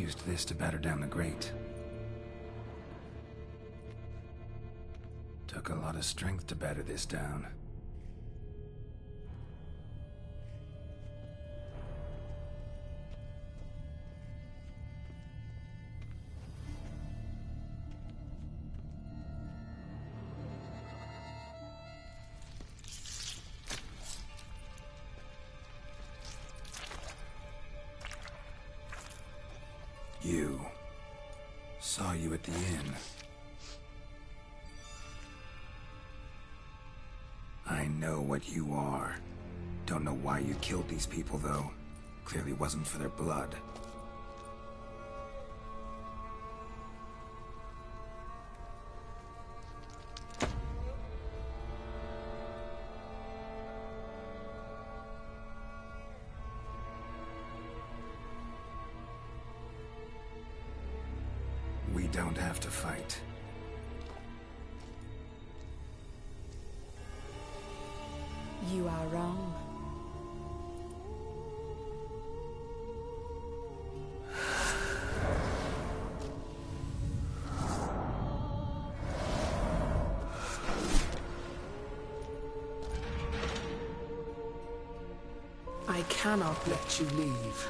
used this to batter down the grate. Took a lot of strength to batter this down. You. Saw you at the inn. I know what you are. Don't know why you killed these people, though. Clearly wasn't for their blood. We don't have to fight. You are wrong. I cannot let you leave.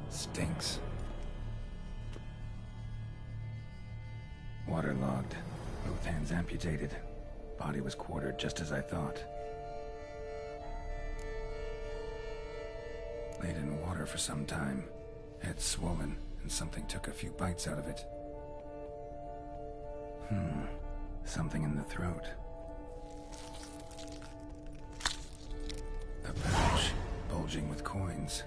Stinks. Waterlogged. Both hands amputated. Body was quartered just as I thought. Laid in water for some time. Head swollen, and something took a few bites out of it. Something in the throat. A pouch, bulging with coins.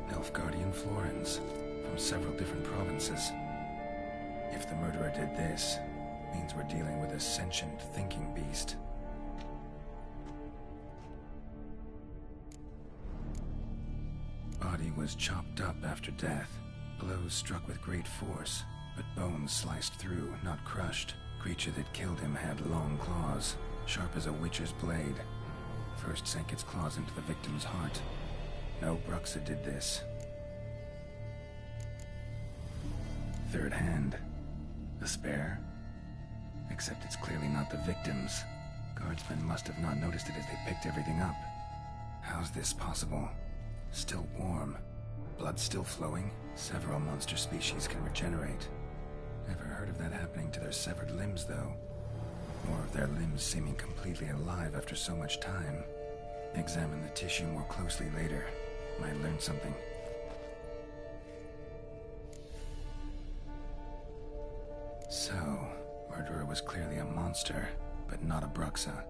Nilfgaardian florins, from several different provinces. If the murderer did this, means we're dealing with a sentient, thinking beast. Body was chopped up after death. Blows struck with great force, but bones sliced through, not crushed, creature that killed him had long claws, sharp as a witcher's blade. First sank its claws into the victim's heart. No Bruxa did this. Third hand. A spare? Except it's clearly not the victim's. Guardsmen must have not noticed it as they picked everything up. How's this possible? Still warm. Blood still flowing? Several monster species can regenerate. Never heard of that happening to their severed limbs, though. Or of their limbs seeming completely alive after so much time. Examine the tissue more closely later. Might learn something. So, murderer was clearly a monster, but not a Bruxa.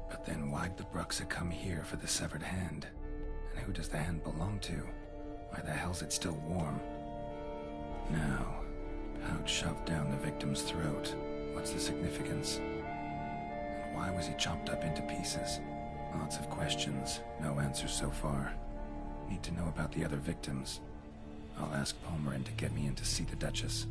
But then why'd the Bruxa come here for the severed hand? And who does the hand belong to? Why the hell's it still warm? Now, pouch shoved down the victim's throat. What's the significance? And why was he chopped up into pieces? Lots of questions, no answers so far. Need to know about the other victims. I'll ask Palmerin to get me in to see the Duchess.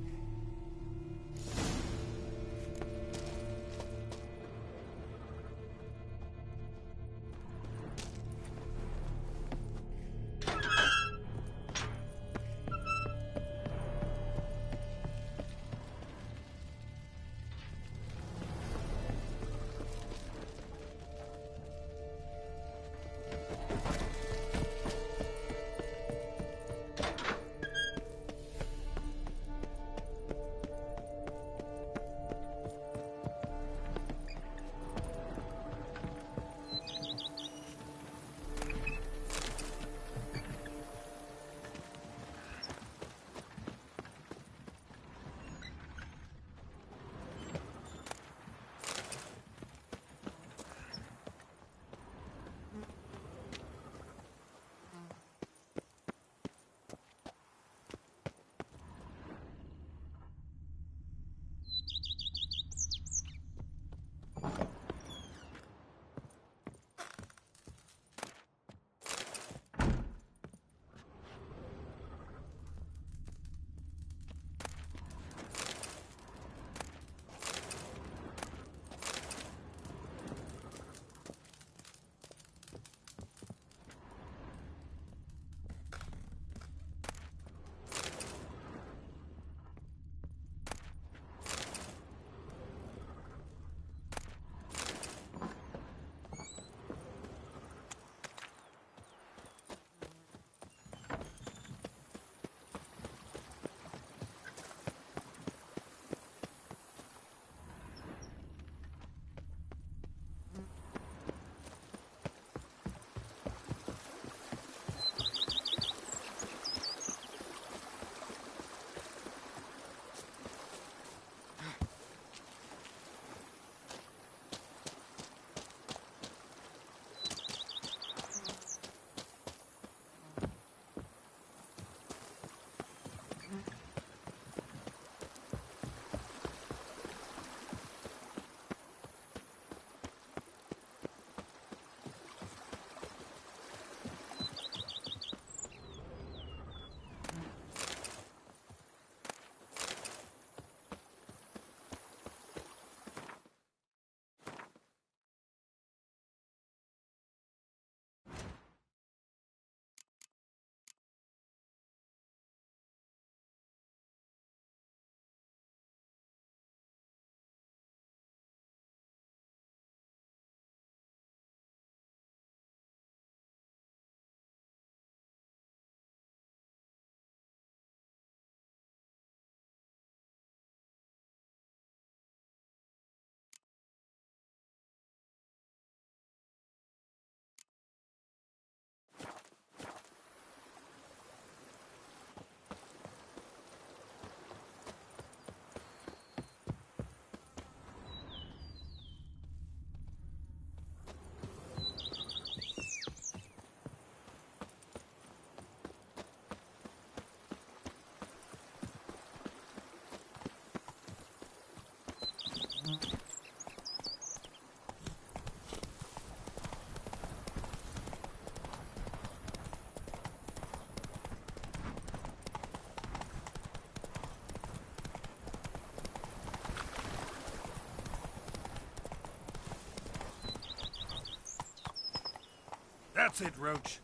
That's it, Roach.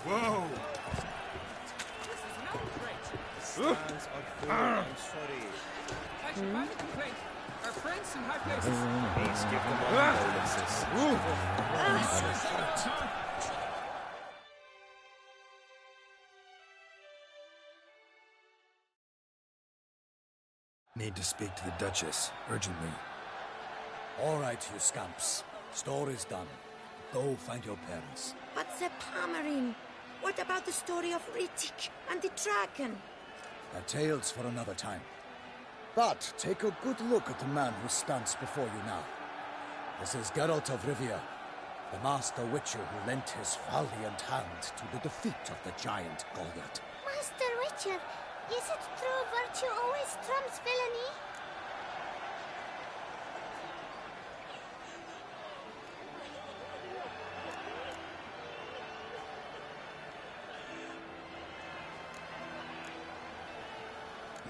Whoa! I'm sorry. I should find a complaint. Our friends in high places. Please give them all condolences. Need to speak to the Duchess, urgently. All right, you scamps. Story's done. Go find your parents. But the Pomerine, what about the story of Rittik and the dragon? They're tales for another time. But take a good look at the man who stands before you now. This is Geralt of Rivia, the master witcher who lent his valiant hand to the defeat of the giant Goliath. Master Witcher, is it true virtue always trumps villainy?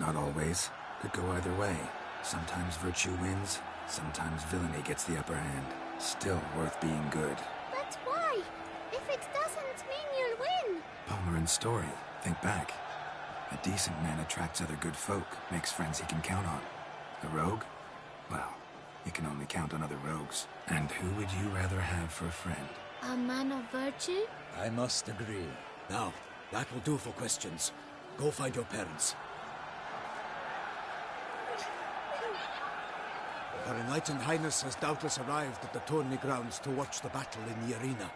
Not always. Could go either way. Sometimes virtue wins, sometimes villainy gets the upper hand. Still worth being good. But why? If it doesn't mean you'll win. Palmerin's story. Think back. A decent man attracts other good folk, makes friends he can count on. A rogue? Well, you can only count on other rogues. And who would you rather have for a friend? A man of virtue? I must agree. Now, that will do for questions. Go find your parents. Her Enlightened Highness has doubtless arrived at the tourney grounds to watch the battle in the arena.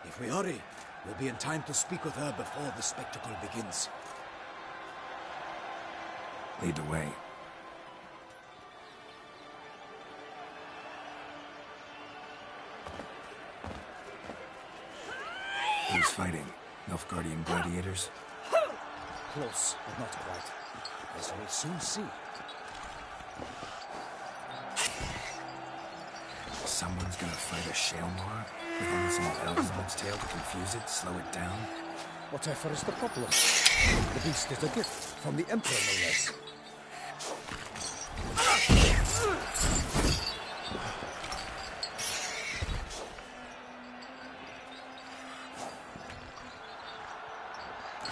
If we hurry, we'll be in time to speak with her before the spectacle begins. Lead the way. Who's fighting? Nilfgaardian gladiators? Close, but not quite. As we'll soon see. Someone's gonna fight a Shaelmar? With only some bells on its tail to confuse it, slow it down? Whatever is the problem? The beast is a gift from the Emperor, no less.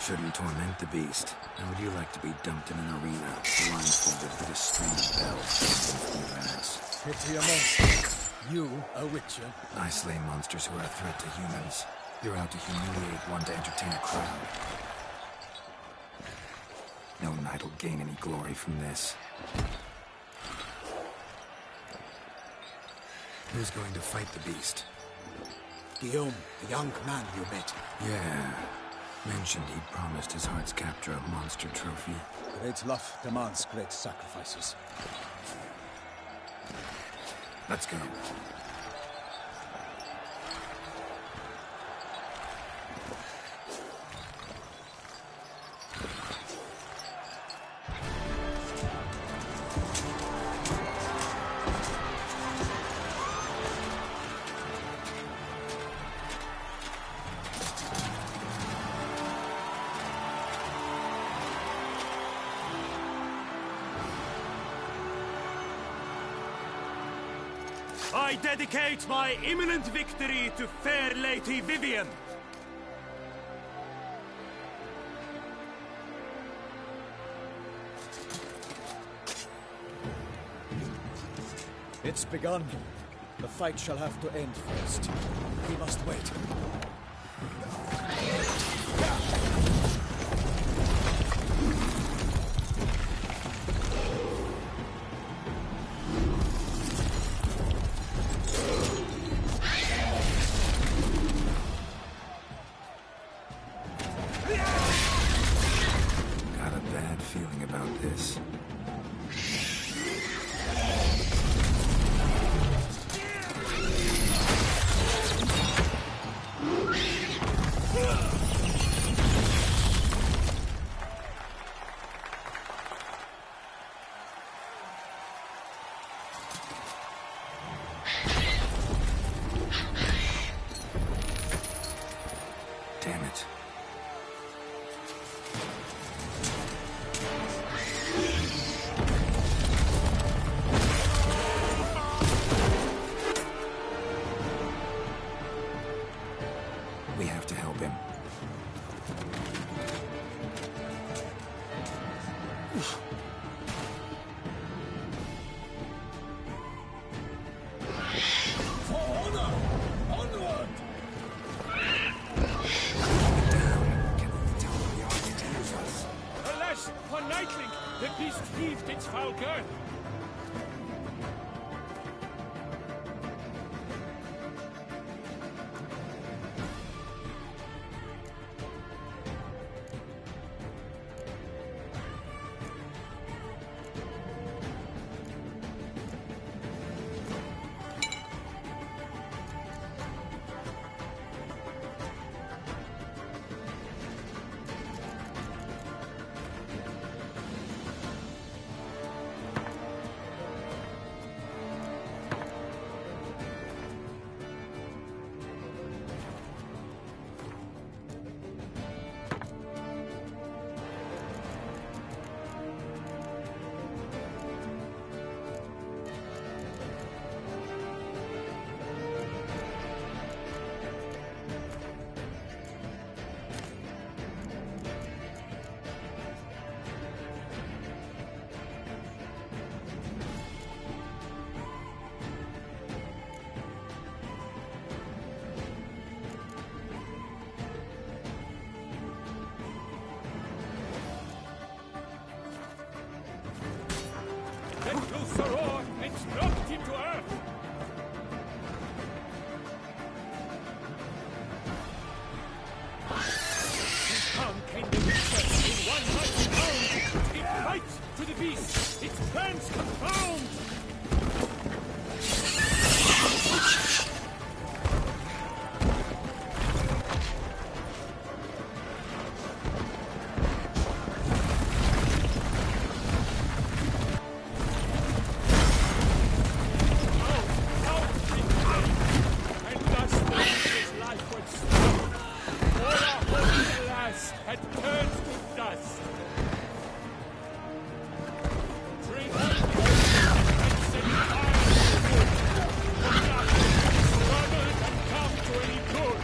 Shouldn't torment the beast. How would you like to be dumped in an arena, blindfolded with a string of bells in your ass? Pity a monster. You, a witcher? I slay monsters who are a threat to humans. You're out to humiliate one to entertain a crowd. No knight will gain any glory from this. Who's going to fight the beast? Guillaume, the young man you met. Yeah. Mentioned he'd promised his heart's captor a monster trophy. Great love demands great sacrifices. Let's go. I dedicate my imminent victory to fair Lady Vivian. It's begun. The fight shall have to end first. We must wait. Got a bad feeling about this. Damn it. We have to help him. For honor! Onward! Alas, one nightling! The beast heaved its foul girth. Then loose the roar and knocked him to earth. Down came the witcher in one mighty bound. It bites to the beast, its plans confound. Had turned to dust. Drink and set fire to the wood. Struggle and come to any good.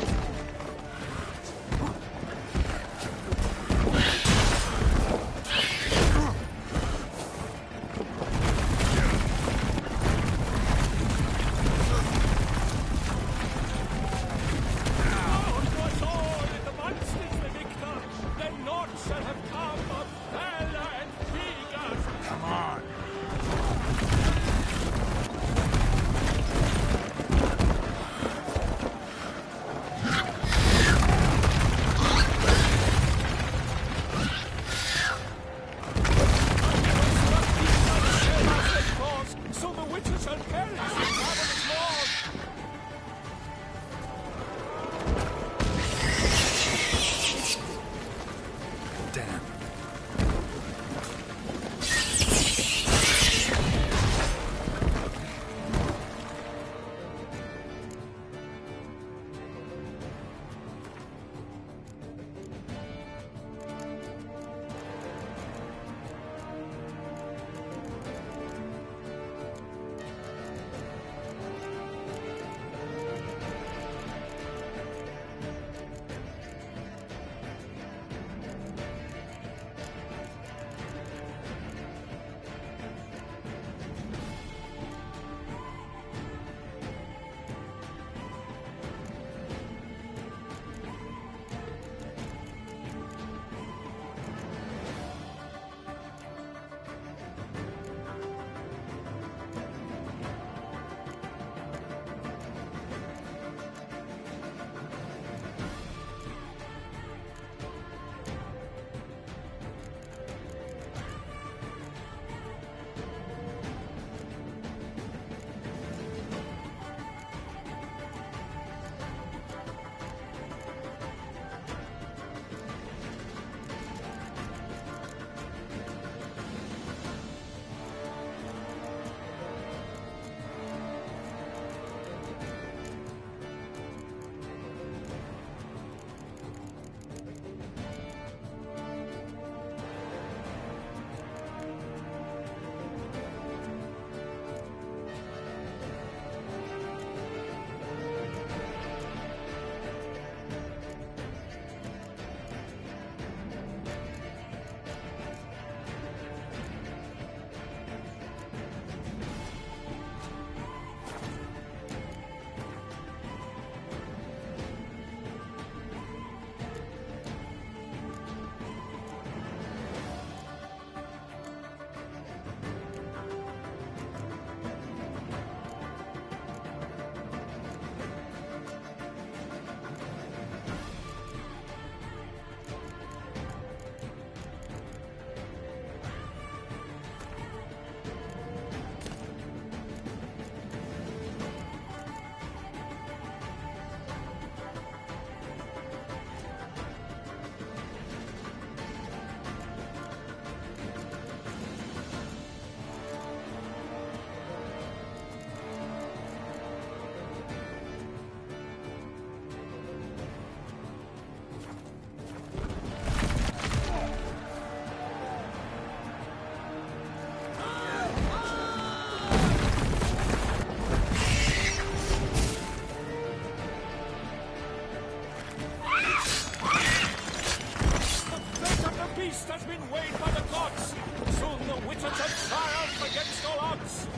Oh, it was all, and the monster's the victor. Then been weighed by the gods. Soon the Witcher shall triumph against all odds.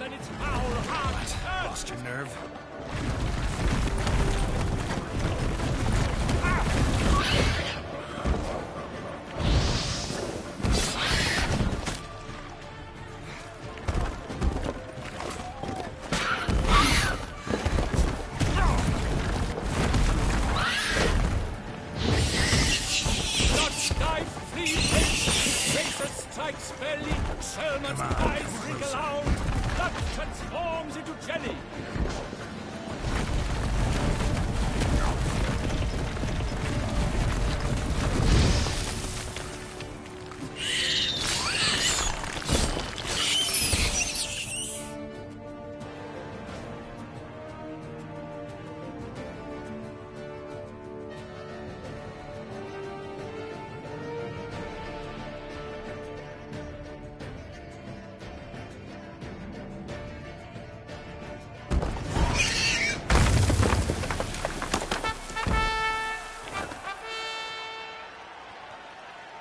than its foul heart. Lost your nerve? Strikes belly, Selma's eyes wrinkle out, blood transforms into jelly.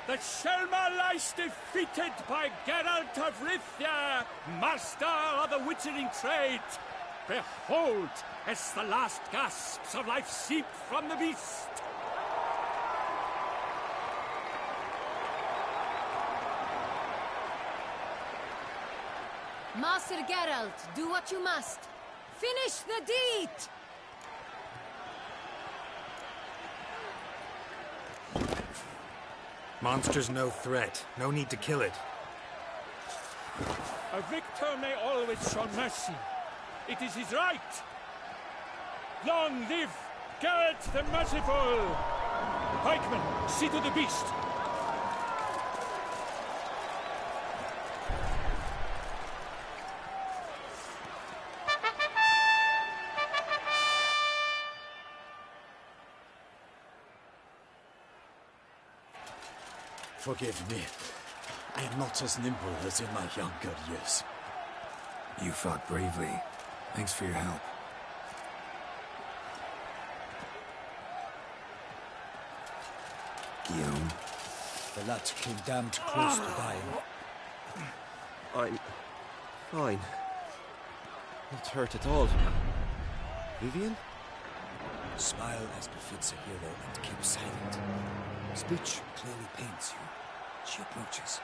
The Selma lies defeated by Geralt of Rivia, master of the witchering trade. Behold, as the last gasps of life seep from the beast. Master Geralt, do what you must. Finish the deed! Monster's no threat. No need to kill it. A victor may always show mercy. It is his right. Long live Geralt the Merciful! Pikemen, see to the beast. Forgive me. I am not as nimble as in my younger years. You fought bravely. Thanks for your help. Guillaume. The lad came damned close to dying. I'm fine. Not hurt at all. Vivian? Smile as befits a hero and keep silent. Speech clearly pains you. She approaches.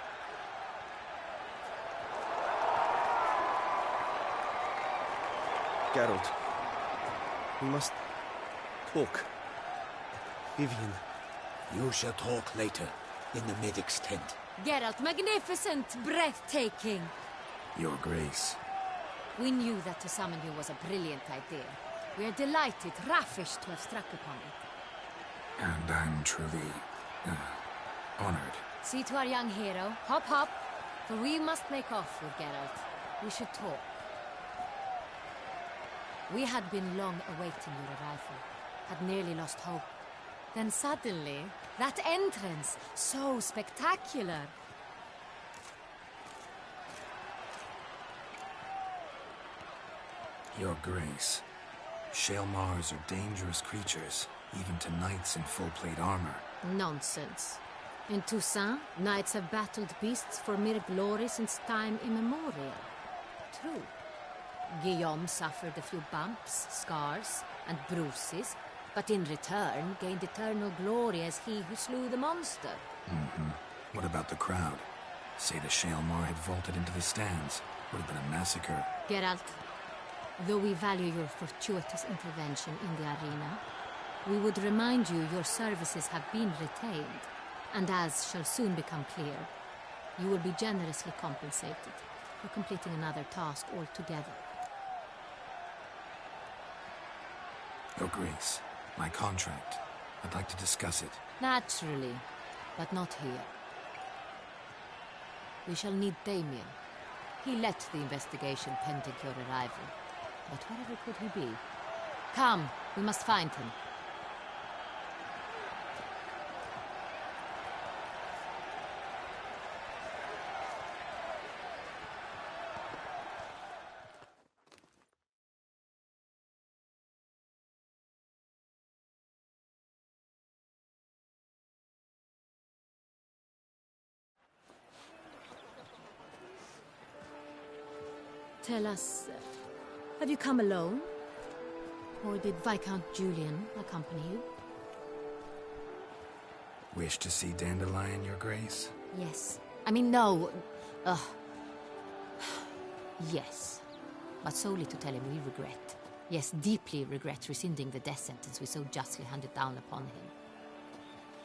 Geralt. We must talk. Vivian. You shall talk later, in the medic's tent. Geralt, magnificent, breathtaking. Your Grace. We knew that to summon you was a brilliant idea. We are delighted, ravished to have struck upon it. And I'm truly honored. See to our young hero. Hop, hop. For we must make off with Geralt. We should talk. We had been long awaiting your arrival. Had nearly lost hope. Then suddenly, that entrance, so spectacular. Your Grace. Shaelmars are dangerous creatures, even to knights in full plate armor. Nonsense. In Toussaint, knights have battled beasts for mere glory since time immemorial. True. Guillaume suffered a few bumps, scars, and bruises, but in return gained eternal glory as he who slew the monster. What about the crowd? Say the Shaelmar had vaulted into the stands. Would have been a massacre. Geralt, though we value your fortuitous intervention in the arena, we would remind you your services have been retained, and as shall soon become clear, you will be generously compensated for completing another task altogether. Your Grace, my contract. I'd like to discuss it. Naturally, but not here. We shall need Damien. He led the investigation pending your arrival. But wherever could he be? Come, we must find him. Tell us, have you come alone? Or did Viscount Julian accompany you? Wish to see Dandelion, Your Grace? Yes. I mean, no. Yes. But solely to tell him we regret. Yes, deeply regret rescinding the death sentence we so justly handed down upon him.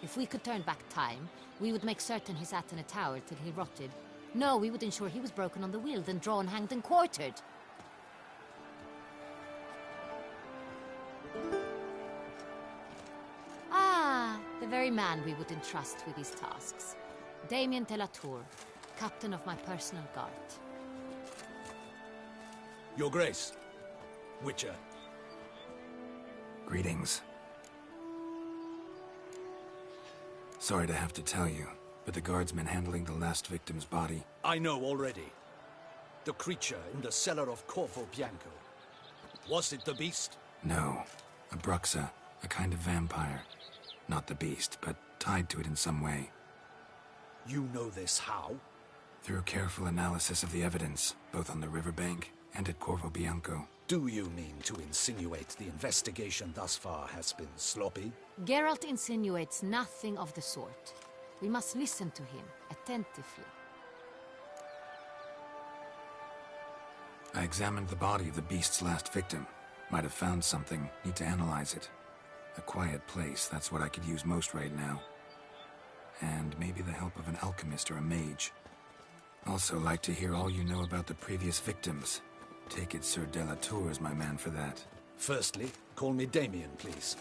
If we could turn back time, we would make certain he sat in a tower till he rotted. No, we would ensure he was broken on the wheel, then drawn, hanged, and quartered. Ah, the very man we would entrust with these tasks. Damien de la Tour, captain of my personal guard. Your Grace. Witcher. Greetings. Sorry to have to tell you, but the guardsman handling the last victim's body... I know already. The creature in the cellar of Corvo Bianco. Was it the beast? No. A bruxa, a kind of vampire. Not the beast, but tied to it in some way. You know this how? Through careful analysis of the evidence, both on the riverbank and at Corvo Bianco. Do you mean to insinuate the investigation thus far has been sloppy? Geralt insinuates nothing of the sort. We must listen to him attentively. I examined the body of the beast's last victim. Might have found something, need to analyze it. A quiet place, that's what I could use most right now. And maybe the help of an alchemist or a mage. Also like to hear all you know about the previous victims. Take it Sir de la Tour is my man for that. Firstly, call me Damien, please.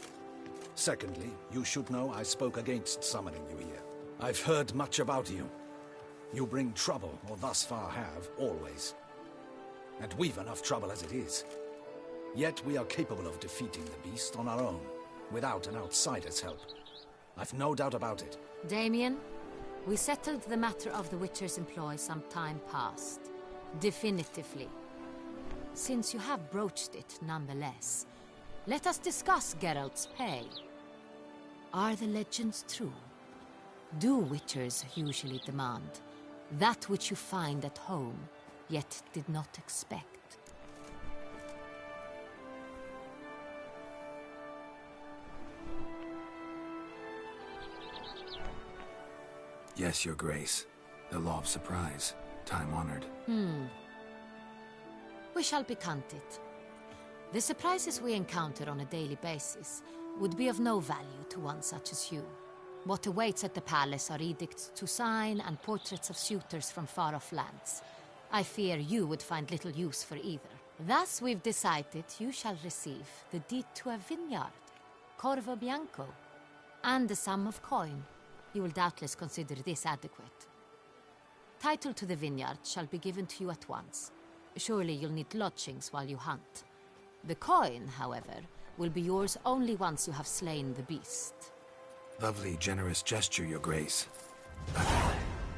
Secondly, you should know I spoke against summoning you here. I've heard much about you. You bring trouble, or thus far have, always. And we've enough trouble as it is. Yet we are capable of defeating the beast on our own, without an outsider's help. I've no doubt about it. Damien, we settled the matter of the Witcher's employ some time past. Definitively. Since you have broached it nonetheless, let us discuss Geralt's pay. Are the legends true? Do Witchers usually demand that which you find at home, yet did not expect? Yes, Your Grace. The law of surprise. Time-honored. We shall be content. The surprises we encounter on a daily basis would be of no value to one such as you. What awaits at the palace are edicts to sign and portraits of suitors from far-off lands. I fear you would find little use for either. Thus we've decided you shall receive the deed to a vineyard, Corvo Bianco, and a sum of coin. You will doubtless consider this adequate. Title to the vineyard shall be given to you at once. Surely you'll need lodgings while you hunt. The coin, however, will be yours only once you have slain the beast. Lovely, generous gesture, Your Grace. But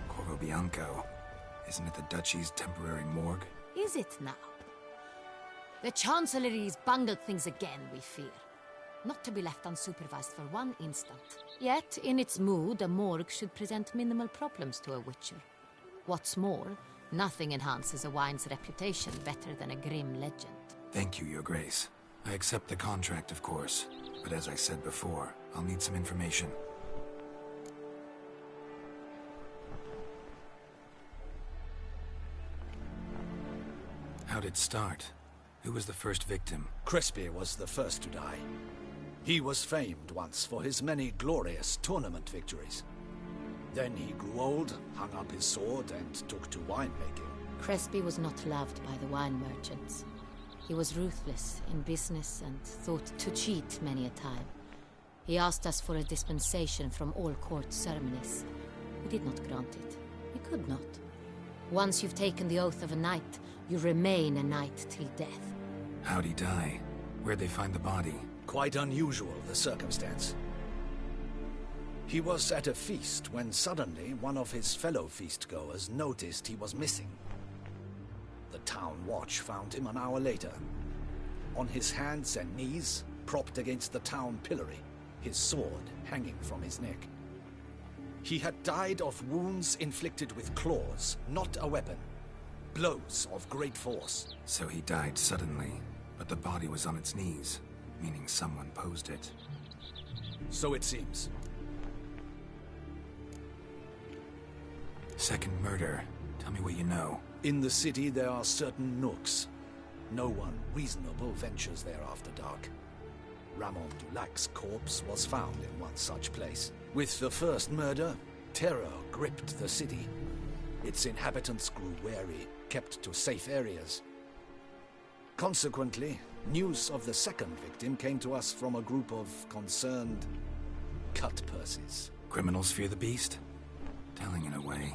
Corvo Bianco, isn't it the Duchy's temporary morgue? Is it now? The Chancellery's bungled things again, we fear. Not to be left unsupervised for one instant. Yet, in its mood, a morgue should present minimal problems to a Witcher. What's more, nothing enhances a wine's reputation better than a grim legend. Thank you, Your Grace. I accept the contract, of course. But as I said before, I'll need some information. How'd it start? Who was the first victim? Crespi was the first to die. He was famed once for his many glorious tournament victories. Then he grew old, hung up his sword, and took to winemaking. Crespi was not loved by the wine merchants. He was ruthless in business and thought to cheat many a time. He asked us for a dispensation from all court ceremonies. We did not grant it. We could not. Once you've taken the oath of a knight, you remain a knight till death. How'd he die? Where'd they find the body? Quite unusual, the circumstance. He was at a feast when suddenly one of his fellow feastgoers noticed he was missing. The town watch found him an hour later. On his hands and knees, propped against the town pillory, his sword hanging from his neck. He had died of wounds inflicted with claws, not a weapon. Blows of great force. So he died suddenly, but the body was on its knees, meaning someone posed it. So it seems. Second murder. Tell me what you know. In the city there are certain nooks. No one reasonable ventures there after dark. Ramon Dulac's corpse was found in one such place. With the first murder, terror gripped the city. Its inhabitants grew wary, kept to safe areas. Consequently, news of the second victim came to us from a group of concerned cut-purses. Criminals fear the beast? Telling in a way.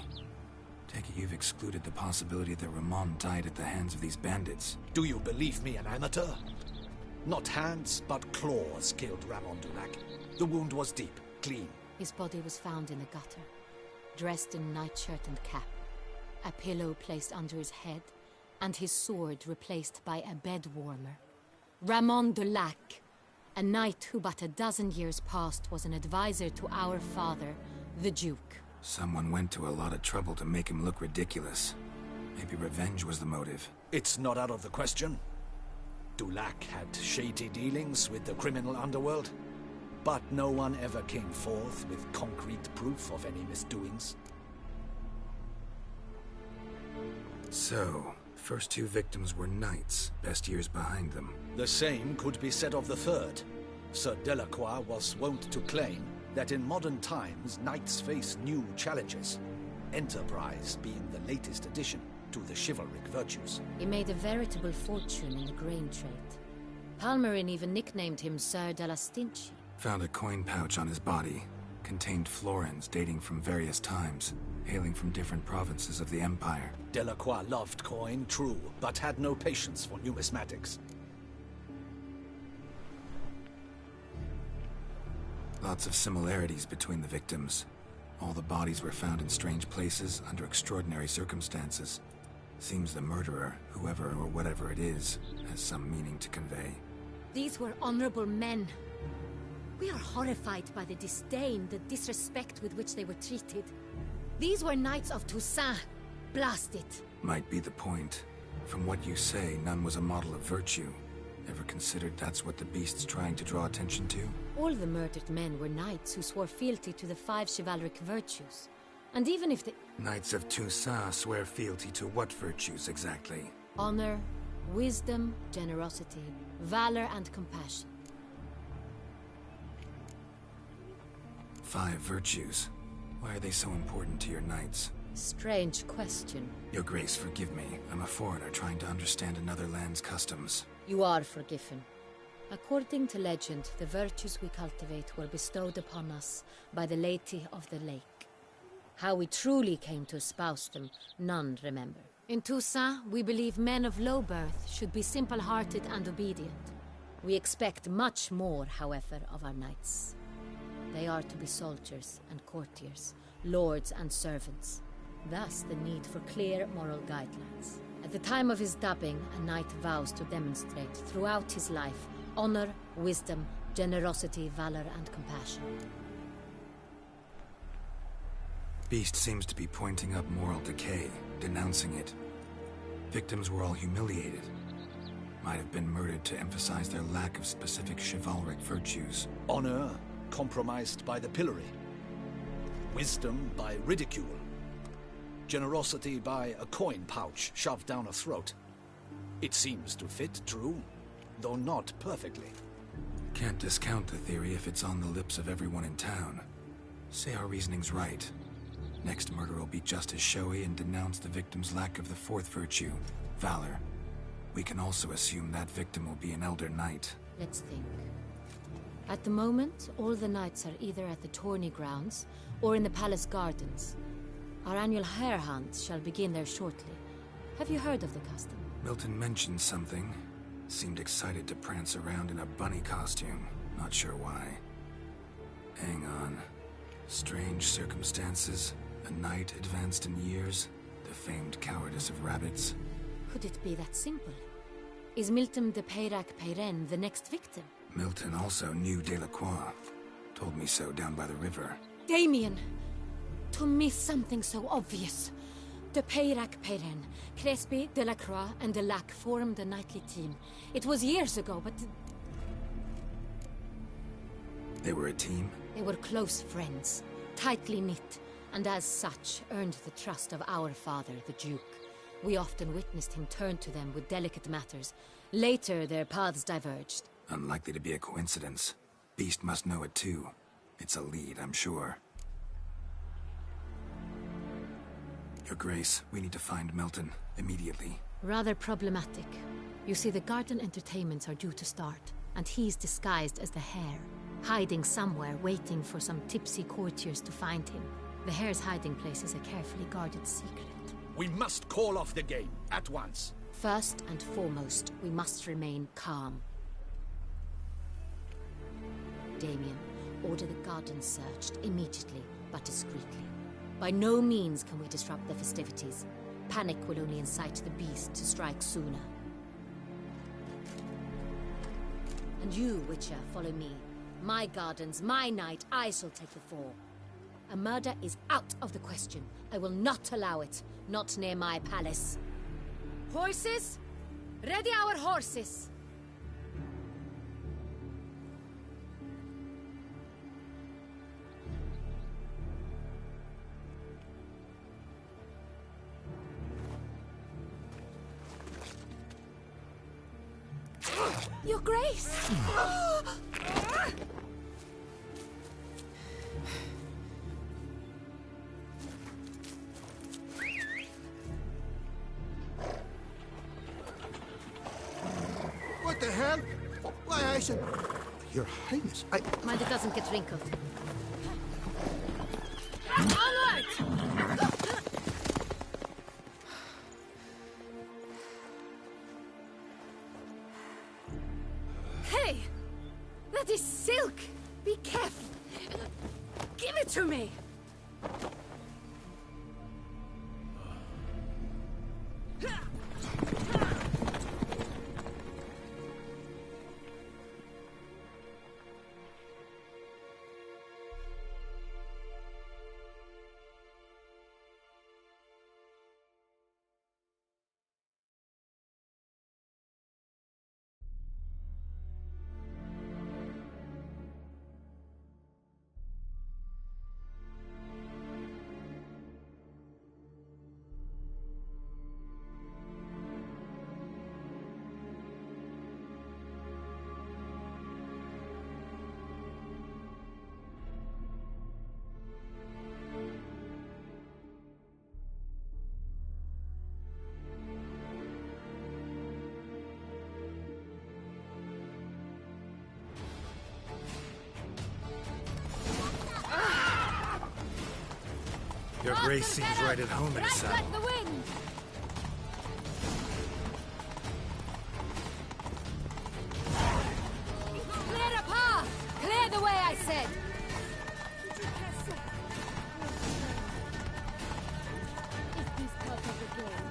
Take it you've excluded the possibility that Ramon died at the hands of these bandits. Do you believe me, an amateur? Not hands, but claws killed Ramon Dulac. The wound was deep, clean. His body was found in the gutter, dressed in nightshirt and cap, a pillow placed under his head, and his sword replaced by a bed warmer. Ramon Dulac, a knight who but a dozen years past was an advisor to our father, the Duke. Someone went to a lot of trouble to make him look ridiculous. Maybe revenge was the motive. It's not out of the question. Dulac had shady dealings with the criminal underworld, but no one ever came forth with concrete proof of any misdoings. So, first two victims were knights, best years behind them. The same could be said of the third. Sir Delacroix was wont to claim that in modern times knights face new challenges, enterprise being the latest addition to the chivalric virtues. He made a veritable fortune in the grain trade. Palmerin even nicknamed him Sir de la Stinchi. Found a coin pouch on his body. Contained florins dating from various times, hailing from different provinces of the Empire. Delacroix loved coin, true, but had no patience for numismatics. Lots of similarities between the victims. All the bodies were found in strange places under extraordinary circumstances. Seems the murderer, whoever or whatever it is, has some meaning to convey. These were honorable men. We are horrified by the disdain, the disrespect with which they were treated. These were knights of Toussaint. Blast it. Might be the point. From what you say, none was a model of virtue. Ever considered that's what the beast's trying to draw attention to? All the murdered men were knights who swore fealty to the 5 chivalric virtues. And even if the... Knights of Toussaint swear fealty to what virtues exactly? Honor, wisdom, generosity, valor, and compassion. 5 virtues. Why are they so important to your knights? Strange question. Your Grace, forgive me. I'm a foreigner trying to understand another land's customs. You are forgiven. According to legend, the virtues we cultivate were bestowed upon us by the Lady of the Lake. How we truly came to espouse them, none remember. In Toussaint, we believe men of low birth should be simple-hearted and obedient. We expect much more, however, of our knights. They are to be soldiers and courtiers, lords and servants. Thus, the need for clear moral guidelines. At the time of his dubbing, a knight vows to demonstrate throughout his life honor, wisdom, generosity, valor, and compassion. Beast seems to be pointing up moral decay, denouncing it. Victims were all humiliated. Might have been murdered to emphasize their lack of specific chivalric virtues. Honor compromised by the pillory. Wisdom by ridicule. Generosity by a coin pouch shoved down a throat. It seems to fit, true, though not perfectly. Can't discount the theory if it's on the lips of everyone in town. Say our reasoning's right. Next murder will be just as showy and denounce the victim's lack of the 4th virtue, valor. We can also assume that victim will be an elder knight. Let's think. At the moment, all the knights are either at the tourney grounds or in the palace gardens. Our annual hare hunt shall begin there shortly. Have you heard of the custom? Milton mentioned something. Seemed excited to prance around in a bunny costume. Not sure why. Hang on. Strange circumstances. A knight advanced in years. The famed cowardice of rabbits. Could it be that simple? Is Milton de Peyrac-Peyren the next victim? Milton also knew Delacroix. Told me so down by the river. Damien! To miss something so obvious. De Peyrac Perrin, Crespi, Delacroix, and Delac formed a knightly team. It was years ago, but They were a team? they were close friends, tightly knit, and as such earned the trust of our father, the Duke. We often witnessed him turn to them with delicate matters. Later, their paths diverged. Unlikely to be a coincidence. Beast must know it too. It's a lead, I'm sure. Your Grace, we need to find Melton, immediately. Rather problematic. You see, the garden entertainments are due to start, and he's disguised as the Hare, hiding somewhere, waiting for some tipsy courtiers to find him. The Hare's hiding place is a carefully guarded secret. We must call off the game, at once. First and foremost, we must remain calm. Damien, order the garden searched immediately, but discreetly. By no means can we disrupt the festivities. Panic will only incite the beast to strike sooner. And you, Witcher, follow me. My gardens, my night, I shall take the fall. A murder is out of the question. I will not allow it. Not near my palace. Horses? Ready our horses! Your Grace! What the hell? Why, I said... Your Highness, Mind it doesn't get wrinkled. Onward! Hey! That is silk! Be careful! Give it to me! Your Grace seems right at home in a saddle. Like the wind! Clear the path! Clear the way, I said! It is part of the game.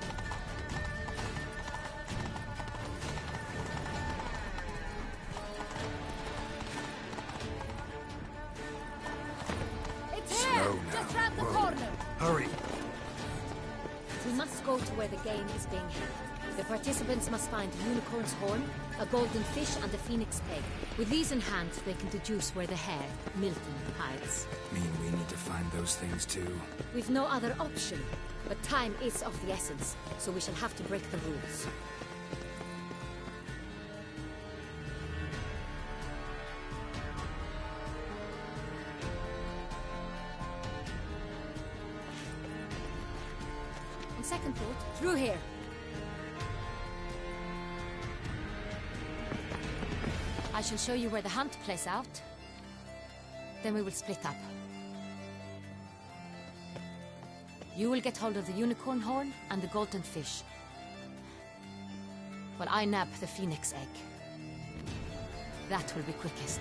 It's here! Slow now. Just round the Whoa. corner! Hurry! We must go to where the game is being held. The participants must find a unicorn's horn, a golden fish, and a phoenix egg. With these in hand, they can deduce where the Hare, Milton, hides. Mean we need to find those things too? We've no other option. But time is of the essence, so we shall have to break the rules. On second thought, through here. I shall show you where the hunt plays out. Then we will split up. You will get hold of the unicorn horn and the golden fish, while I nab the phoenix egg. That will be quickest.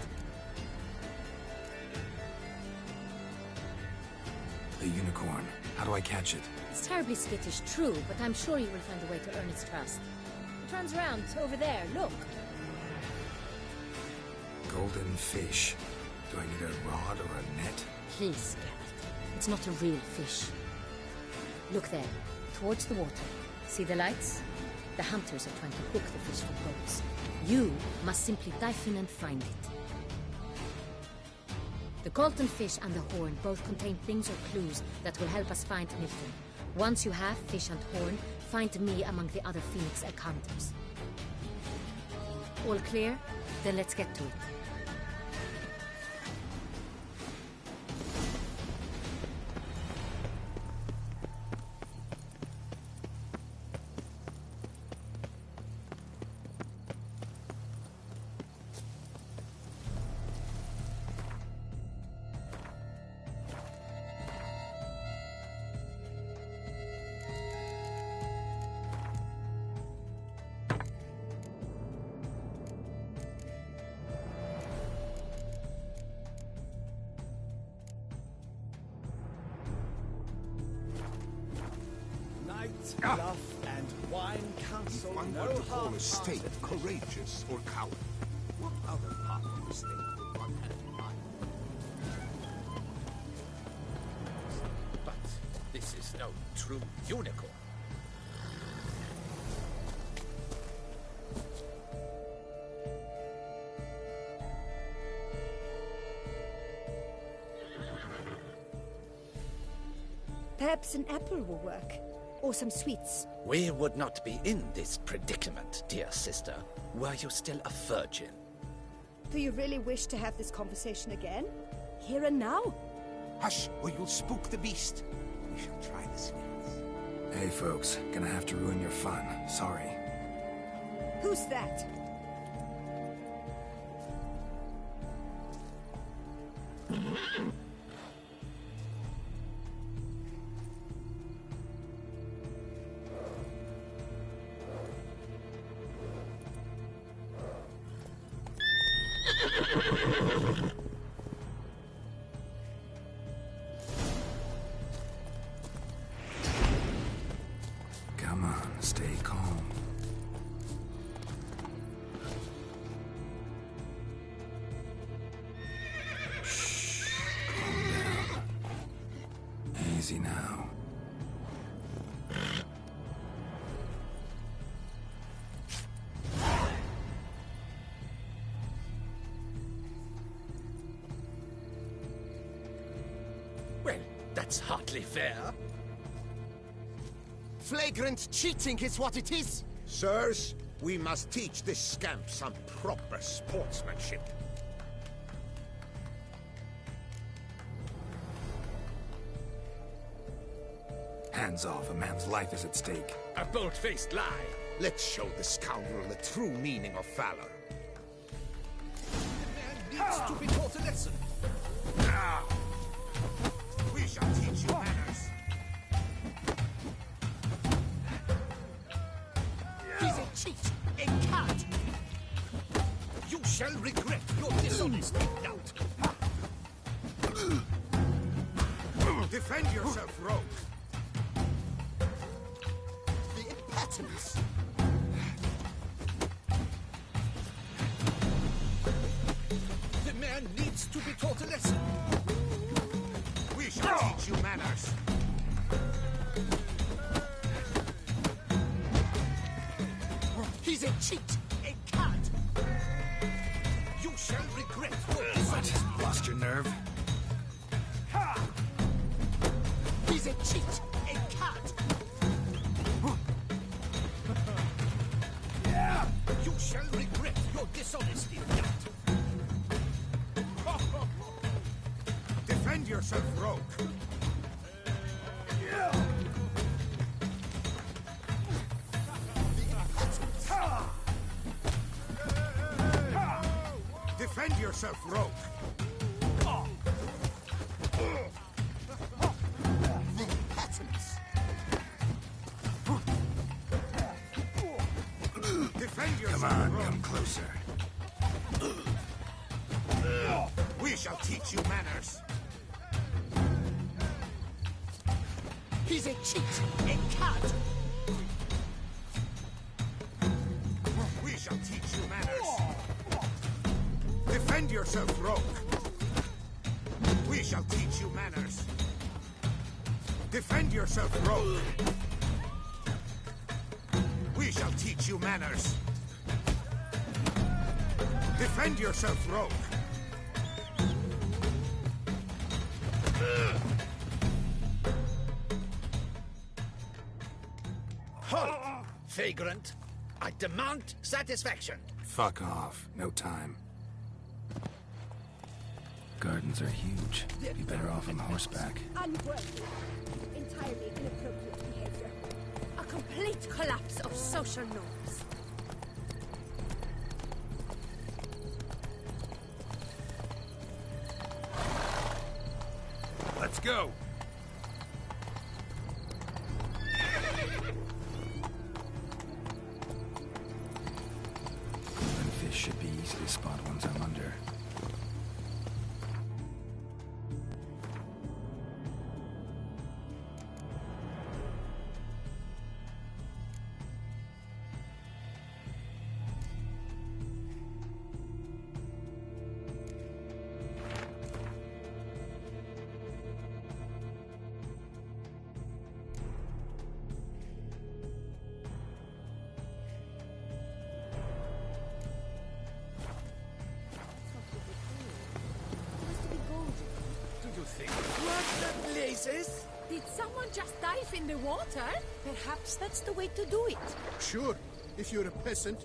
The unicorn. How do I catch it? It's terribly skittish, true, but I'm sure you will find a way to earn its trust. It runs around over there, look. Golden fish. Do I need a rod or a net? Please, Geralt. It's not a real fish. Look there. towards the water. See the lights? The hunters are trying to hook the fish from boats. You must simply dive in and find it. The Colton fish and the horn both contain things or clues that will help us find Milton. Once you have fish and horn, find me among the other Phoenix egg hunters. All clear? Then let's get to it. Bluff and wine counsel One no were to call harm a state hearted. courageous or coward. What other part of the state would one have in mind? But this is no true unicorn. Perhaps an apple will work. Or some sweets. We would not be in this predicament, dear sister, were you still a virgin. Do you really wish to have this conversation again? Here and now? Hush, or you'll spook the beast. We shall try the sweets. Hey folks, gonna have to ruin your fun. Sorry. Who's that? Come on, stay calm. Shh, calm down. Easy now. Well, that's hardly fair. Flagrant cheating is what it is! Sirs, we must teach this scamp some proper sportsmanship. Hands off, a man's life is at stake. A bold-faced lie. Let's show the scoundrel the true meaning of valor. Man needs to be taught a lesson. We shall teach you manners. He's a cheat, a cad. You shall regret your dishonesty, doubt. Defend yourself, rogue. The impertinence. The man needs to be taught a lesson. We shall teach you manners. He's a cheat, a cad. You shall regret your dishonesty. Lost your nerve? He's a cheat, a cad. You shall regret your dishonesty, doubt. Defend yourself, rogue. Defend yourself, rogue. The impertinence. Defend yourself, Come on, rogue. come closer. We shall teach you manners. He's a cheat, a cad. We shall teach you manners. Defend yourself, rogue. We shall teach you manners. Defend yourself, rogue. We shall teach you manners. Defend yourself, rogue. Halt! Vagrant, I demand satisfaction. Fuck off. No time. Gardens are huge. Be better off on horseback. Unworthy. Entirely inappropriate behavior. A complete collapse of social norms. Let's go. And fish should be easy to spot once I'm under. What the blazes? Did someone just dive in the water? Perhaps that's the way to do it. Sure, if you're a peasant.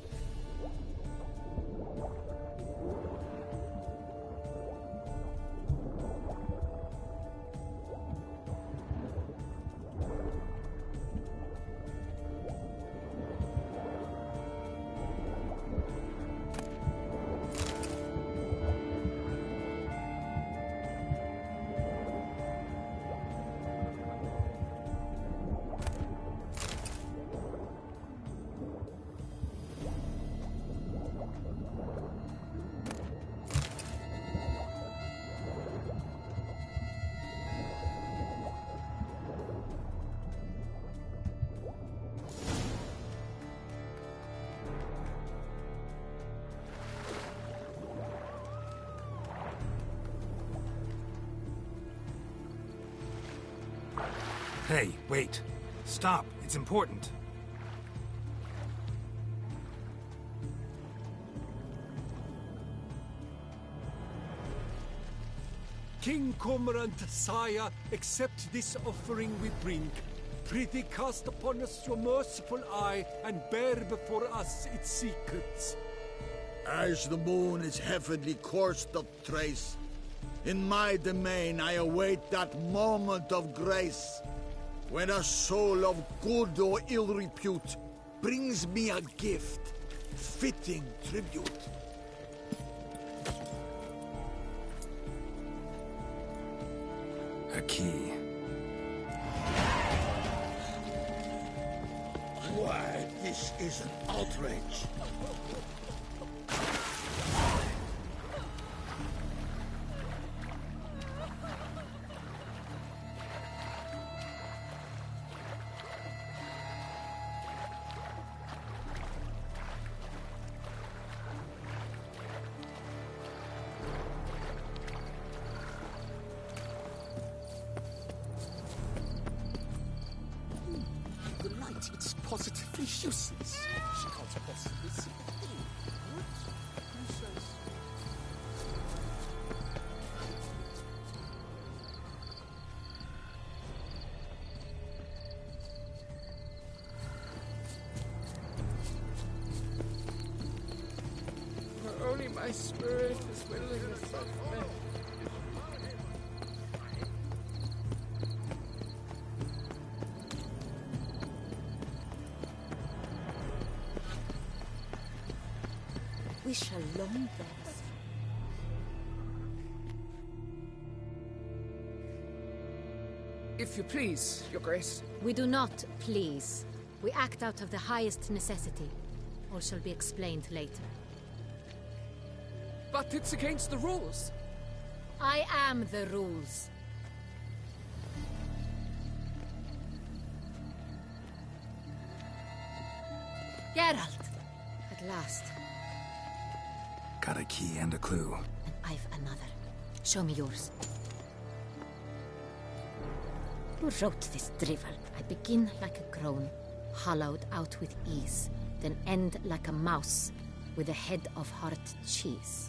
Hey, wait. Stop. It's important. King Cormorant, sire, accept this offering we bring. Prithee cast upon us your merciful eye, and bear before us its secrets. As the moon is heavenly coursed of trace, in my domain I await that moment of grace, when a soul of good or ill repute brings me a gift, fitting tribute. A key. Why, this is an outrage. The light, it's positively useless. She can't possibly see the thing. What? Who says? Only my spirit is willing to submit. We shall long thus. If you please, Your Grace. We do not please. We act out of the highest necessity. All shall be explained later. But it's against the rules. I am the rules. Geralt! At last. Got a key and a clue. And I've another. Show me yours. Who wrote this drivel? I begin like a groan. hollowed out with ease, then end like a mouse with a head of hard cheese.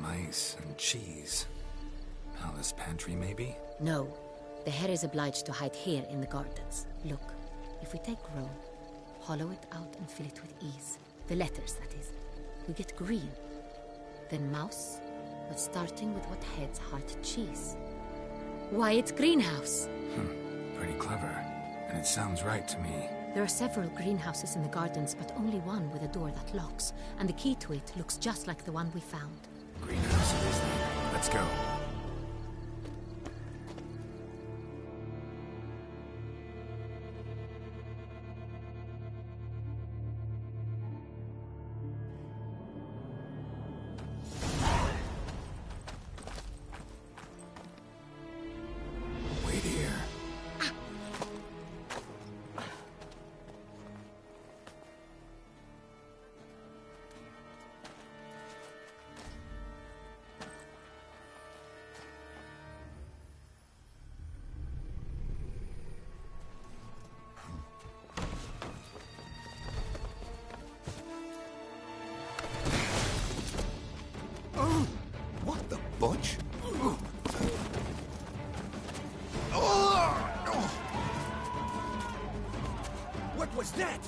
Mice and cheese. Palace pantry, maybe? No. The hare is obliged to hide here in the gardens. Look, if we take Rome, hollow it out and fill it with ease. The letters, that is. We get green. Then mouse, but starting with what heads hard cheese. Why, it's greenhouse! Pretty clever. And it sounds right to me. There are several greenhouses in the gardens, but only one with a door that locks. And the key to it looks just like the one we found. Greenhouse it is then. Let's go. Wait here. What the butch? What was that?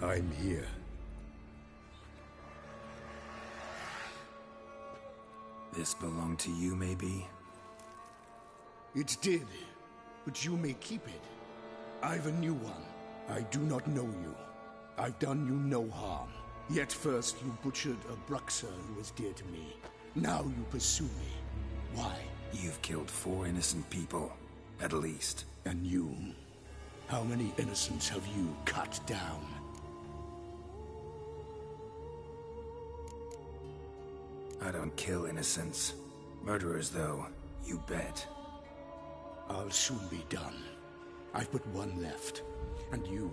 I'm here. This belonged to you, maybe? It did, but you may keep it. I've a new one. I do not know you. I've done you no harm. Yet first you butchered a Bruxa who was dear to me. Now you pursue me. Why? You've killed 4 innocent people, at least. And you? How many innocents have you cut down? I don't kill innocents. Murderers, though, you bet. I'll soon be done. I've but one left. And you,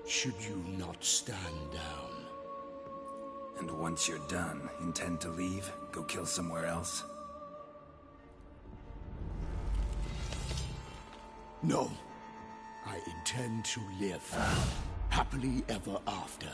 should you not stand down. And once you're done, intend to leave? Go kill somewhere else? No. I intend to live. Happily ever after.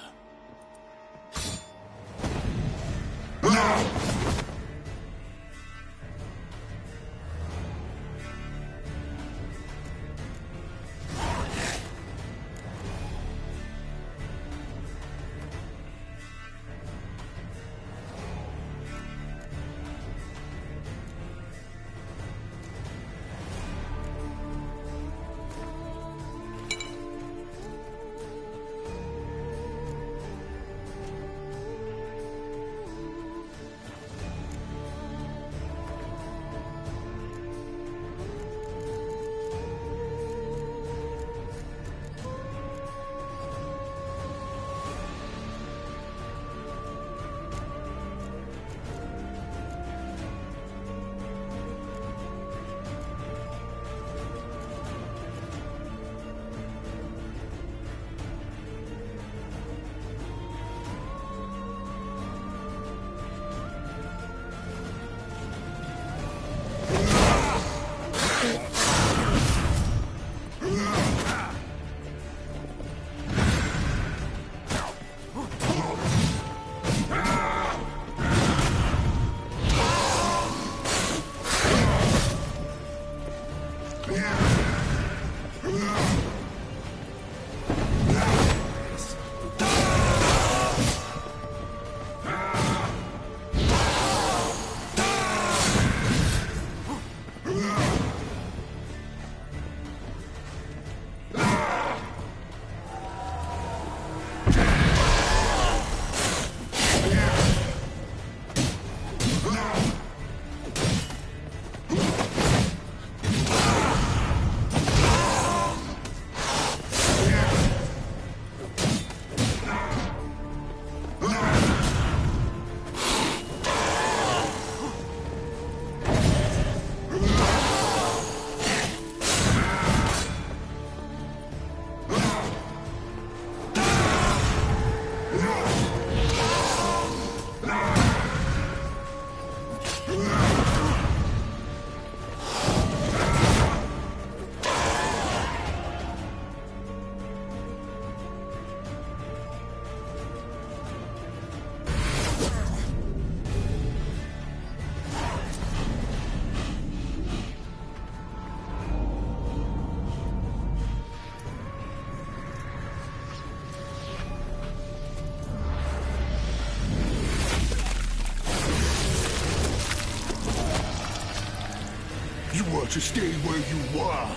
You were to stay where you were.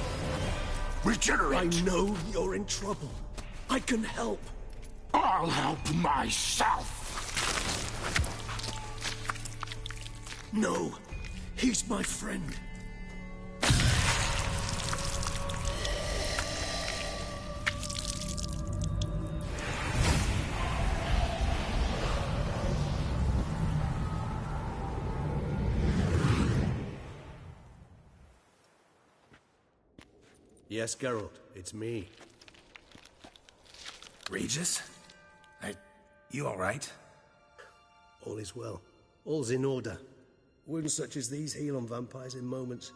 Regenerate. I know you're in trouble. I can help. I'll help myself. No, he's my friend. Yes, Geralt, it's me. Regis? You all right? All is well. All's in order. Wounds such as these heal on vampires in moments.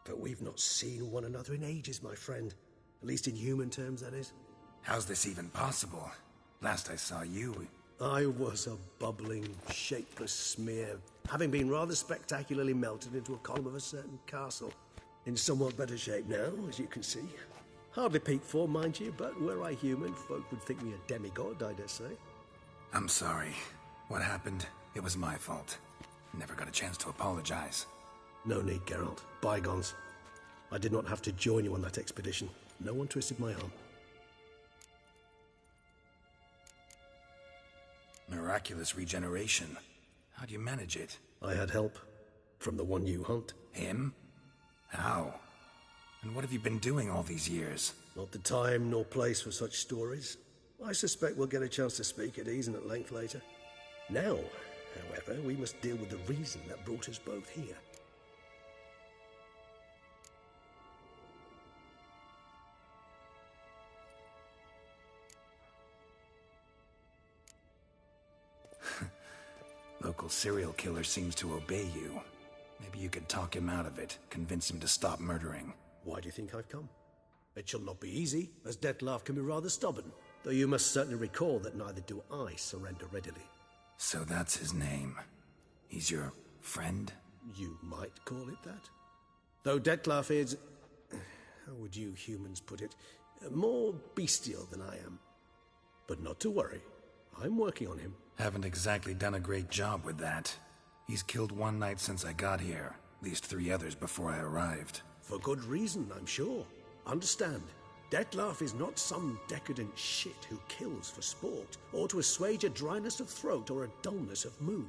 But we've not seen one another in ages, my friend. At least in human terms, that is. How's this even possible? Last I saw you... I was a bubbling, shapeless smear, having been rather spectacularly melted into a column of a certain castle. In somewhat better shape now, as you can see. Hardly peak form, mind you, but were I human, folk would think me a demigod, I dare say. I'm sorry. What happened? It was my fault. Never got a chance to apologize. No need, Geralt. Bygones. I did not have to join you on that expedition. No one twisted my arm. Miraculous regeneration. How'd you manage it? I had help. From the one you hunt. Him? How? And what have you been doing all these years? Not the time nor place for such stories. I suspect we'll get a chance to speak at ease and at length later. Now, however, we must deal with the reason that brought us both here. Local serial killer seems to obey you. Maybe you could talk him out of it, convince him to stop murdering. Why do you think I've come? It shall not be easy, as Dettlaff can be rather stubborn. Though you must certainly recall that neither do I surrender readily. So that's his name. He's your friend? You might call it that. Though Dettlaff is... how would you humans put it? More bestial than I am. But not to worry. I'm working on him. Haven't exactly done a great job with that. He's killed one knight since I got here. At least 3 others before I arrived. For good reason, I'm sure. Understand, Dettlaff is not some decadent shit who kills for sport, or to assuage a dryness of throat or a dullness of mood.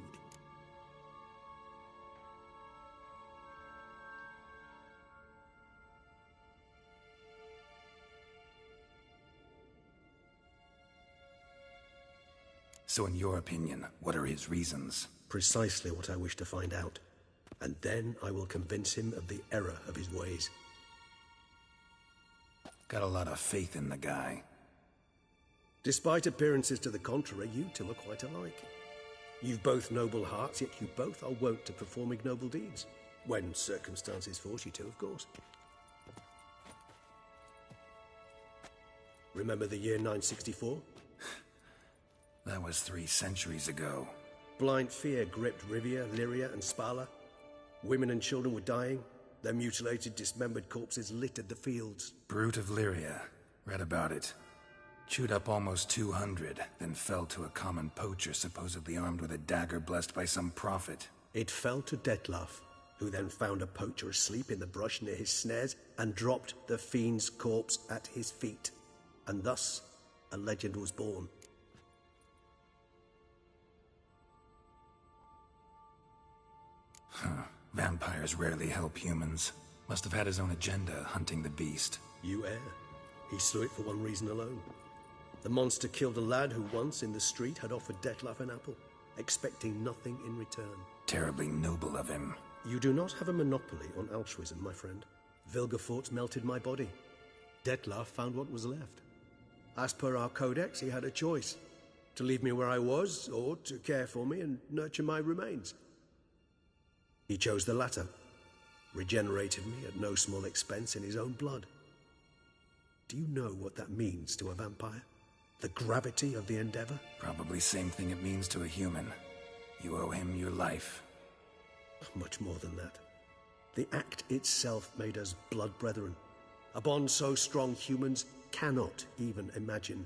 So in your opinion, what are his reasons? Precisely what I wish to find out. And then I will convince him of the error of his ways. Got a lot of faith in the guy. Despite appearances to the contrary, you two are quite alike. You've both noble hearts, yet you both are wont to perform ignoble deeds. When circumstances force you to, of course. Remember the year 964? That was 3 centuries ago. Blind fear gripped Rivia, Lyria, and Spala. Women and children were dying. Their mutilated, dismembered corpses littered the fields. Brute of Lyria. Read about it. Chewed up almost 200, then fell to a common poacher supposedly armed with a dagger blessed by some prophet. It fell to Dettlaff, who then found a poacher asleep in the brush near his snares and dropped the fiend's corpse at his feet. And thus, a legend was born. Vampires rarely help humans. Must have had his own agenda, hunting the beast. You err. He slew it for one reason alone. The monster killed a lad who once, in the street, had offered Dettlaff an apple, expecting nothing in return. Terribly noble of him. You do not have a monopoly on altruism, my friend. Vilgefortz melted my body. Dettlaff found what was left. As per our codex, he had a choice. To leave me where I was, or to care for me and nurture my remains. He chose the latter, regenerated me at no small expense in his own blood. Do you know what that means to a vampire? The gravity of the endeavor? Probably same thing it means to a human. You owe him your life. Much more than that. The act itself made us blood brethren. A bond so strong humans cannot even imagine.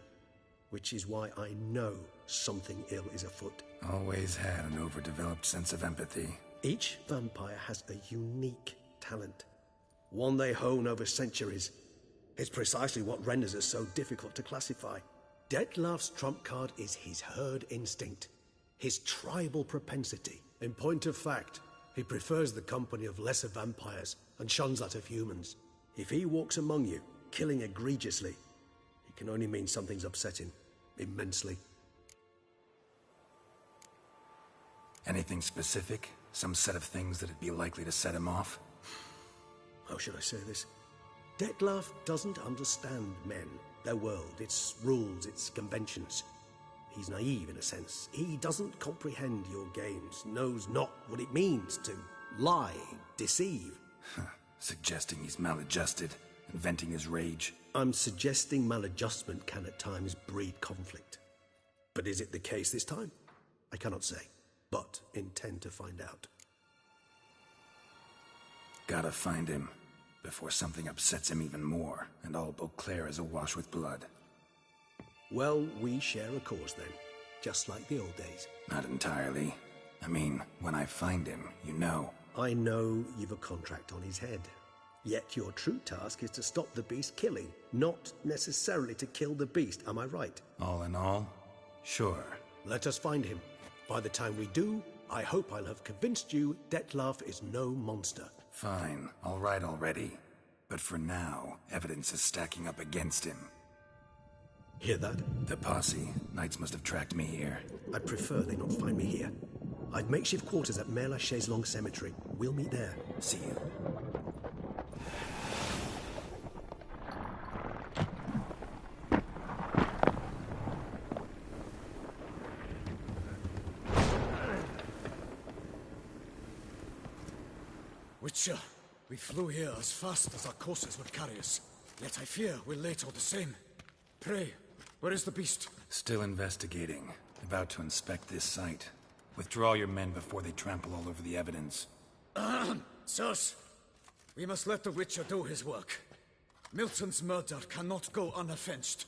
Which is why I know something ill is afoot. Always had an overdeveloped sense of empathy. Each vampire has a unique talent. one they hone over centuries. It's precisely what renders us so difficult to classify. Dettlaff's trump card is his herd instinct, his tribal propensity. In point of fact, he prefers the company of lesser vampires and shuns that of humans. If he walks among you, killing egregiously, it can only mean something's upset him immensely. Anything specific? Some set of things that'd be likely to set him off? How should I say this? Dettlaff doesn't understand men, their world, its rules, its conventions. He's naive in a sense. He doesn't comprehend your games, knows not what it means to lie, deceive. Suggesting he's maladjusted and venting his rage. I'm suggesting maladjustment can at times breed conflict. But is it the case this time? I cannot say, but intend to find out. Gotta find him before something upsets him even more, and all Beauclair is awash with blood. Well, we share a cause then, just like the old days. Not entirely. I mean, when I find him, you know. I know you've a contract on his head. Yet your true task is to stop the beast killing, not necessarily to kill the beast, am I right? All in all, sure. Let us find him. By the time we do, I hope I'll have convinced you Dettlaff is no monster. Fine, all right already. But for now, evidence is stacking up against him. Hear that? The posse. Knights must have tracked me here. I'd prefer they not find me here. I've makeshift quarters at Mère Lachaise Long Cemetery. We'll meet there. See you. Witcher, we flew here as fast as our courses would carry us. Yet I fear we're late all the same. Pray, where is the beast? Still investigating. About to inspect this site. Withdraw your men before they trample all over the evidence. Sirs, we must let the Witcher do his work. Milton's murder cannot go unavenged.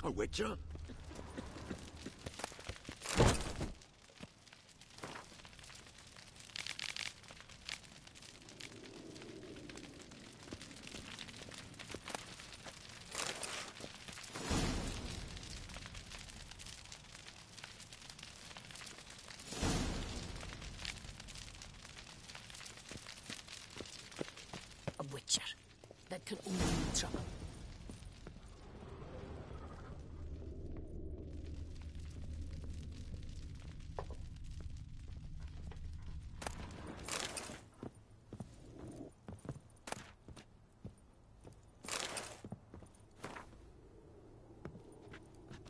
A Witcher? A Witcher. That can only mean trouble.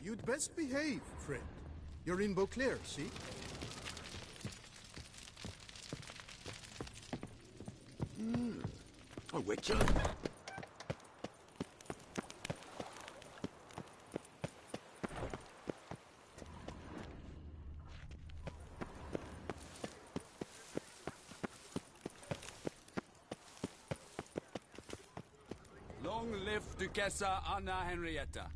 You'd best behave, friend. You're in Beauclair, see? A witcher? Long live Duchessa Anna Henrietta.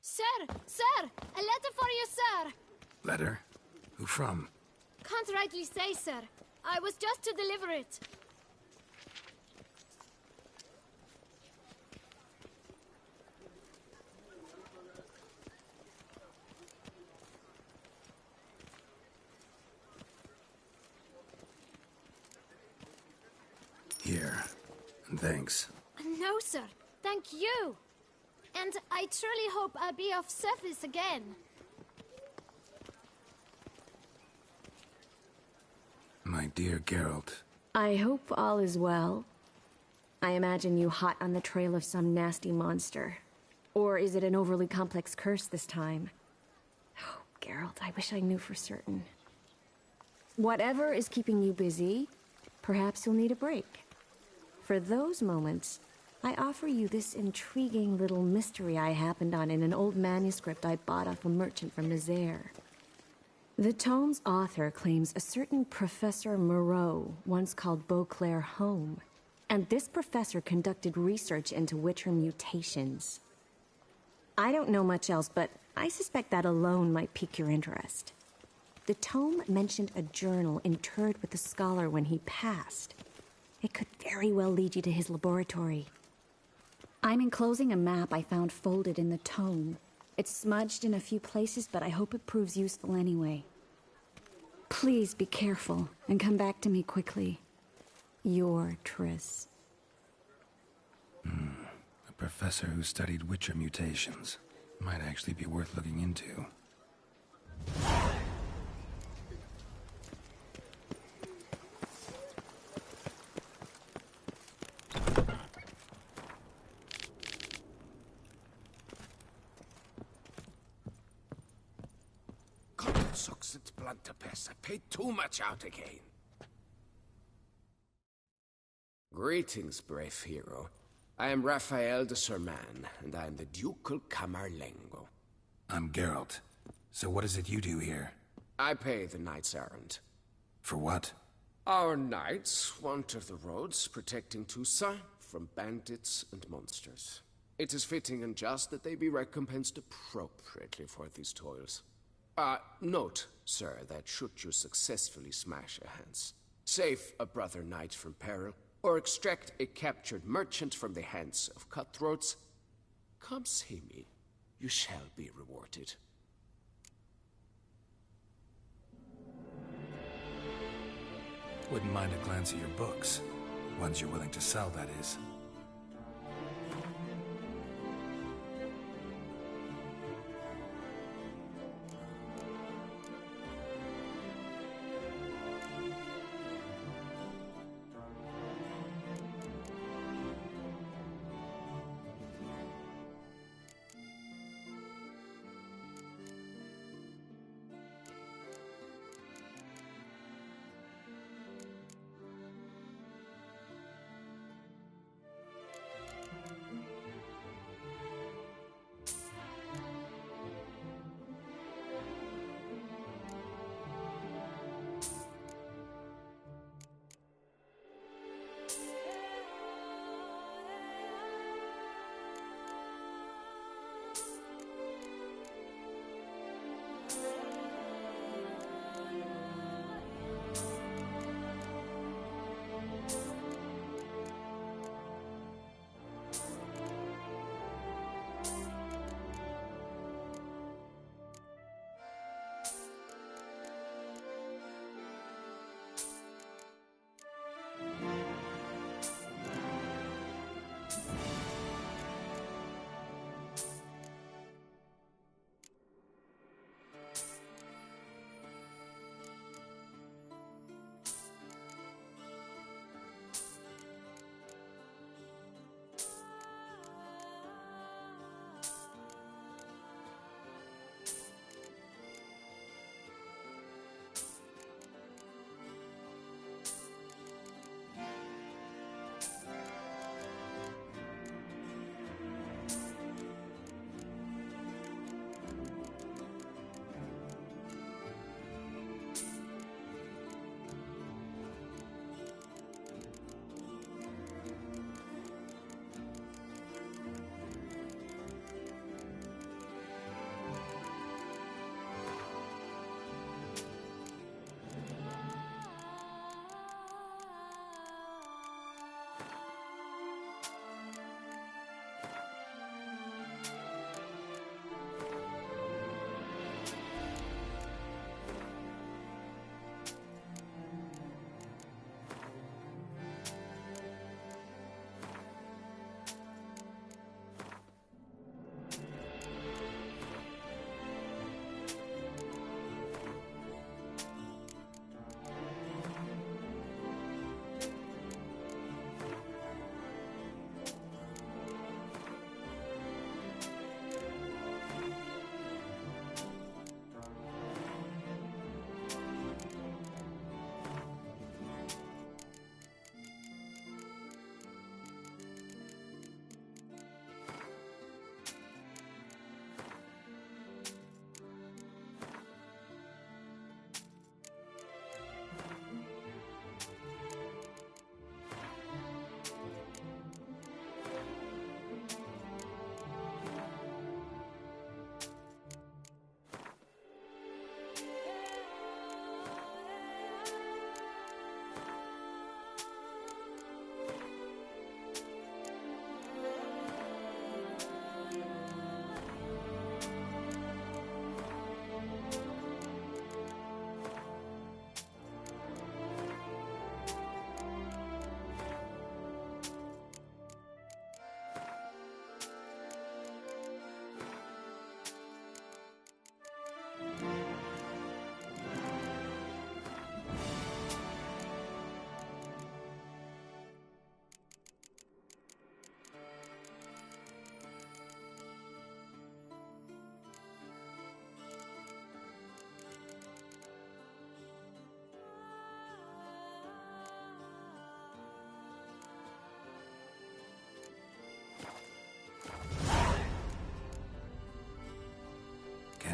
Sir! Sir! A letter for you, sir! Letter? Who from? Can't rightly say, sir. I was just to deliver it. Here. And thanks. No, sir. Thank you. And I truly hope I'll be of service again. My dear Geralt. I hope all is well. I imagine you hot on the trail of some nasty monster. Or is it an overly complex curse this time? Oh, Geralt, I wish I knew for certain. Whatever is keeping you busy, perhaps you'll need a break. For those moments, I offer you this intriguing little mystery I happened on in an old manuscript I bought off a merchant from Nazaire. The tome's author claims a certain Professor Moreau once called Beauclair home, and this professor conducted research into Witcher mutations. I don't know much else, but I suspect that alone might pique your interest. The tome mentioned a journal interred with the scholar when he passed. It could very well lead you to his laboratory. I'm enclosing a map I found folded in the tome. It's smudged in a few places, but I hope it proves useful anyway. Please be careful and come back to me quickly. Your Triss. A professor who studied Witcher mutations. Might actually be worth looking into. Sucks its blood to piss. I paid too much out again. Greetings, brave hero. I am Raphael de Serman, and I am the Ducal Camerlengo. I'm Geralt. So what is it you do here? I pay the knights errant. For what? Our knights wander the roads, protecting Toussaint from bandits and monsters. It is fitting and just that they be recompensed appropriately for these toils. Note, sir, that should you successfully smash a Hans, save a brother knight from peril, or extract a captured merchant from the hands of cutthroats, come see me. You shall be rewarded. Wouldn't mind a glance at your books. Ones you're willing to sell, that is.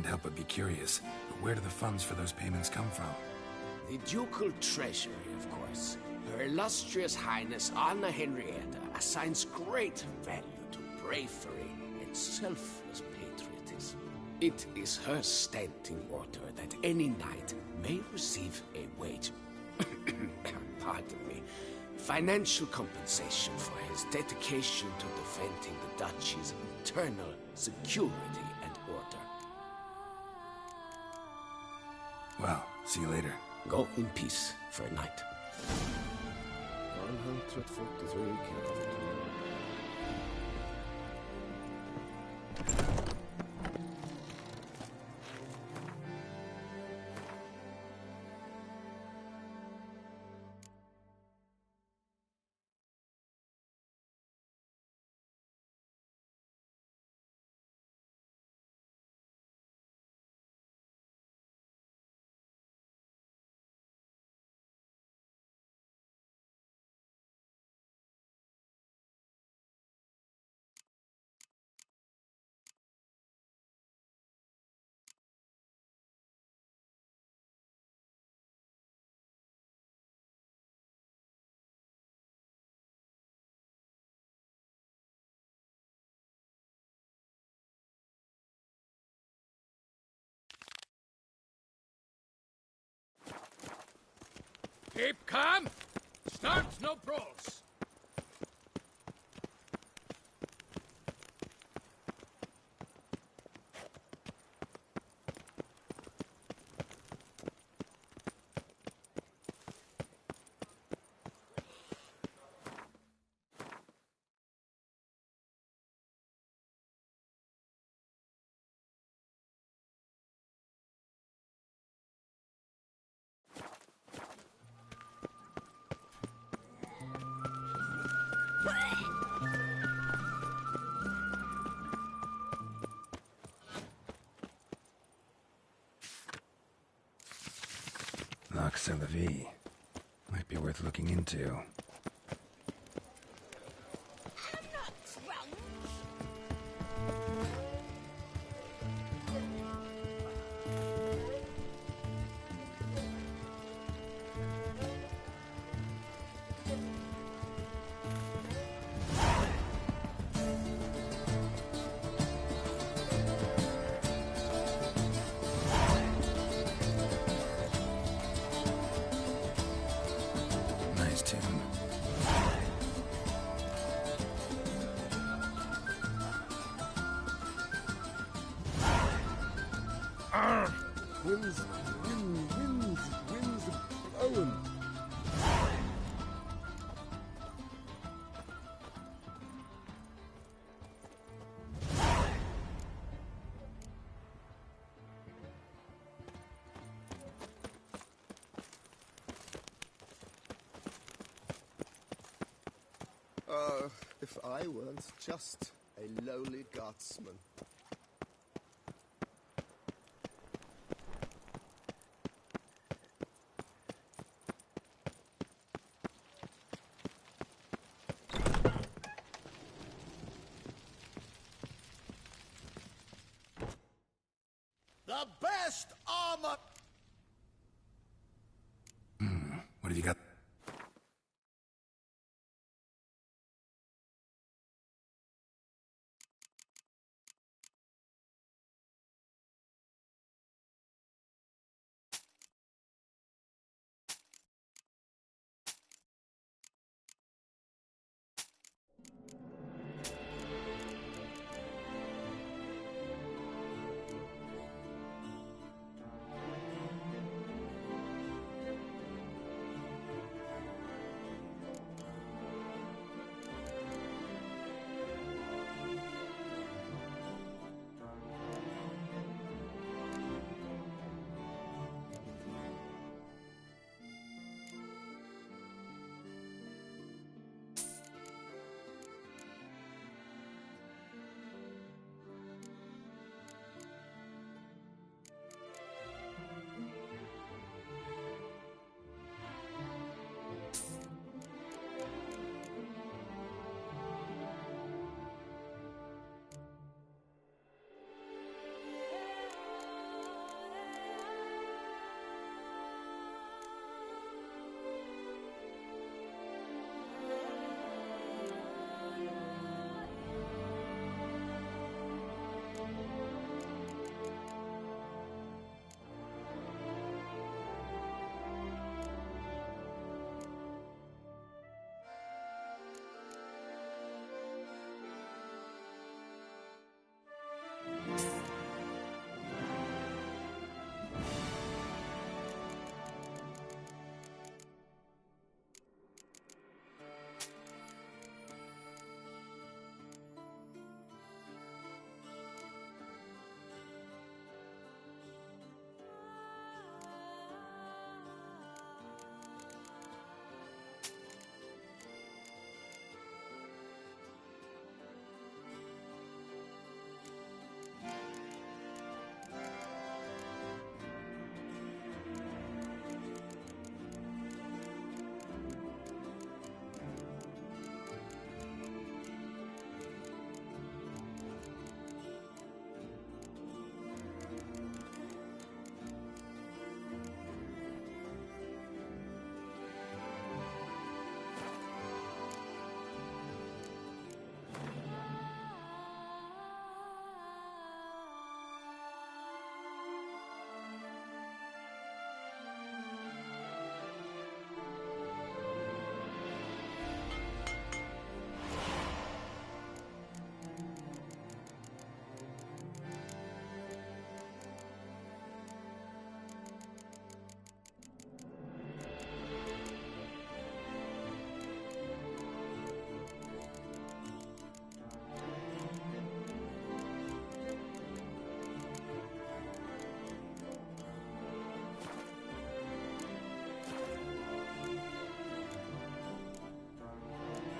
help but be curious. But where do the funds for those payments come from? The ducal treasury, of course. Her illustrious highness Anna Henrietta assigns great value to bravery and selfless patriotism. It is her standing order that any knight may receive a wage, pardon me, financial compensation for his dedication to defending the duchy's internal security and order. Well, see you later. Go in peace for a night. 143 Carrollton. Keep calm. Start no brawls. Nox la Vie. Might be worth looking into. Nice tune. Winds blowing. If I weren't just a lowly guardsman. The best armor! What have you got?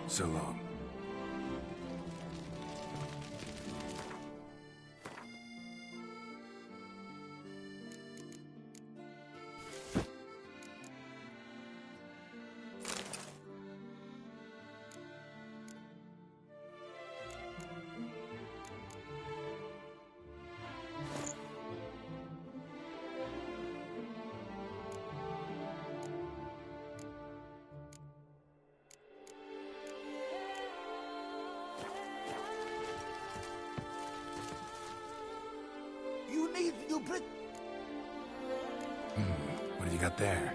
So long. You need new brick. What have you got there?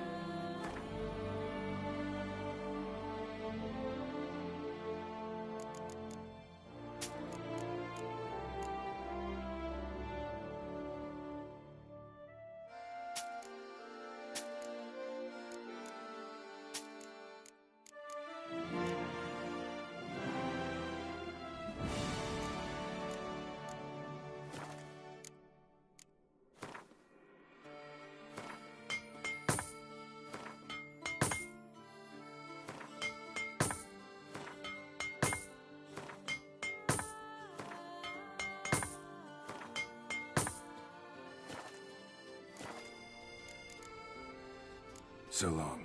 So long.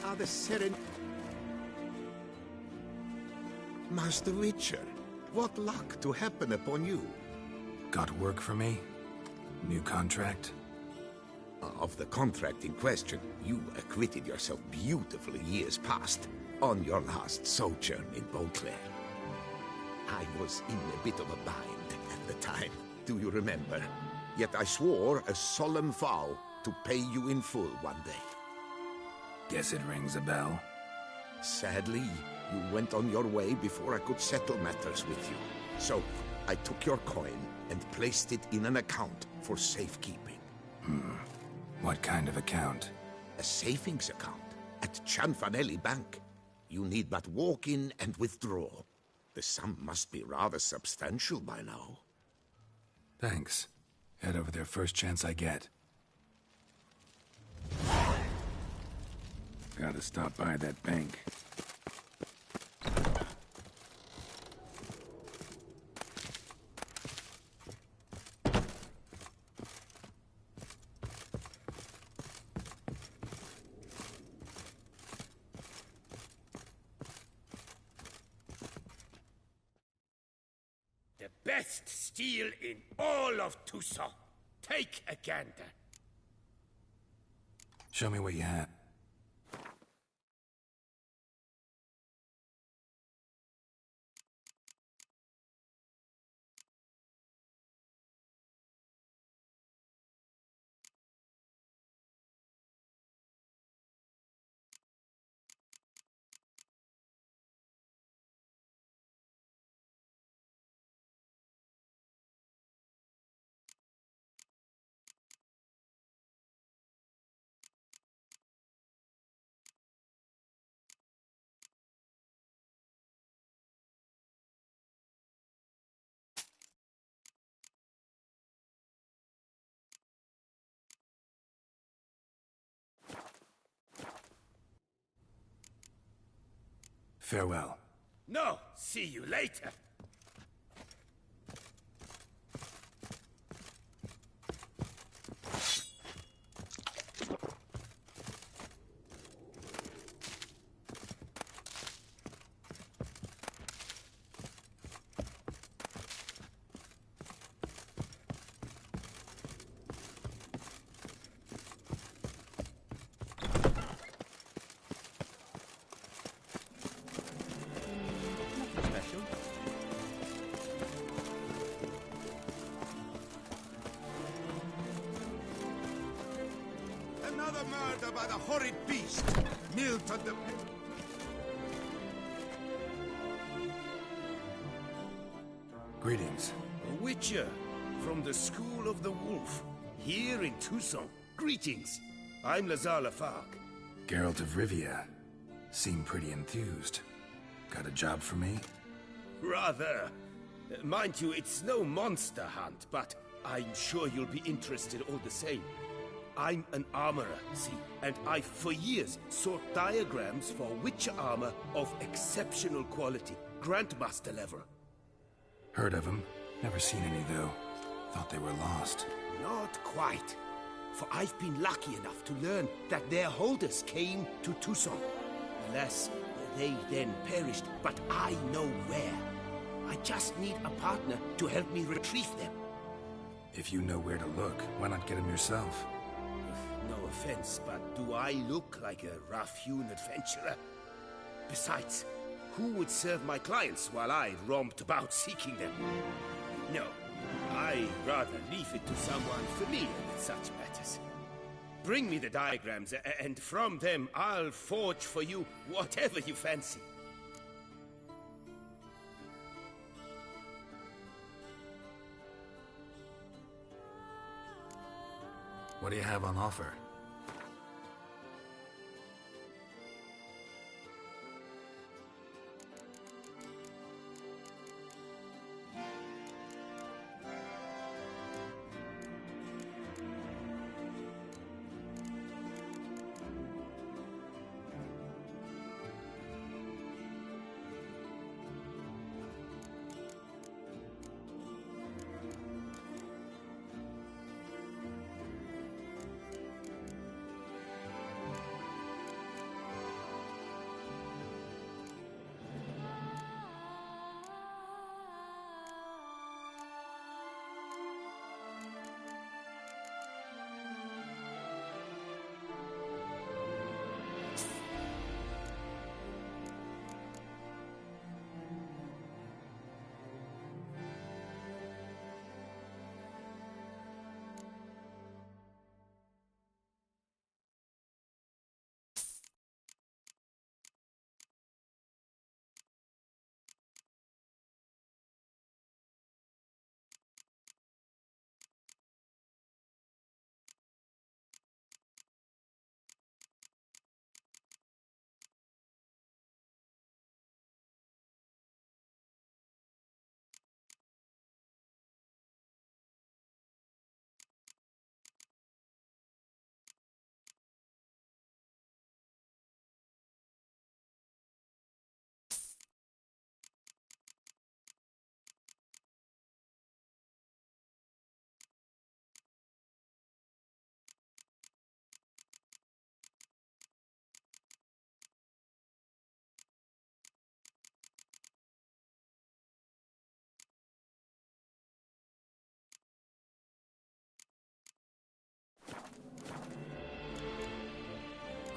Are the Seren... Master Witcher, what luck to happen upon you? Got work for me? New contract? Of the contract in question, you acquitted yourself beautifully years past, on your last sojourn in Beauclair. I was in a bit of a bind at the time, do you remember? Yet I swore a solemn vow to pay you in full one day. Guess it rings a bell. Sadly, you went on your way before I could settle matters with you. So, I took your coin and placed it in an account for safekeeping. What kind of account? A savings account at Cianfanelli Bank. You need but walk in and withdraw. The sum must be rather substantial by now. Thanks. Head over there first chance I get. Gotta stop by that bank. The best steel in all of Toussaint. Take a gander. Show me what you have. Farewell. No, see you later. Another murder by the horrid beast, Milton the... Greetings. A Witcher from the School of the Wolf, here in Toussaint. Greetings. I'm Lazar Lafargue. Geralt of Rivia. Seem pretty enthused. Got a job for me? Rather. Mind you, it's no monster hunt, but I'm sure you'll be interested all the same. I'm an armorer, see, and I've for years sought diagrams for Witcher armor of exceptional quality, Grandmaster level. Heard of them. Never seen any, though. Thought they were lost. Not quite. For I've been lucky enough to learn that their holders came to Tucson. Alas, they then perished, but I know where. I just need a partner to help me retrieve them. If you know where to look, why not get them yourself? No offense, but do I look like a rough-hewn adventurer? Besides, who would serve my clients while I romped about seeking them? No, I'd rather leave it to someone familiar with such matters. Bring me the diagrams, and from them I'll forge for you whatever you fancy. What do you have on offer?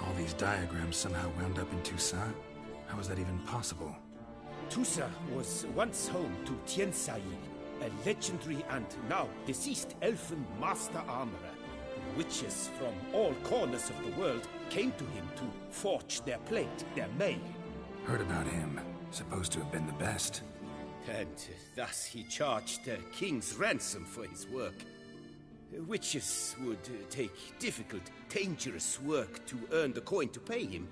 All these diagrams somehow wound up in Toussaint? How was that even possible? Toussaint was once home to Tiensail, a legendary and now deceased elfin master armorer. Witches from all corners of the world came to him to forge their plate, their mail. Heard about him. Supposed to have been the best. And thus he charged a king's ransom for his work. Witches would take difficult, dangerous work to earn the coin to pay him.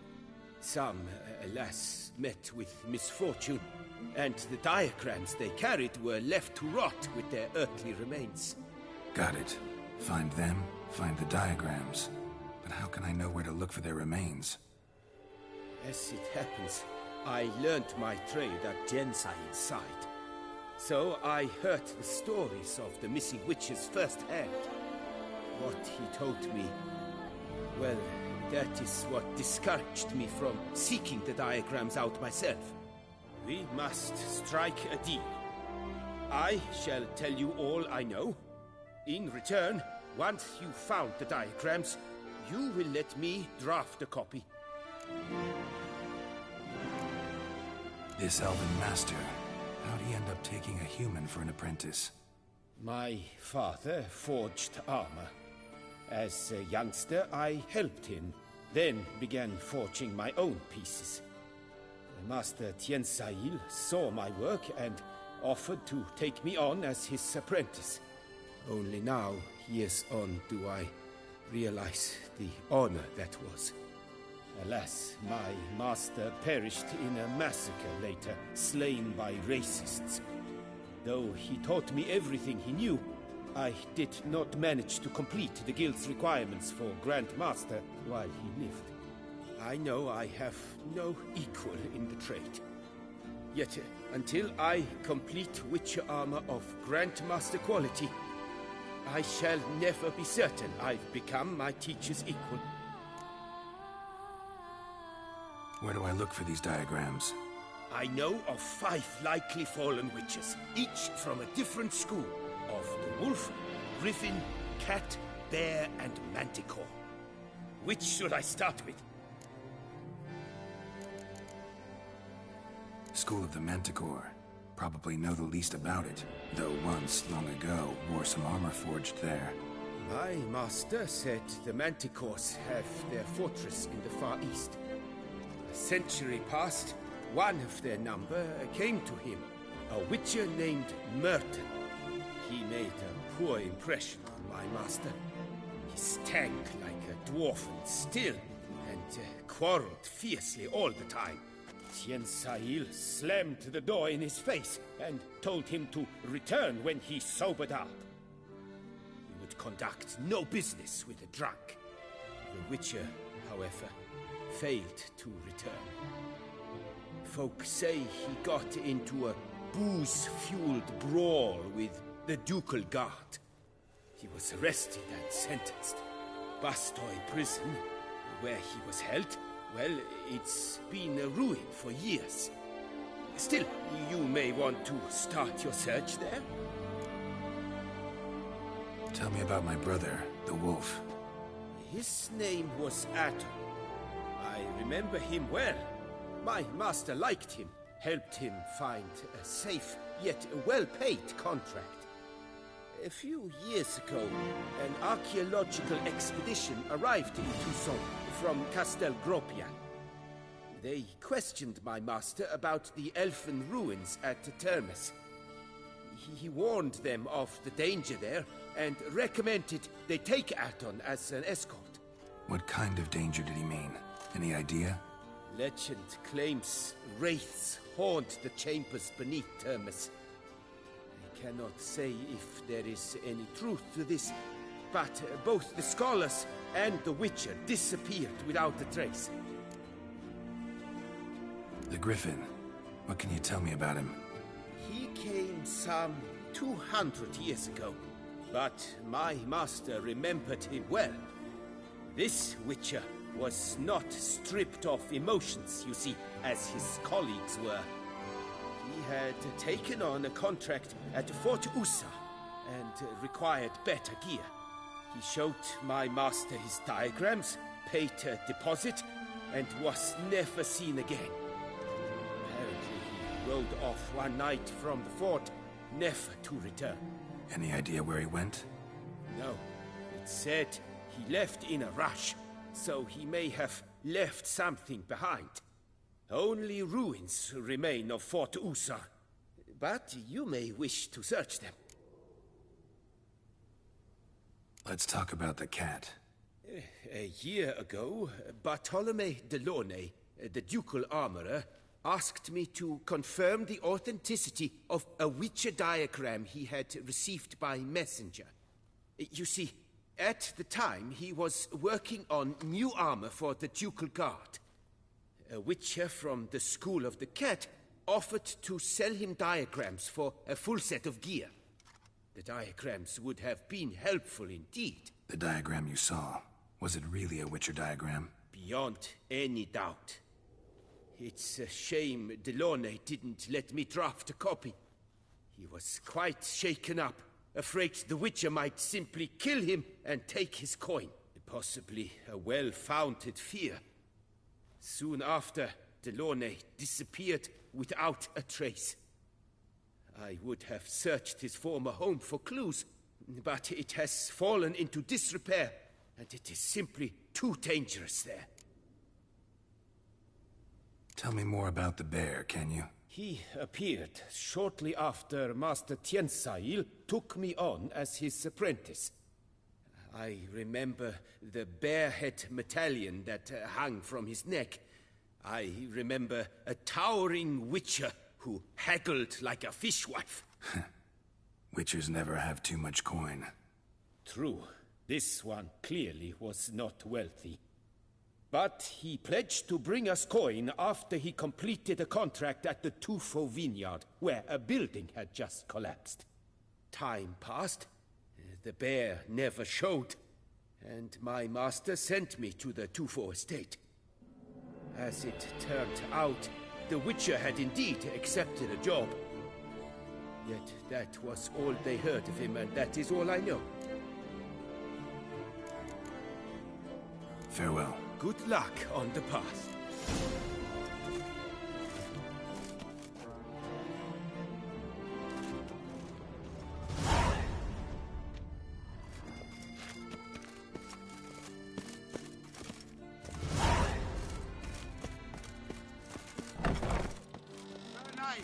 Some, alas, met with misfortune, and the diagrams they carried were left to rot with their earthly remains. Got it. Find them, find the diagrams. But how can I know where to look for their remains? As it happens, I learned my trade at Tiensail's side. So I heard the stories of the missing witches firsthand. What he told me, well, that is what discouraged me from seeking the diagrams out myself. We must strike a deal. I shall tell you all I know. In return, once you've found the diagrams, you will let me draft a copy. This elven master, how'd he end up taking a human for an apprentice? My father forged armor. As a youngster, I helped him, then began forging my own pieces. Master Tiensail saw my work and offered to take me on as his apprentice. Only now, years on, do I realize the honor that was. Alas, my master perished in a massacre later, slain by racists. Though he taught me everything he knew, I did not manage to complete the guild's requirements for Grand Master while he lived. I know I have no equal in the trade. Yet, until I complete Witcher armor of Grandmaster quality, I shall never be certain I've become my teacher's equal. Where do I look for these diagrams? I know of 5 likely fallen witches, each from a different school of the wolf, griffin, cat, bear, and manticore. Which should I start with? School of the Manticore. Probably know the least about it, though once, long ago, wore some armor forged there. My master said the Manticores have their fortress in the far east. A century past, one of their number came to him, a witcher named Merton. He made a poor impression on my master. He stank like a dwarf and still, and quarreled fiercely all the time. Tien Sahil slammed the door in his face and told him to return when he sobered up. He would conduct no business with a drunk. The Witcher, however, failed to return. Folk say he got into a booze-fueled brawl with the Ducal Guard. He was arrested and sentenced. Bastoy Prison, where he was held, well, it's been a ruin for years. Still, you may want to start your search there. Tell me about my brother, the wolf. His name was Atom. I remember him well. My master liked him, helped him find a safe, yet well-paid contract. A few years ago, an archaeological expedition arrived in Tucson from Castel Gropian. They questioned my master about the elfin ruins at Termes. He warned them of the danger there and recommended they take Aton as an escort. What kind of danger did he mean? Any idea? Legend claims wraiths haunt the chambers beneath Termes. I cannot say if there is any truth to this, but both the scholars and the Witcher disappeared without a trace. The Griffin. What can you tell me about him? He came some 200 years ago, but my master remembered him well. This Witcher was not stripped of emotions, you see, as his colleagues were. He had taken on a contract at Fort Usa and required better gear. He showed my master his diagrams, paid a deposit, and was never seen again. Apparently, he rode off one night from the fort, never to return. Any idea where he went? No. It said he left in a rush, so he may have left something behind. Only ruins remain of Fort Usa, but you may wish to search them. Let's talk about the cat. A year ago, Bartolome Delaunay, the ducal armorer, asked me to confirm the authenticity of a Witcher diagram he had received by messenger. You see, at the time he was working on new armor for the ducal guard. A Witcher from the School of the Cat offered to sell him diagrams for a full set of gear. The diagrams would have been helpful indeed. The diagram you saw, was it really a Witcher diagram? Beyond any doubt. It's a shame Delaunay didn't let me draft a copy. He was quite shaken up, afraid the Witcher might simply kill him and take his coin. Possibly a well-founded fear. Soon after, Delaunay disappeared without a trace. I would have searched his former home for clues, but it has fallen into disrepair, and it is simply too dangerous there. Tell me more about the bear, can you? He appeared shortly after Master Tien Sahil took me on as his apprentice. I remember the bear-head medallion that hung from his neck. I remember a towering witcher who haggled like a fishwife. Witchers never have too much coin. True. This one clearly was not wealthy. But he pledged to bring us coin after he completed a contract at the Tufo vineyard, where a building had just collapsed. Time passed. The bear never showed, and my master sent me to the Tufo estate. As it turned out, the Witcher had indeed accepted a job. Yet that was all they heard of him, and that is all I know. Farewell. Good luck on the path. Sir Knight,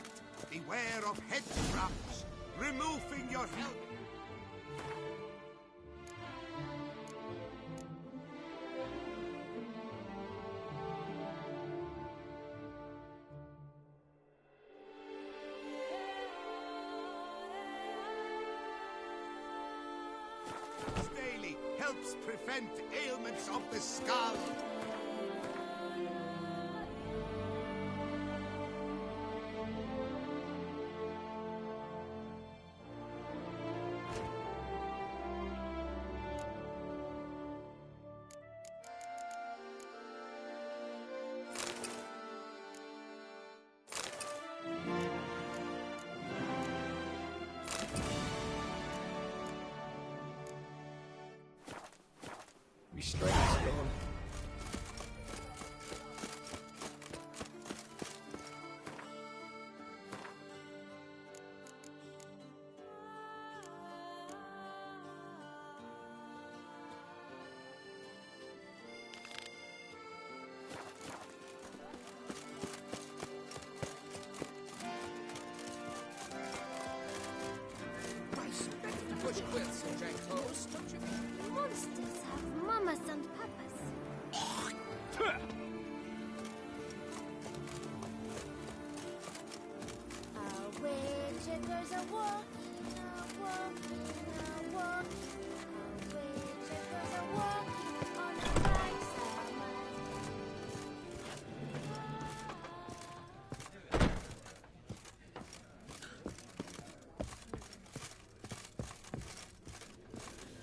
beware of head traps. Removing your helmet. Daily helps prevent ailments of the skull. Restraints gone. Push quilts and drag clothes, don't you? Monsters have mamas and papas. A witch goes a walking, a walking, a walking. A witch goes a walking on the right side.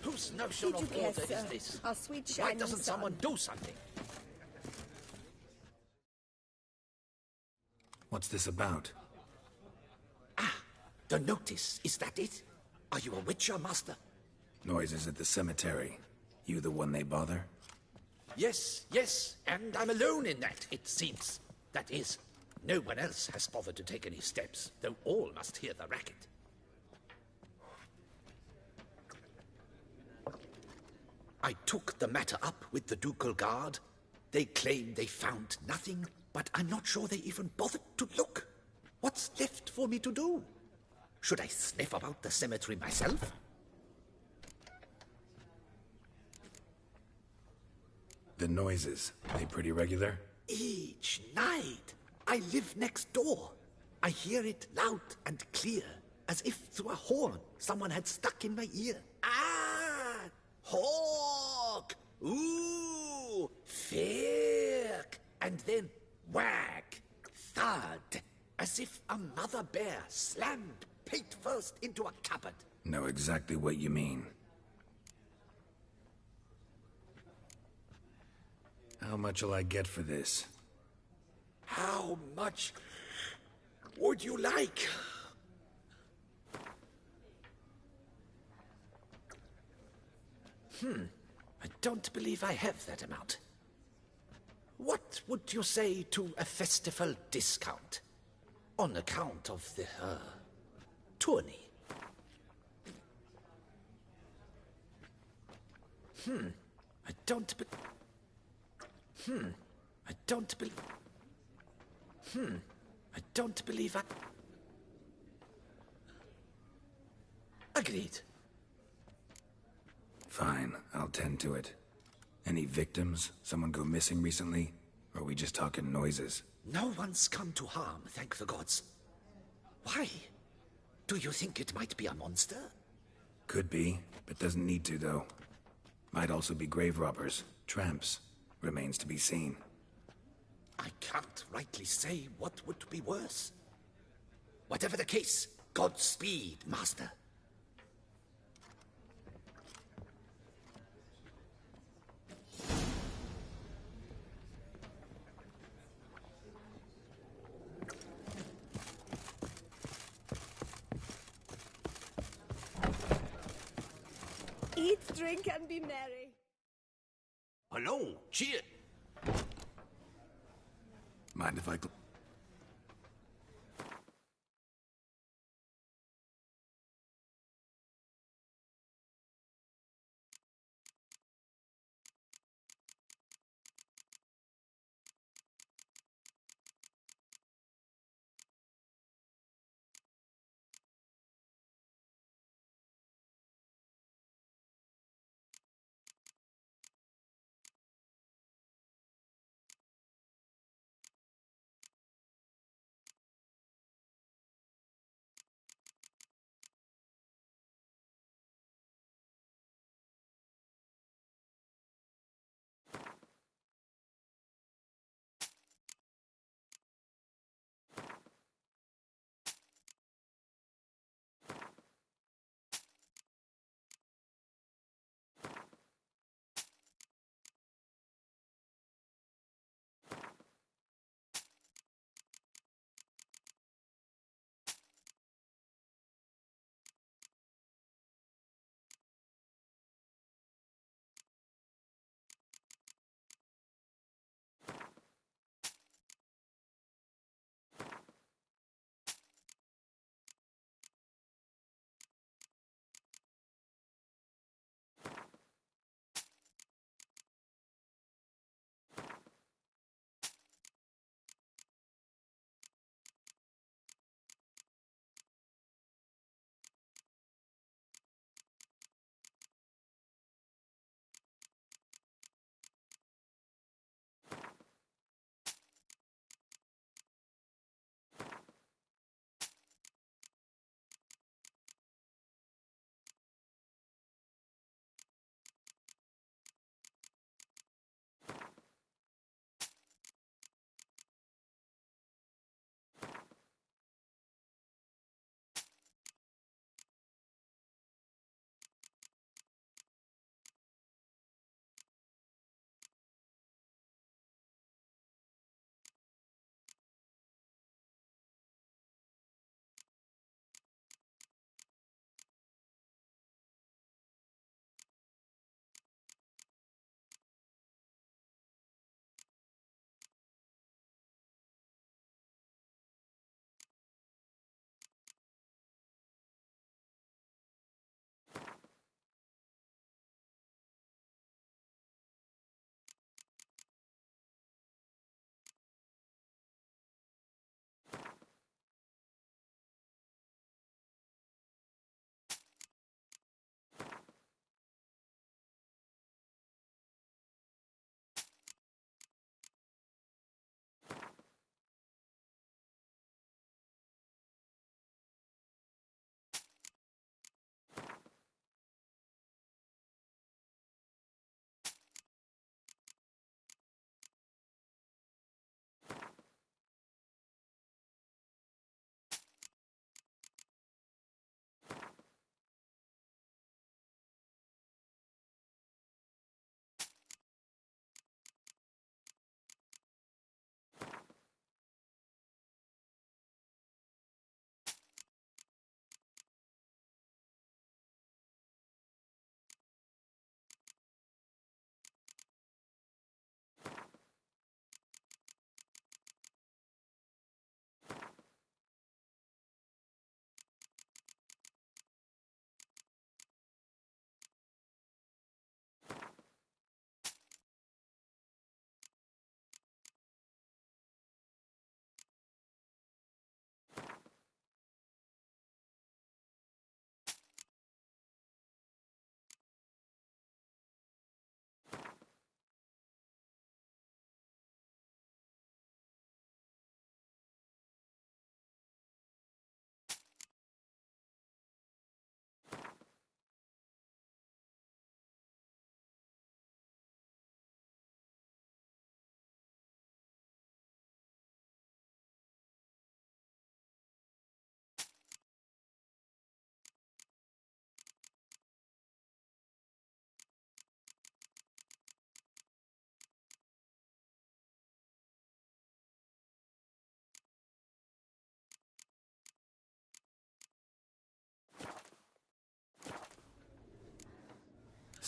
Whose notion of order is this? Our sweet Why shining doesn't sun. someone do something? What's this about? The notice, is that it? Are you a Witcher, Master? Noises at the cemetery. You the one they bother? Yes, yes, and I'm alone in that, it seems. That is, no one else has bothered to take any steps, though all must hear the racket. I took the matter up with the Ducal Guard. They claim they found nothing, but I'm not sure they even bothered to look. What's left for me to do? Should I sniff about the cemetery myself? The noises, they pretty regular? Each night. I live next door. I hear it loud and clear, as if through a horn someone had stuck in my ear. Ah! Hawk! Ooh! Firk! And then whack! Thud! As if a mother bear slammed pate first into a cupboard. Know exactly what you mean. How much will I get for this? How much would you like? I don't believe I have that amount. What would you say to a festival discount? On account of the, tourney? I don't be... I don't believe... I don't believe I... Agreed. Fine, I'll tend to it. Any victims? Someone go missing recently? Or are we just talking noises? No one's come to harm, thank the gods. Why? Do you think it might be a monster? Could be, but doesn't need to, though. Might also be grave robbers, tramps. Remains to be seen. I can't rightly say what would be worse. Whatever the case, Godspeed, Master. Eat, drink, and be merry. Hello, cheer. Mind if I...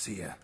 See ya.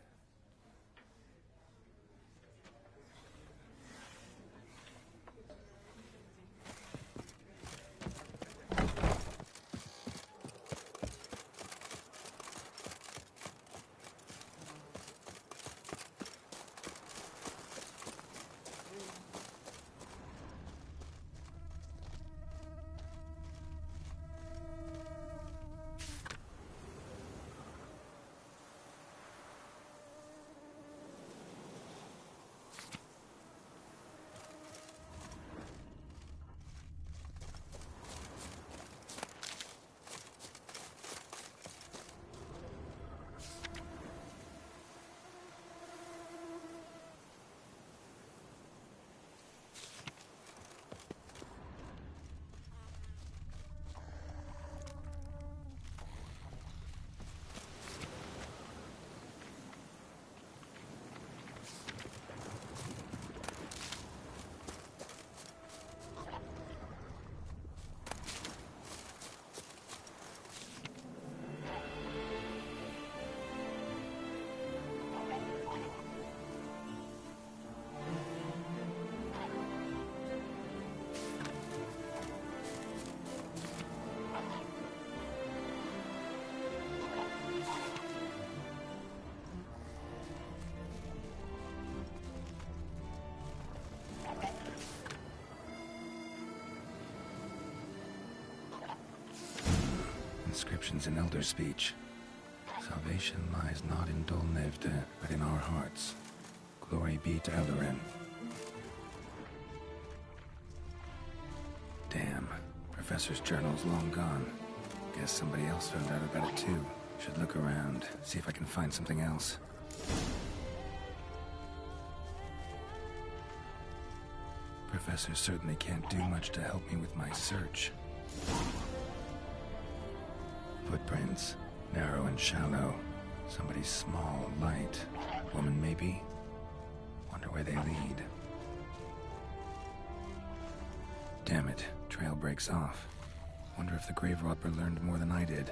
Inscriptions in Elder speech. Salvation lies not in Dol Nevde, but in our hearts. Glory be to Eldarin. Damn. Professor's journal's long gone. Guess somebody else found out about it too. Should look around, see if I can find something else. Professor certainly can't do much to help me with my search. Footprints. Narrow and shallow. Somebody small, light. Woman, maybe? Wonder where they lead. Damn it. Trail breaks off. Wonder if the grave robber learned more than I did.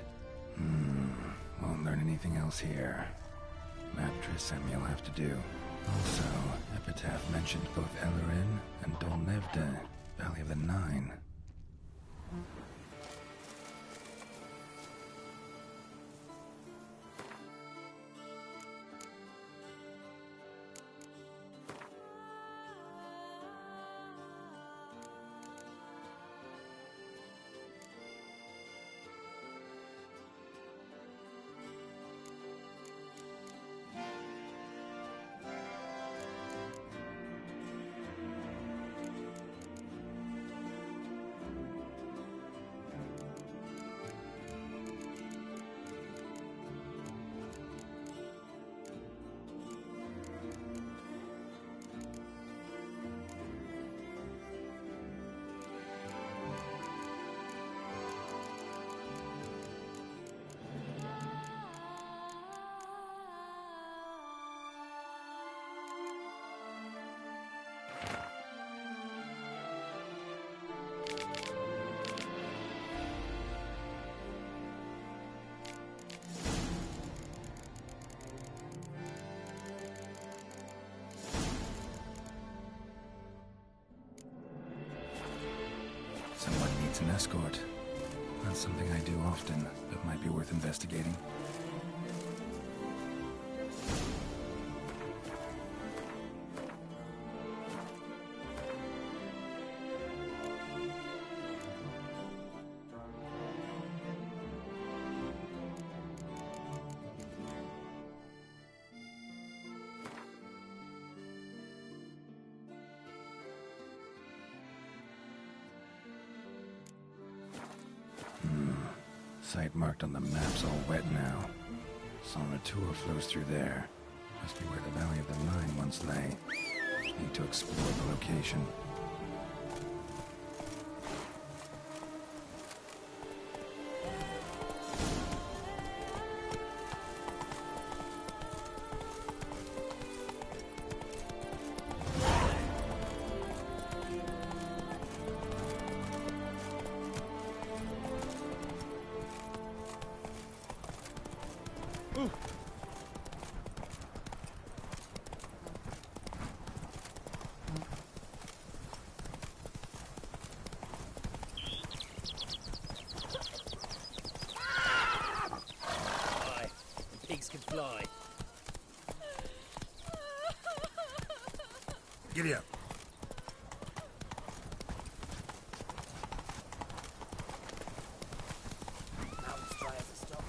Won't learn anything else here. Map Trisem have to do. Also, Epitaph mentioned both Eldarin and Dol Nevde, Valley of the Nine. Someone needs an escort. Not something I do often, but might be worth investigating. Site marked on the map's all wet now. Sonratur flows through there. Must be where the Valley of the Nine once lay. Need to explore the location. fly. Giddy up. Now let's try as a stop.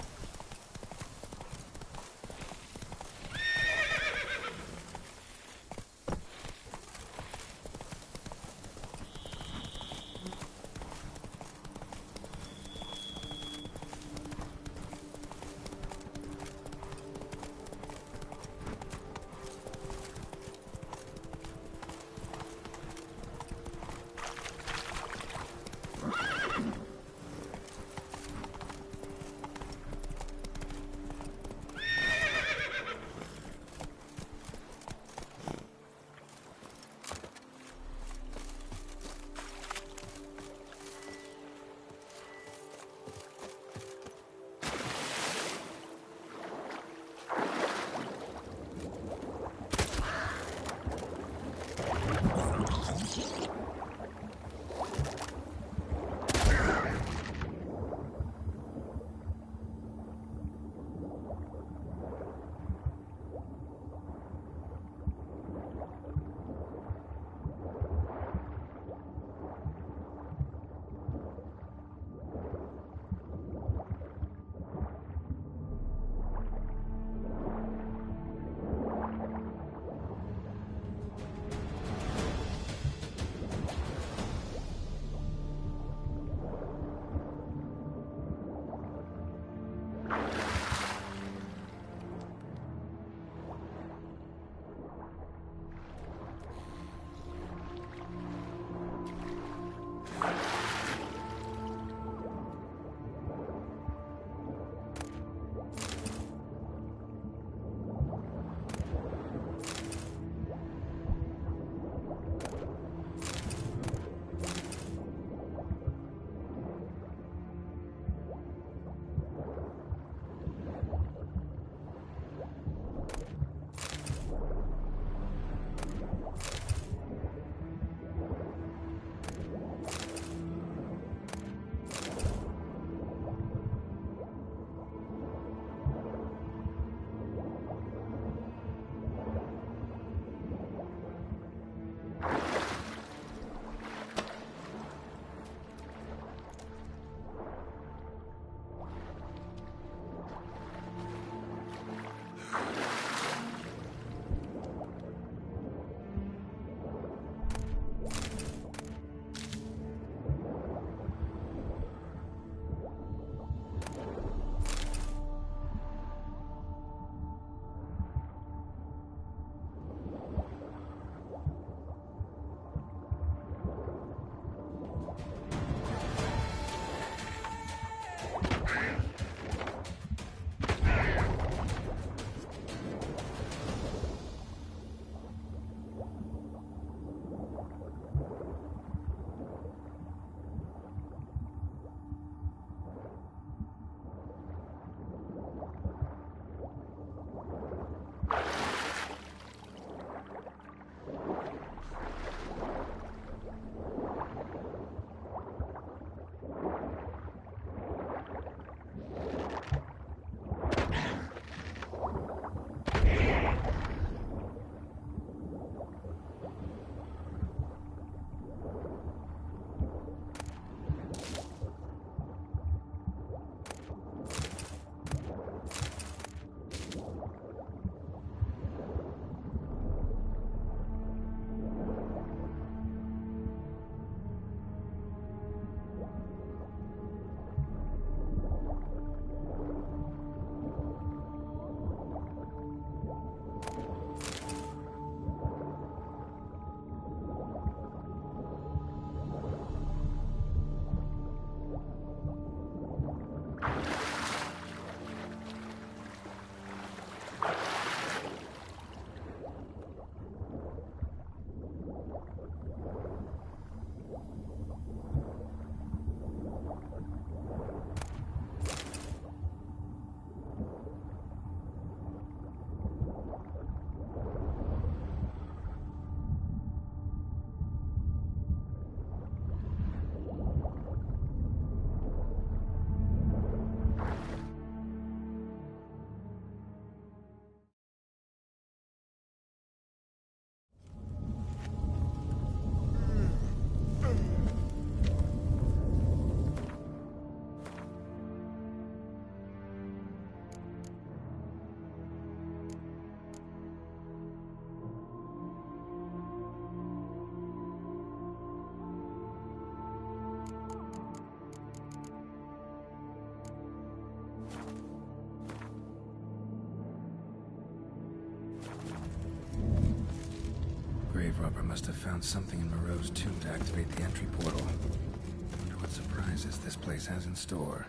robber must have found something in Moreau's tomb to activate the entry portal. I wonder what surprises this place has in store.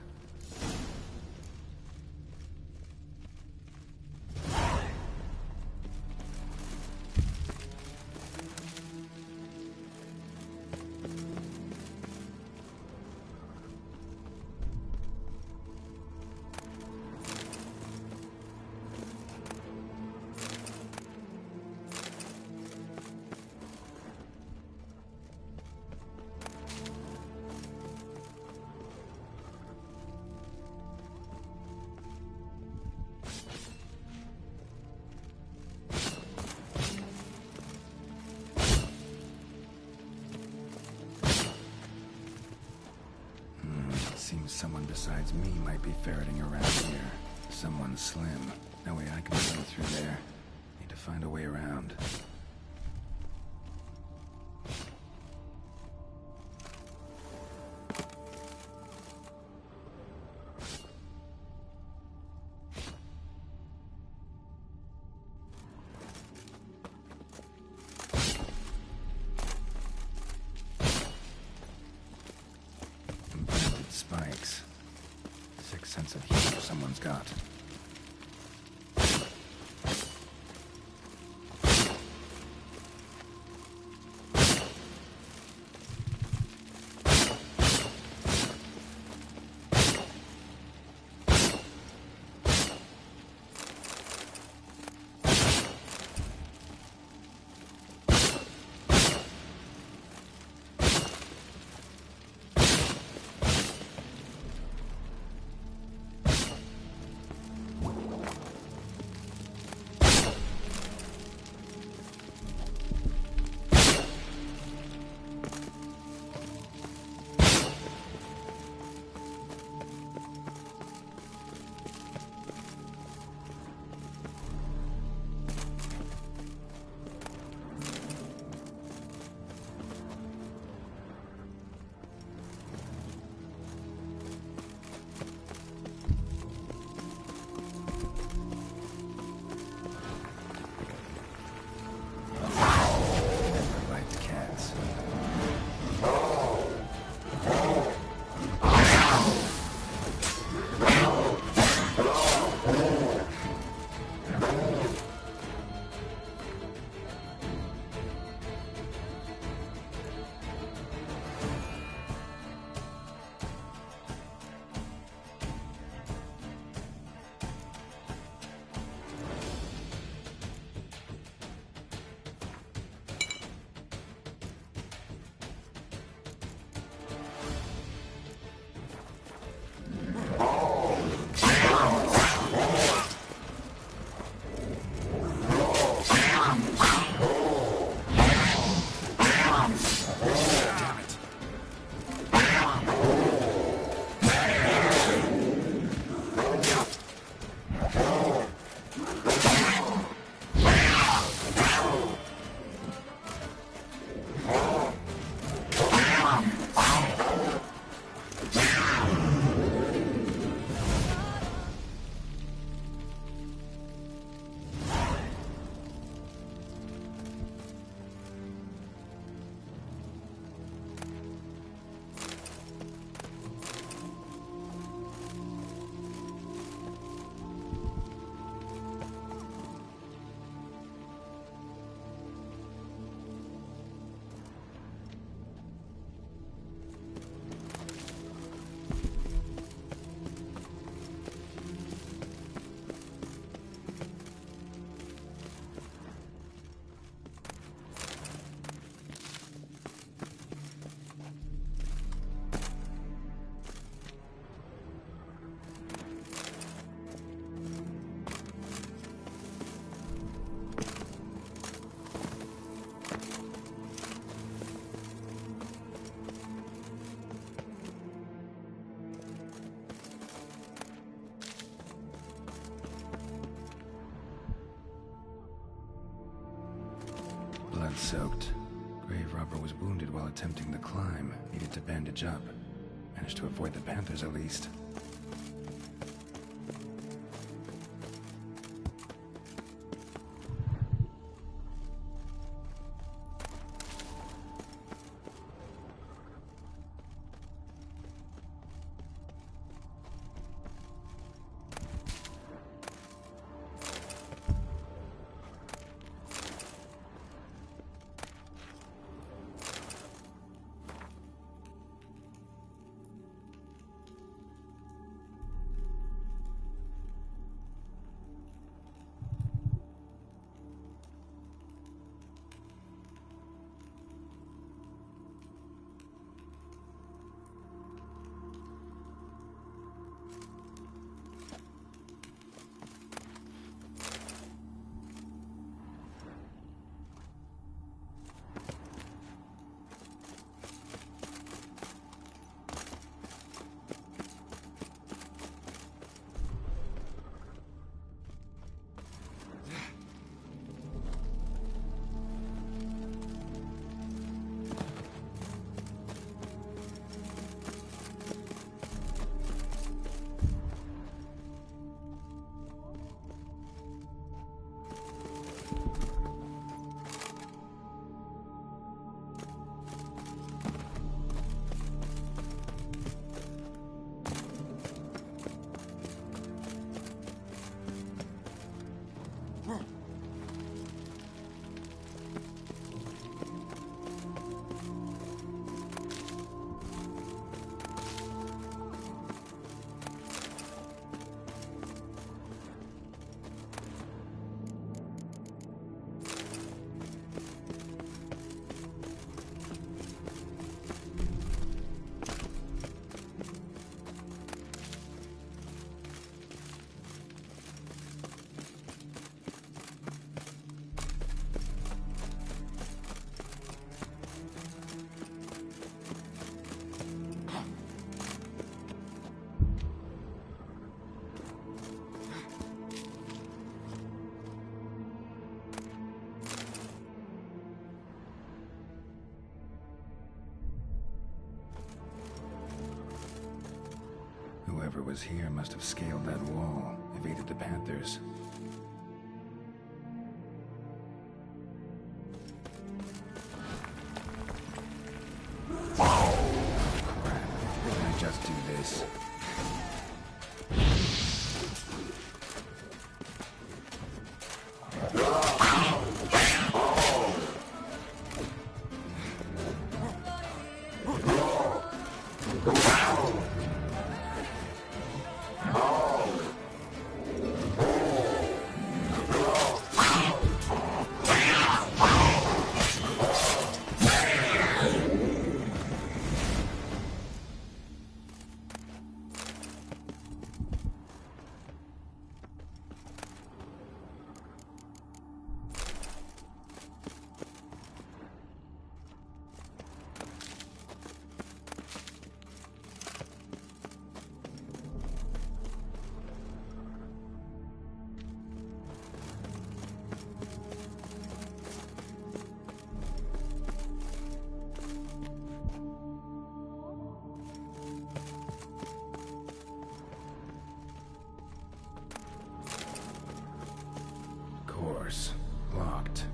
Seems someone besides me might be ferreting around here. Someone slim. No way I can go through there. Need to find a way around. Spikes. Sixth sense of humor someone's got. Blood-soaked. Grave robber was wounded while attempting the climb. Needed to bandage up. Managed to avoid the Panthers at least. Whoever was here must have scaled that wall, evaded the Panthers. Crap. Didn't I just do this? Locked.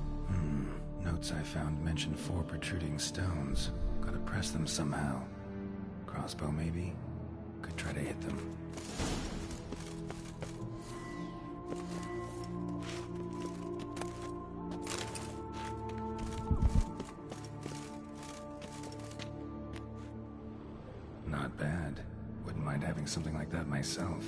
Notes I found mention 4 protruding stones. Gotta press them somehow. Crossbow, maybe? Could try to hit them. Not bad. Wouldn't mind having something like that myself.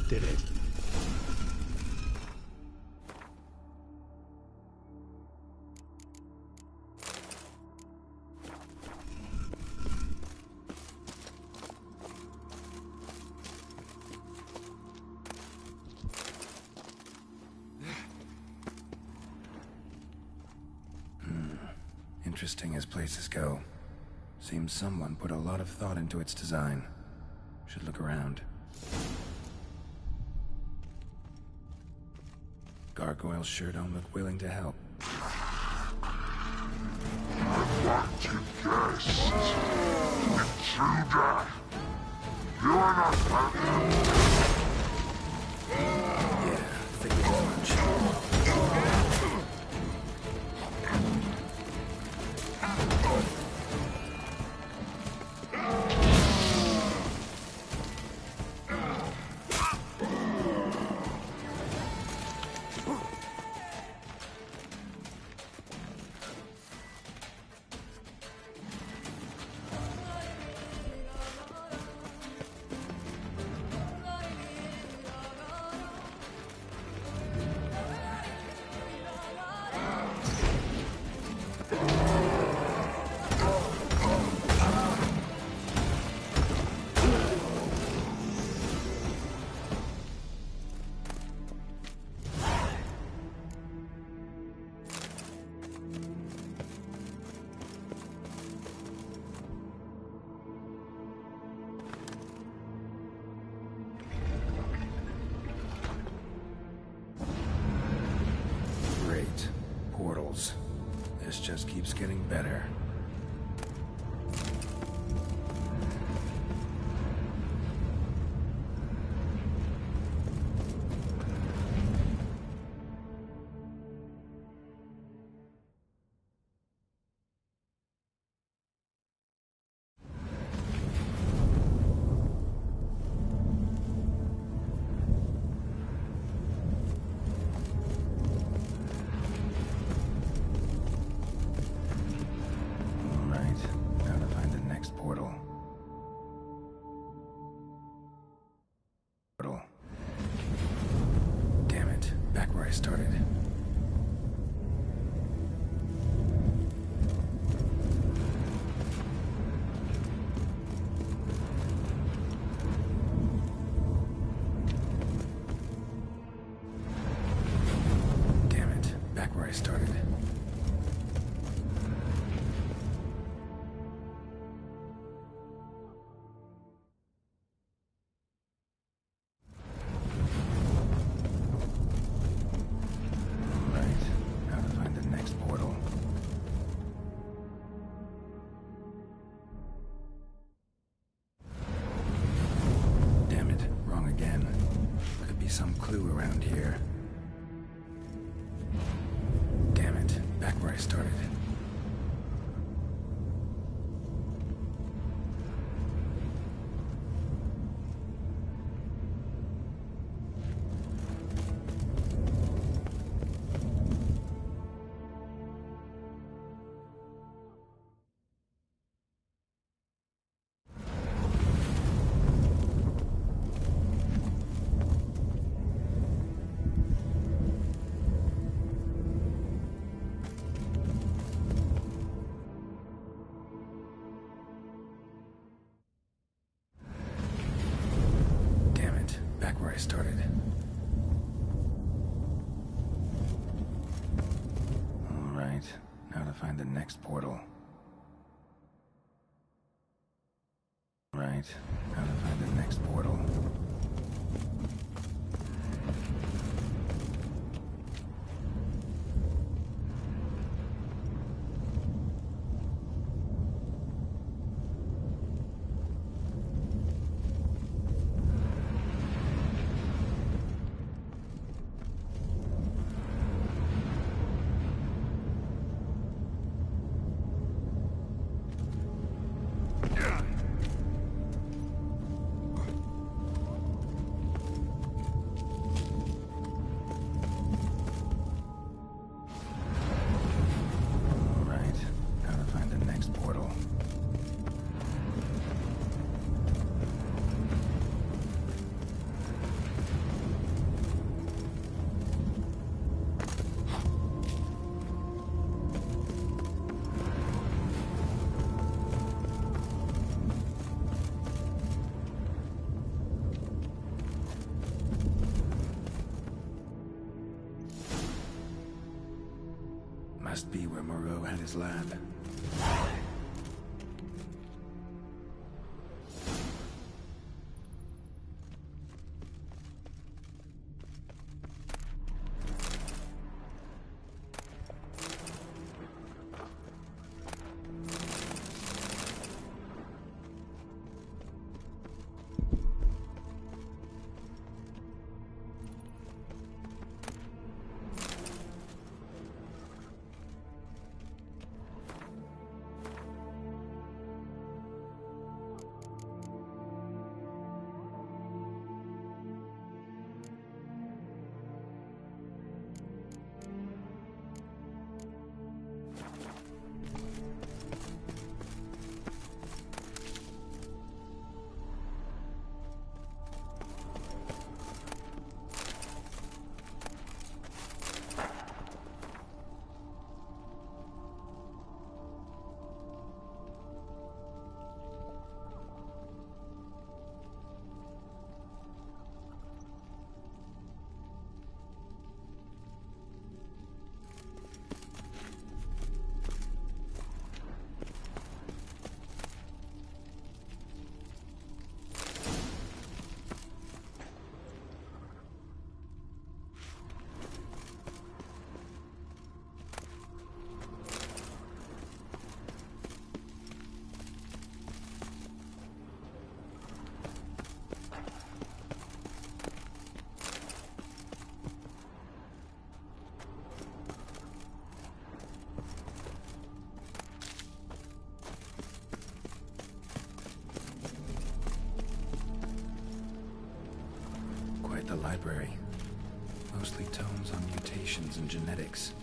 Did it. Interesting as places go. Seems someone put a lot of thought into its design. Should look around. Gargoyles sure don't look willing to help. Unwanted guest. Intruder. You are not welcome. Yeah, figured as much. Portals. This just keeps getting better. started. Damn it, back where I started. Some clue around here. Damn it, back where I started. I started. Alright, now to find the next portal. Right, now to find the next portal. Must be where Moreau had his lab. The library. Mostly tomes on mutations and genetics.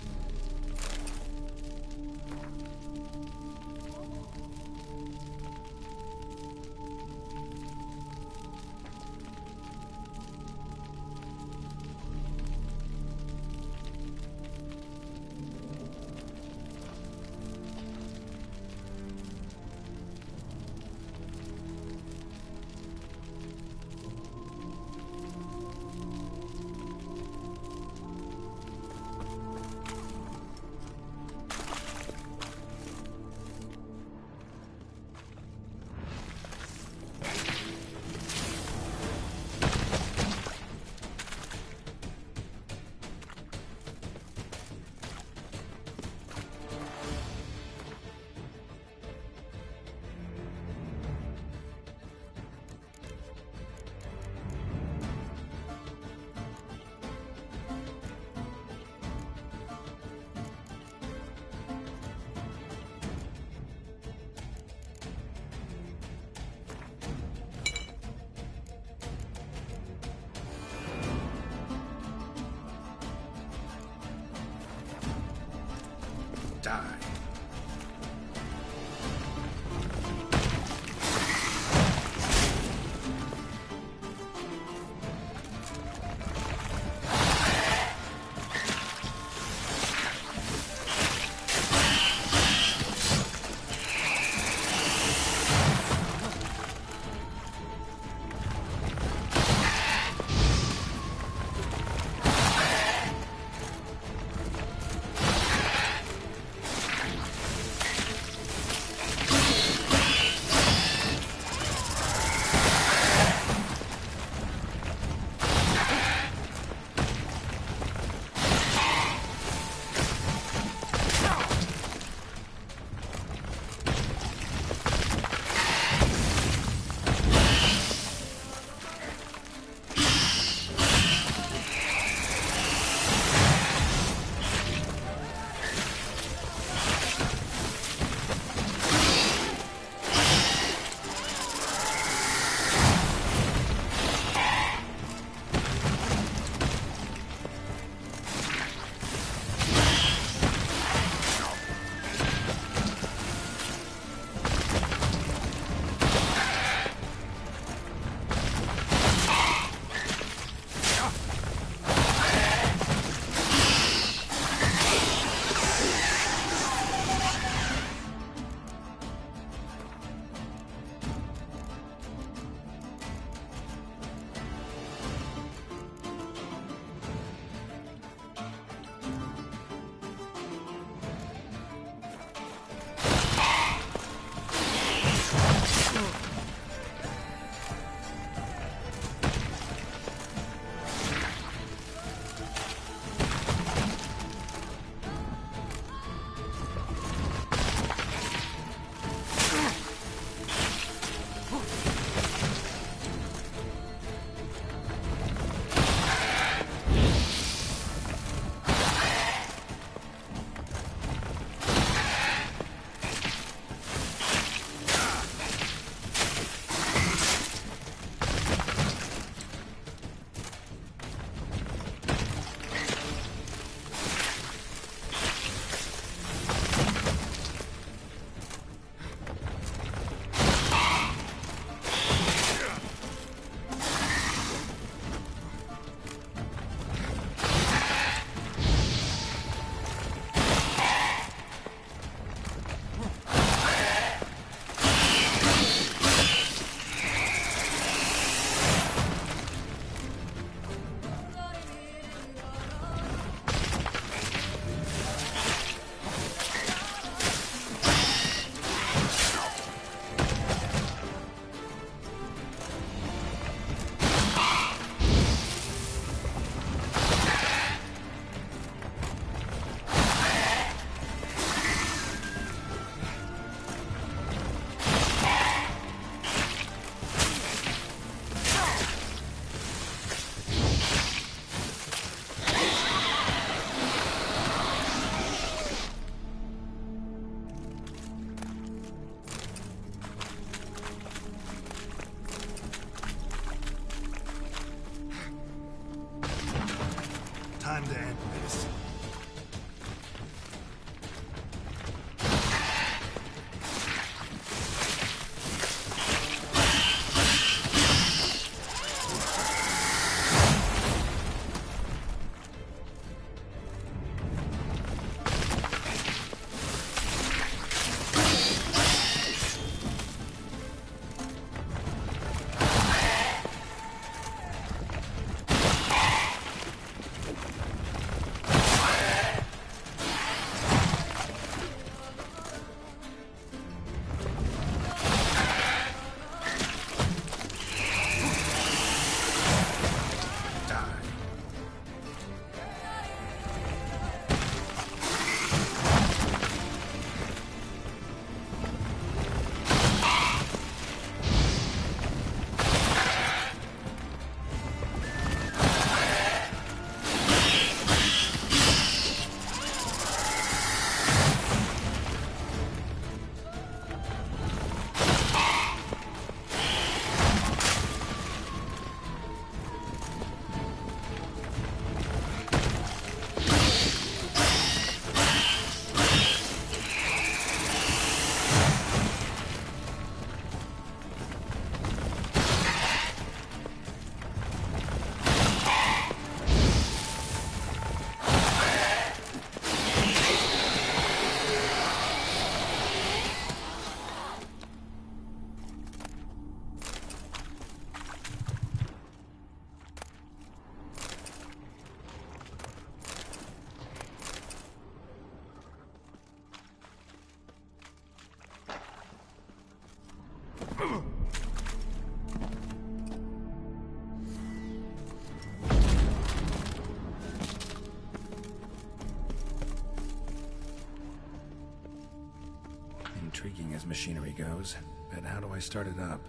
Intriguing as machinery goes, but how do I start it up?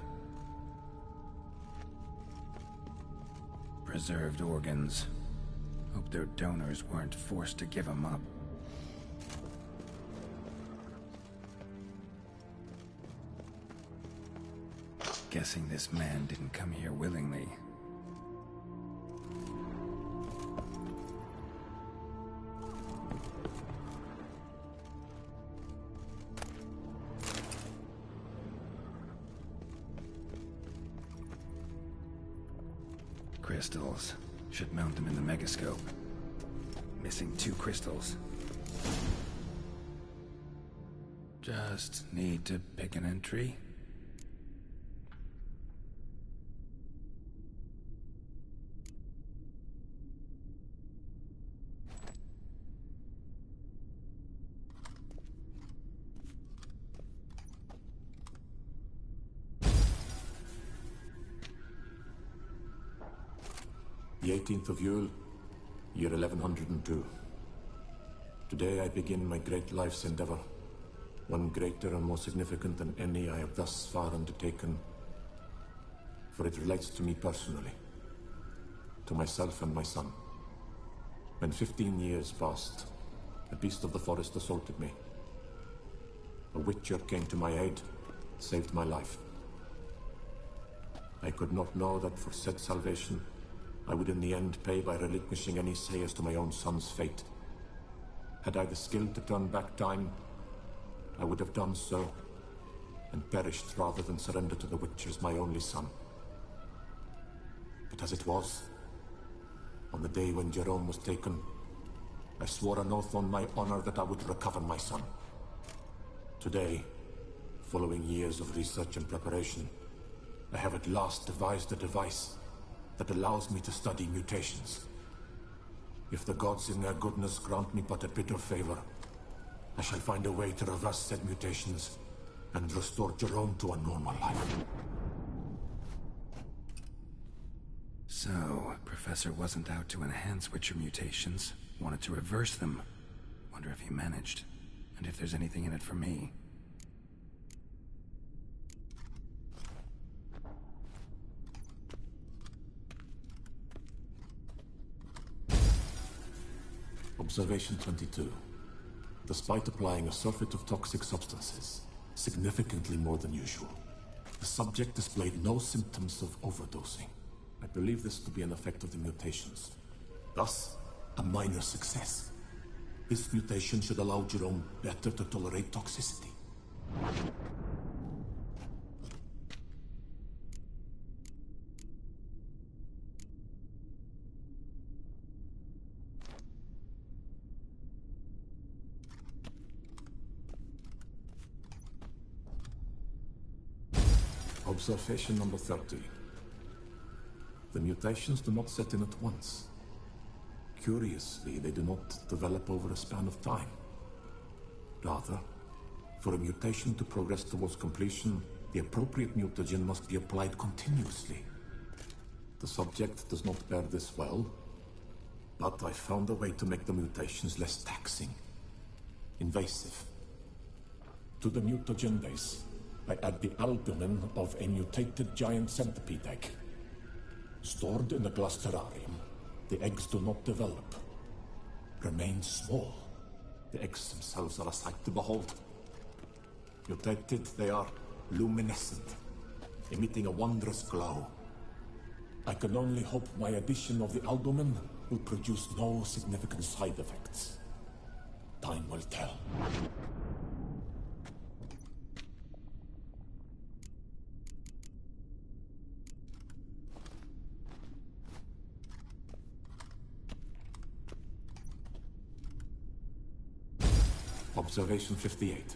Preserved organs. Hope their donors weren't forced to give them up. Guessing this man didn't come here willingly. Crystals. Should mount them in the megascope. Missing 2 crystals. Just need to pick an entry. The 18th of Yule, year 1102. Today I begin my great life's endeavor, one greater and more significant than any I have thus far undertaken, for it relates to me personally, to myself and my son. When 15 years passed, a beast of the forest assaulted me. A witcher came to my aid, saved my life. I could not know that for said salvation, I would in the end pay by relinquishing any say as to my own son's fate. Had I the skill to turn back time, I would have done so, and perished rather than surrender to the Witchers my only son. But as it was, on the day when Jerome was taken, I swore an oath on my honor that I would recover my son. Today, following years of research and preparation, I have at last devised a device that allows me to study mutations. If the gods in their goodness grant me but a bit of favor, I shall find a way to reverse said mutations and restore Jerome to a normal life. So, Professor wasn't out to enhance Witcher mutations, wanted to reverse them. Wonder if he managed, and if there's anything in it for me. Observation 22. Despite applying a surfeit of toxic substances, significantly more than usual, the subject displayed no symptoms of overdosing. I believe this to be an effect of the mutations. Thus, a minor success. This mutation should allow Jerome better to tolerate toxicity. Observation number 30. The mutations do not set in at once. Curiously, they do not develop over a span of time. Rather, for a mutation to progress towards completion, the appropriate mutagen must be applied continuously. The subject does not bear this well, but I found a way to make the mutations less taxing, invasive. To the mutagen base, I add the albumin of a mutated giant centipede egg. Stored in a glass terrarium, the eggs do not develop, remain small. The eggs themselves are a sight to behold. Mutated, they are luminescent, emitting a wondrous glow. I can only hope my addition of the albumin will produce no significant side effects. Time will tell. Observation 58.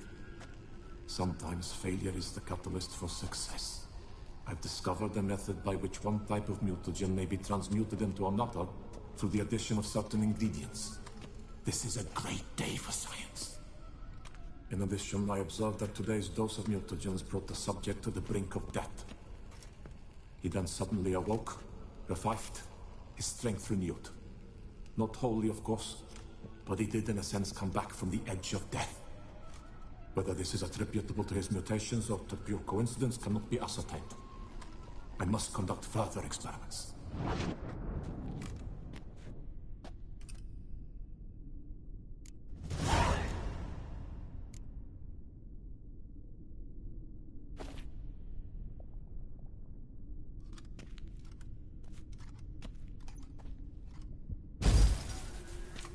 Sometimes failure is the catalyst for success. I've discovered a method by which one type of mutagen may be transmuted into another through the addition of certain ingredients. This is a great day for science. In addition, I observed that today's dose of mutagens brought the subject to the brink of death. He then suddenly awoke, revived, his strength renewed. Not wholly, of course, but he did in a sense come back from the edge of death. Whether this is attributable to his mutations or to pure coincidence cannot be ascertained. I must conduct further experiments.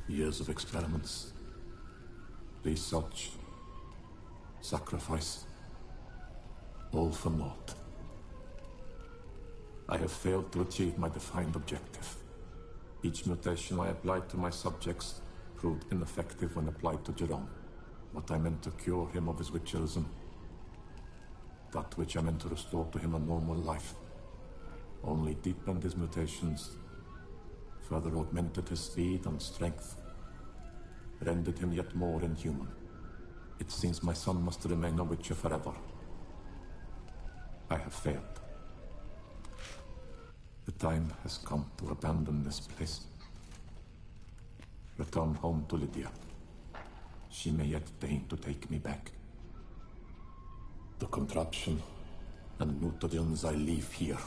Years of experiments, research, sacrifice, all for naught. I have failed to achieve my defined objective. Each mutation I applied to my subjects proved ineffective when applied to Jerome. What I meant to cure him of his witcherism, that which I meant to restore to him a normal life, only deepened his mutations, further augmented his speed and strength, rendered him yet more inhuman. It seems my son must remain a witcher forever. I have failed. The time has come to abandon this place. Return home to Lydia. She may yet deign to take me back. The contraption and mutagens I leave here.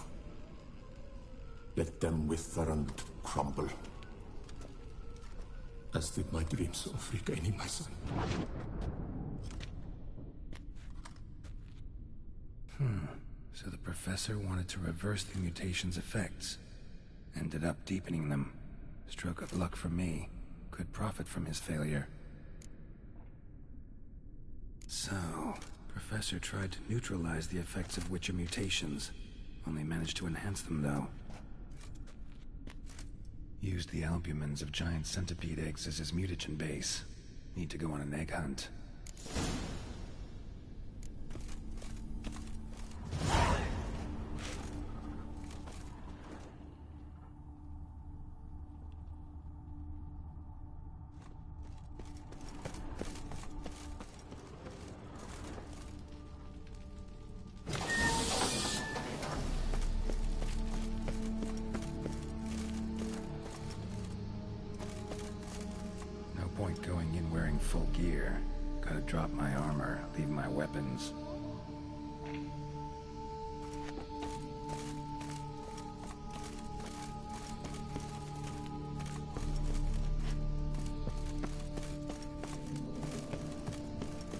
Let them wither and crumble. As did my dreams of regaining my son. So the professor wanted to reverse the mutation's effects. Ended up deepening them. Stroke of luck for me. Could profit from his failure. So, Professor tried to neutralize the effects of Witcher mutations. Only managed to enhance them, though. Used the albumins of giant centipede eggs as his mutagen base. Need to go on an egg hunt. Point going in wearing full gear. Gotta drop my armor, leave my weapons.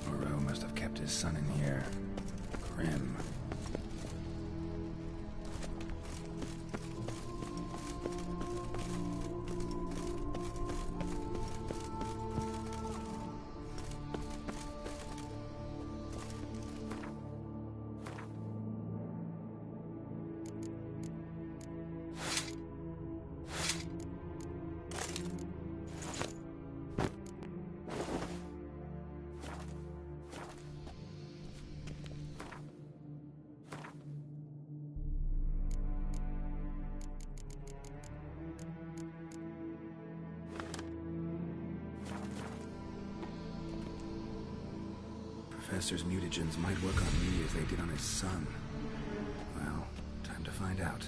Moreau must have kept his son in here. Grim. Professor's mutagens might work on me as they did on his son. Well, time to find out.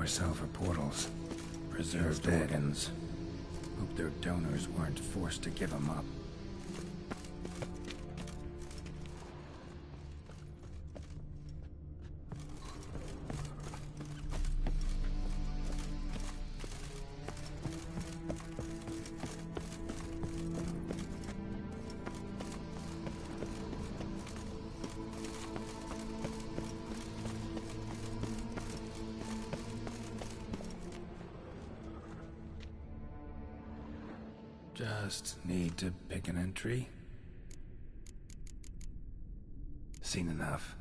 or sell for portals. Preserved organs. Hope their donors weren't forced to give them up. Just need to pick an entry. Seen enough.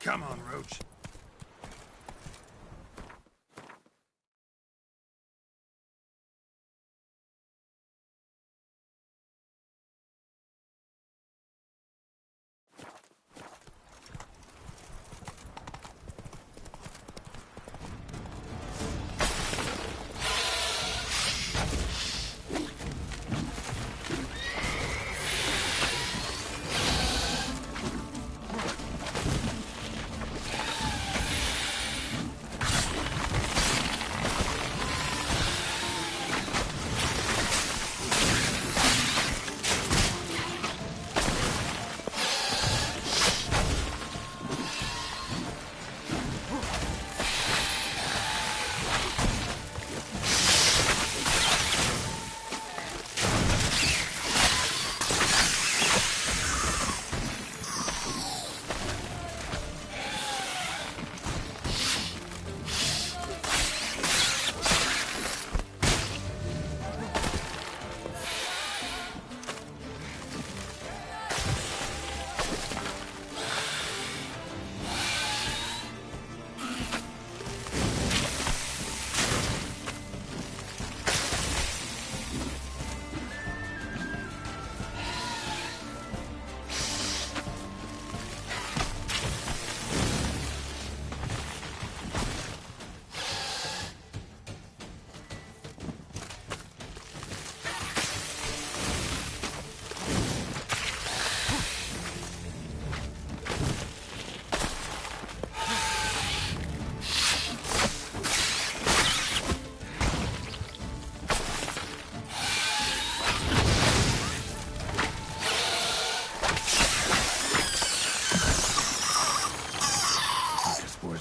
Come on, Roach.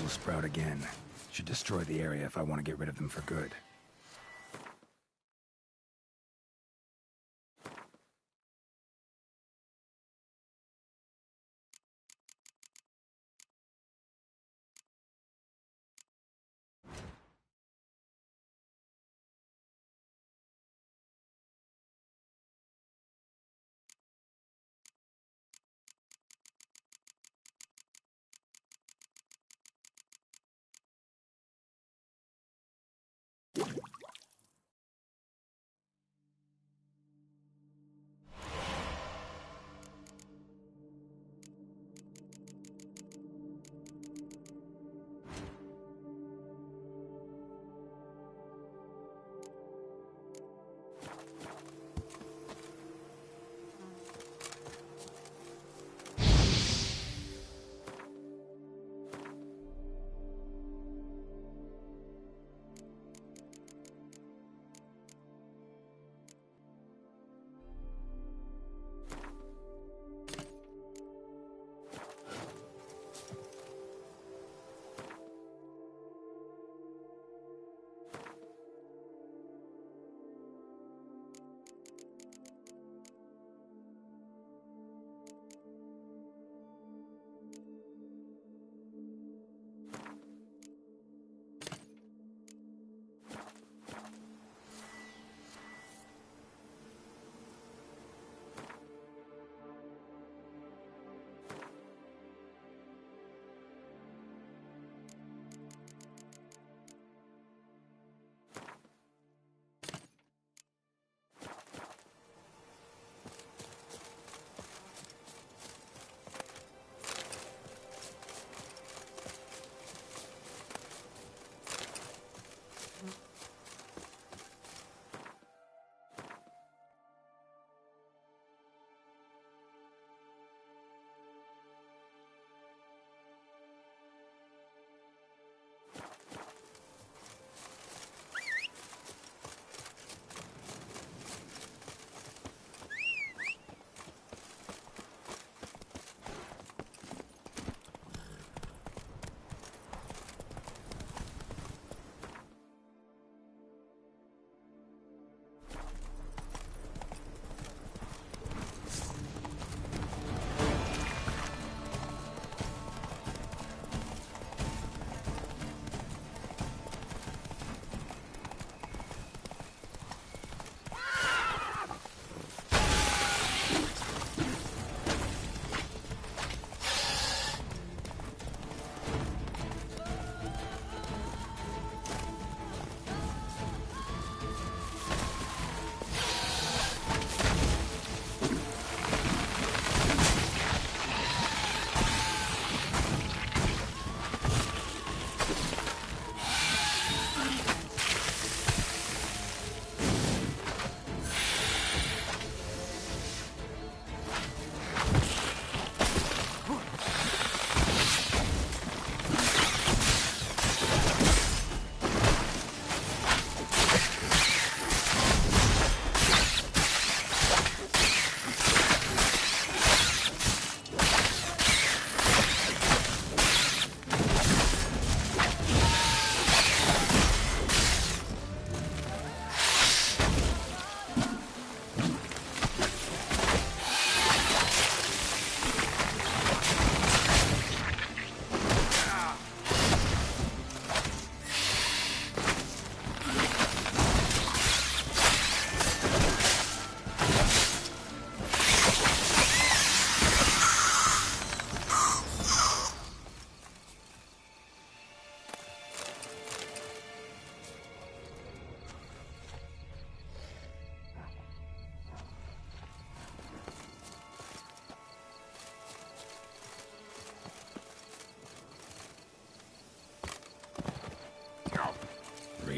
Sprout again. Should destroy the area if I want to get rid of them for good.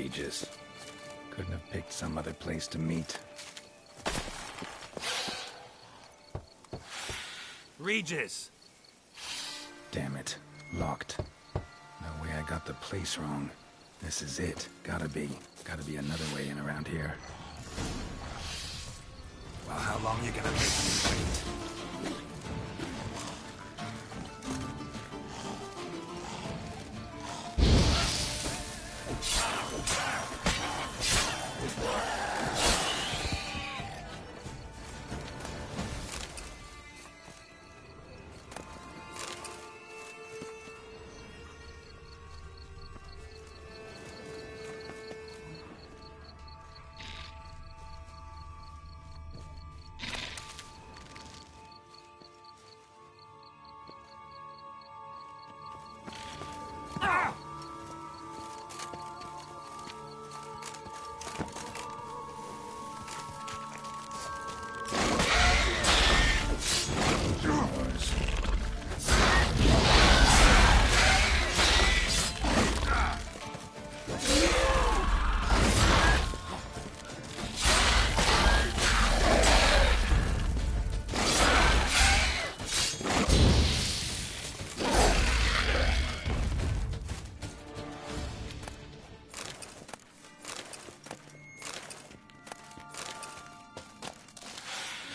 ages. Couldn't have picked some other place to meet. Regis! Damn it. Locked. No way I got the place wrong. This is it. Gotta be another way in around here. Well, how long you gonna make me wait?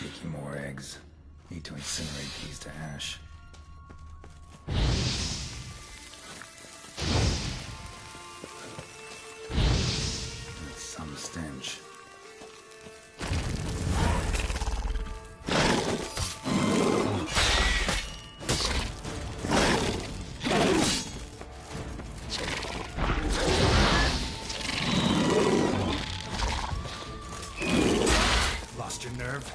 Making more eggs. Need to incinerate these to ash. That's some stench. Lost your nerve?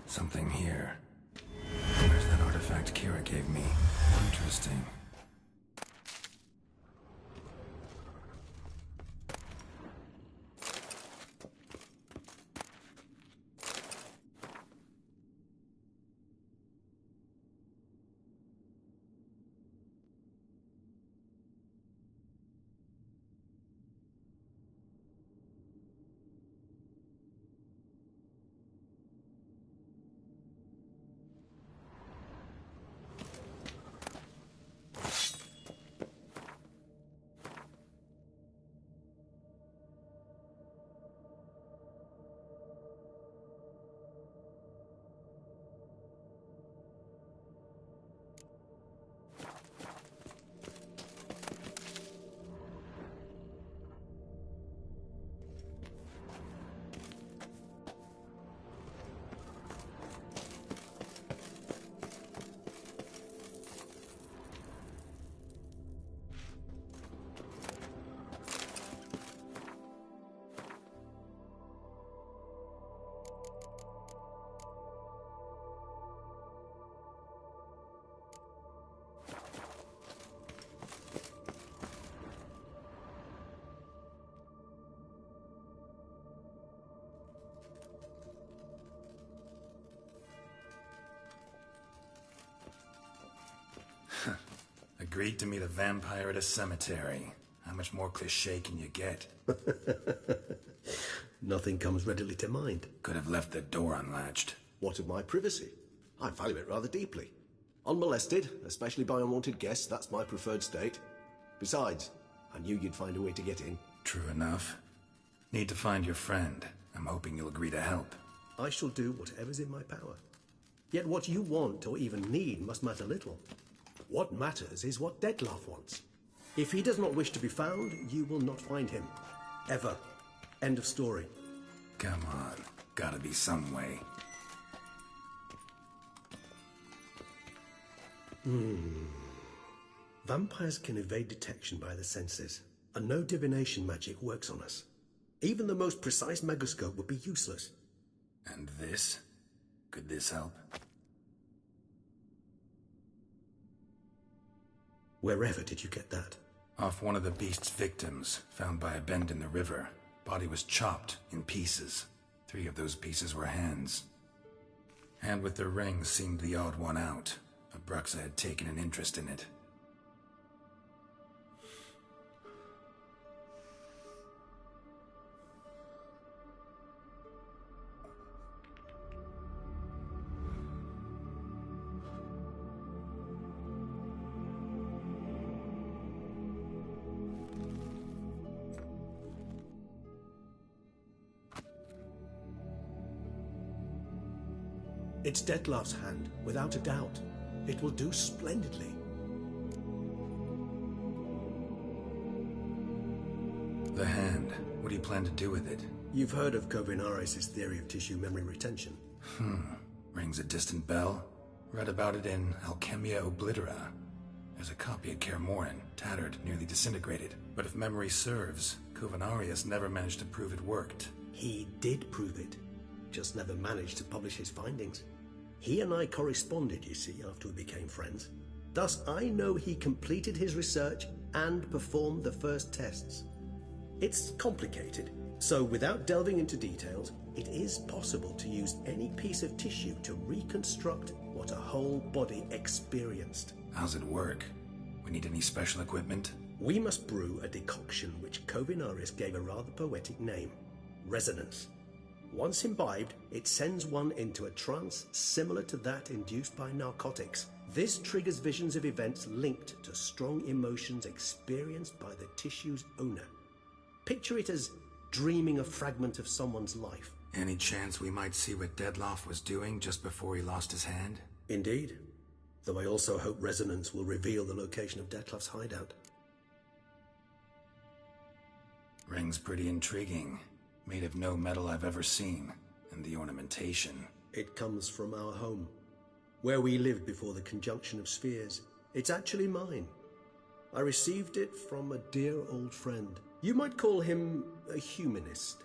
Something here. Where's that artifact Kira gave me? Interesting. Agreed to meet a vampire at a cemetery. How much more cliché can you get? Nothing comes readily to mind. Could have left the door unlatched. What of my privacy? I value it rather deeply. Unmolested, especially by unwanted guests, that's my preferred state. Besides, I knew you'd find a way to get in. True enough. Need to find your friend. I'm hoping you'll agree to help. I shall do whatever's in my power. Yet what you want or even need must matter little. What matters is what Dettlaff wants. If he does not wish to be found, you will not find him. Ever. End of story. Come on. Gotta be some way. Vampires can evade detection by the senses, and no divination magic works on us. Even the most precise megascope would be useless. And this? Could this help? Wherever did you get that? Off one of the beast's victims, found by a bend in the river. Body was chopped in pieces. 3 of those pieces were hands. Hand with the ring seemed the odd one out. Abruxa had taken an interest in it. It's Dettlaff's hand, without a doubt. It will do splendidly. The hand. What do you plan to do with it? You've heard of Kovinaris' theory of tissue memory retention. Rings a distant bell. Read about it in Alchemia Oblitera. There's a copy at Kaer Morhen, tattered, nearly disintegrated. But if memory serves, Kovinaris never managed to prove it worked. He did prove it, just never managed to publish his findings. He and I corresponded, you see, after we became friends. Thus, I know he completed his research and performed the first tests. It's complicated, so without delving into details, it is possible to use any piece of tissue to reconstruct what a whole body experienced. How's it work? We need any special equipment? We must brew a decoction which Kovinaris gave a rather poetic name: resonance. Once imbibed, it sends one into a trance similar to that induced by narcotics. This triggers visions of events linked to strong emotions experienced by the tissue's owner. Picture it as dreaming a fragment of someone's life. Any chance we might see what Dettlaff was doing just before he lost his hand? Indeed. Though I also hope resonance will reveal the location of Dettlaff's hideout. Ring's pretty intriguing. Made of no metal I've ever seen. And the ornamentation. It comes from our home, where we lived before the conjunction of spheres. It's actually mine. I received it from a dear old friend. You might call him a humanist.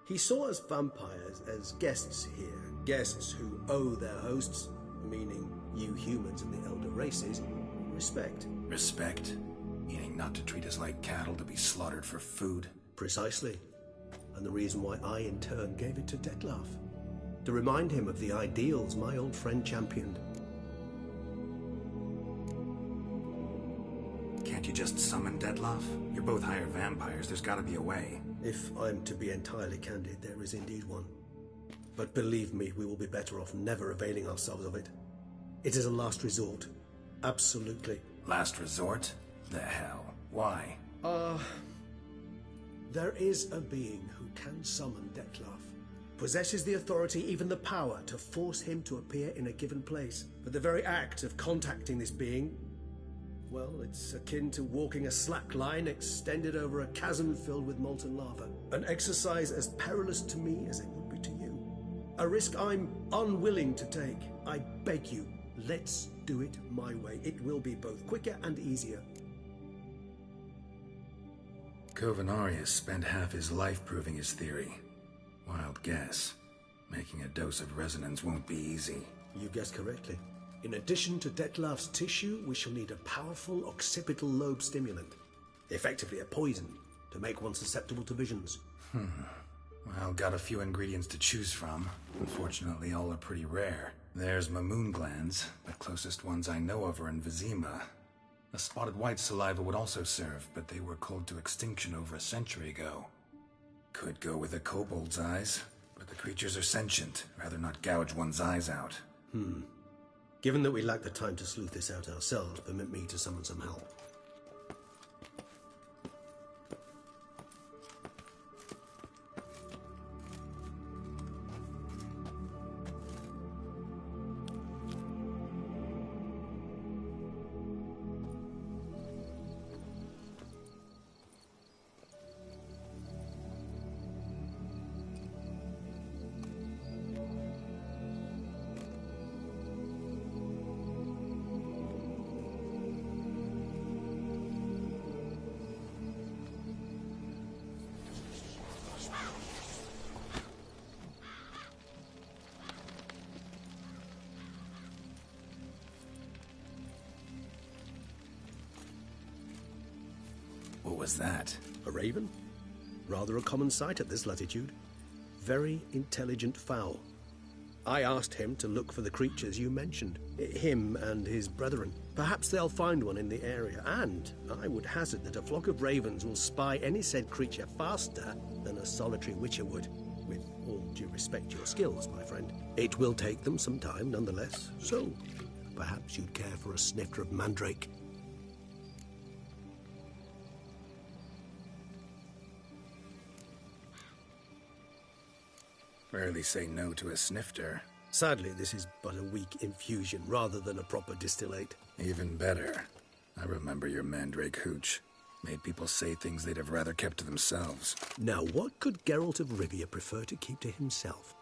He saw us vampires as guests here, guests who owe their hosts, meaning you humans and the elder races, respect. Respect? Meaning not to treat us like cattle to be slaughtered for food? Precisely. And the reason why I, in turn, gave it to Dettlaff. To remind him of the ideals my old friend championed. Can't you just summon Dettlaff? You're both hired vampires, there's gotta be a way. If I'm to be entirely candid, there is indeed one. But believe me, we will be better off never availing ourselves of it. It is a last resort. Absolutely. Last resort? The hell? Why? There is a being who can summon Dettlaff. Possesses the authority, even the power, to force him to appear in a given place. But the very act of contacting this being, well, it's akin to walking a slack line extended over a chasm filled with molten lava. An exercise as perilous to me as it would be to you. A risk I'm unwilling to take. I beg you, let's do it my way. It will be both quicker and easier. Kovinaris spent half his life proving his theory. Wild guess. Making a dose of resonance won't be easy. You guessed correctly. In addition to Dettlaff's tissue, we shall need a powerful occipital lobe stimulant. Effectively a poison, to make one susceptible to visions. Well, got a few ingredients to choose from. Unfortunately, all are pretty rare. There's Mamoon glands, but closest ones I know of are in Vizima. The spotted white saliva would also serve, but they were cold to extinction over a century ago. Could go with a kobold's eyes, but the creatures are sentient. Rather not gouge one's eyes out. Given that we lack the time to sleuth this out ourselves, permit me to summon some help. What was that? A raven? Rather a common sight at this latitude. Very intelligent fowl. I asked him to look for the creatures you mentioned. Him and his brethren. Perhaps they'll find one in the area, and I would hazard that a flock of ravens will spy any said creature faster than a solitary witcher would. With all due respect to your skills, my friend. It will take them some time, nonetheless, so perhaps you'd care for a snifter of mandrake. Rarely say no to a snifter. Sadly, this is but a weak infusion rather than a proper distillate. Even better. I remember your mandrake hooch. Made people say things they'd have rather kept to themselves. Now, what could Geralt of Rivia prefer to keep to himself?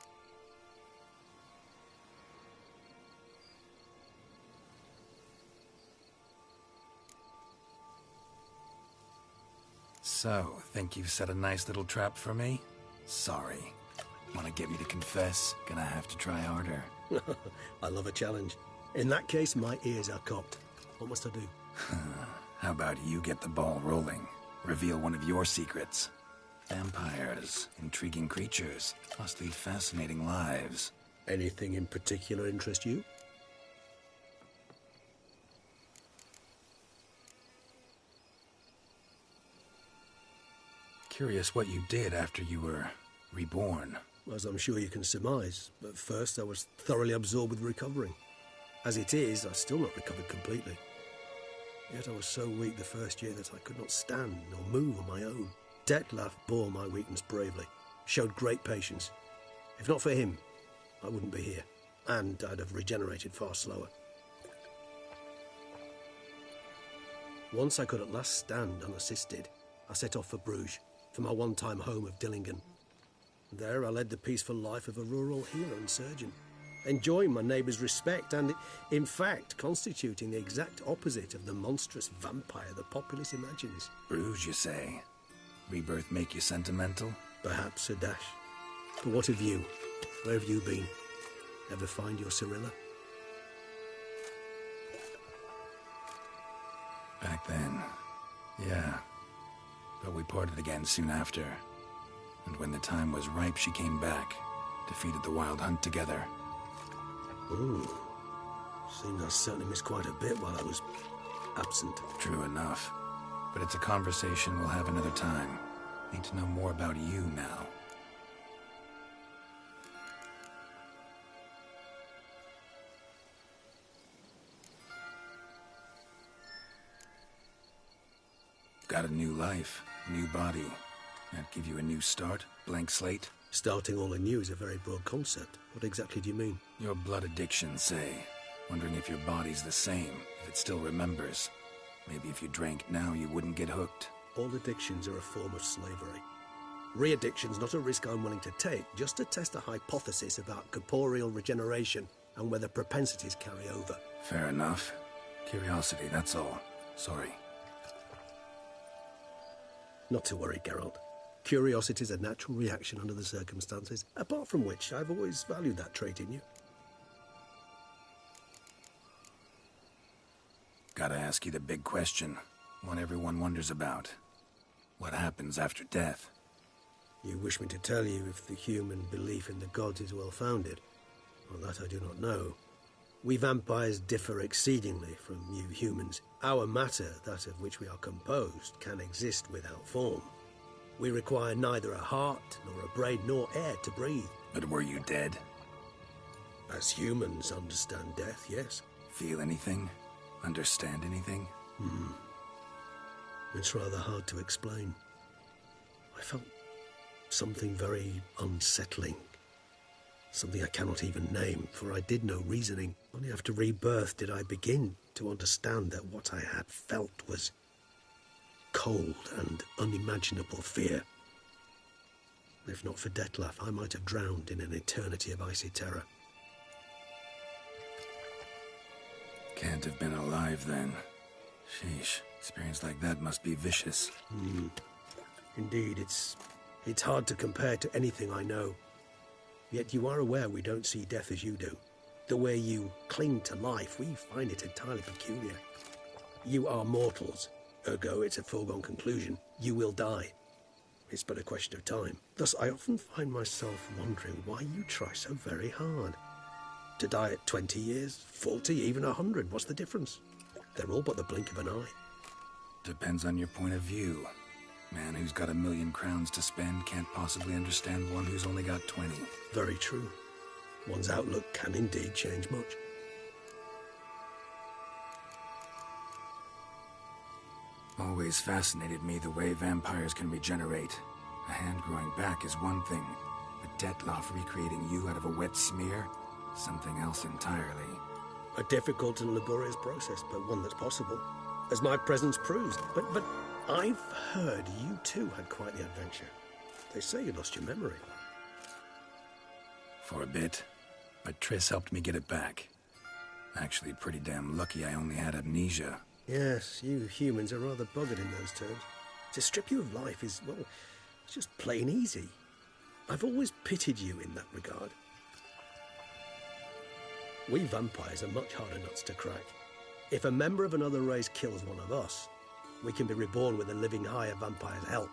So, think you've set a nice little trap for me? Sorry. Want to get me to confess? Gonna have to try harder. I love a challenge. In that case, my ears are cocked. What must I do? How about you get the ball rolling? Reveal one of your secrets. Vampires, intriguing creatures, must lead fascinating lives. Anything in particular interest you? Curious what you did after you were reborn. As I'm sure you can surmise, but first I was thoroughly absorbed with recovering. As it is, I've still not recovered completely. Yet I was so weak the first year that I could not stand or move on my own. Detlef bore my weakness bravely, showed great patience. If not for him, I wouldn't be here, and I'd have regenerated far slower. Once I could at last stand unassisted, I set off for Bruges, for my one-time home of Dillingen. There I led the peaceful life of a rural healer and surgeon, enjoying my neighbours' respect and, in fact, constituting the exact opposite of the monstrous vampire the populace imagines. Bruges, you say? Rebirth make you sentimental? Perhaps a dash. But what of you? Where have you been? Ever find your Cyrilla? Back then, yeah. But we parted again soon after. And when the time was ripe, she came back, defeated the Wild Hunt together. Ooh. Seems I certainly missed quite a bit while I was absent. True enough. But it's a conversation we'll have another time. Need to know more about you now. Got a new life, new body. That give you a new start? Blank slate? Starting all anew is a very broad concept. What exactly do you mean? Your blood addiction, say. Wondering if your body's the same, if it still remembers. Maybe if you drank now, you wouldn't get hooked. All addictions are a form of slavery. Re-addiction's not a risk I'm willing to take, just to test a hypothesis about corporeal regeneration and whether propensities carry over. Fair enough. Curiosity, that's all. Sorry. Not to worry, Geralt. Curiosity is a natural reaction under the circumstances, apart from which I've always valued that trait in you. Gotta ask you the big question. One everyone wonders about. What happens after death? You wish me to tell you if the human belief in the gods is well-founded? Well, that I do not know. We vampires differ exceedingly from you humans. Our matter, that of which we are composed, can exist without form. We require neither a heart, nor a brain, nor air to breathe. But were you dead? As humans understand death, yes. Feel anything? Understand anything? It's rather hard to explain. I felt something very unsettling. Something I cannot even name, for I did no reasoning. Only after rebirth did I begin to understand that what I had felt was cold and unimaginable fear. If not for Detlef, I might have drowned in an eternity of icy terror. Can't have been alive then. Sheesh, experience like that must be vicious. Indeed, it's hard to compare to anything I know. Yet you are aware we don't see death as you do. The way you cling to life, we find it entirely peculiar. You are mortals, ergo it's a foregone conclusion. You will die. It's but a question of time. Thus, I often find myself wondering why you try so very hard. To die at 20 years, 40, even 100, what's the difference? They're all but the blink of an eye. Depends on your point of view. Man who's got 1,000,000 crowns to spend can't possibly understand one who's only got 20. Very true. One's outlook can indeed change much. Always fascinated me the way vampires can regenerate. A hand growing back is one thing, but Detlef recreating you out of a wet smear? Something else entirely. A difficult and laborious process, but one that's possible, as my presence proves. But I've heard you too had quite the adventure. They say you lost your memory. For a bit, but Triss helped me get it back. Actually, pretty damn lucky I only had amnesia. Yes, you humans are rather buggered in those terms. To strip you of life is, well, it's just plain easy. I've always pitied you in that regard. We vampires are much harder nuts to crack. If a member of another race kills one of us, we can be reborn with a living higher vampire's help.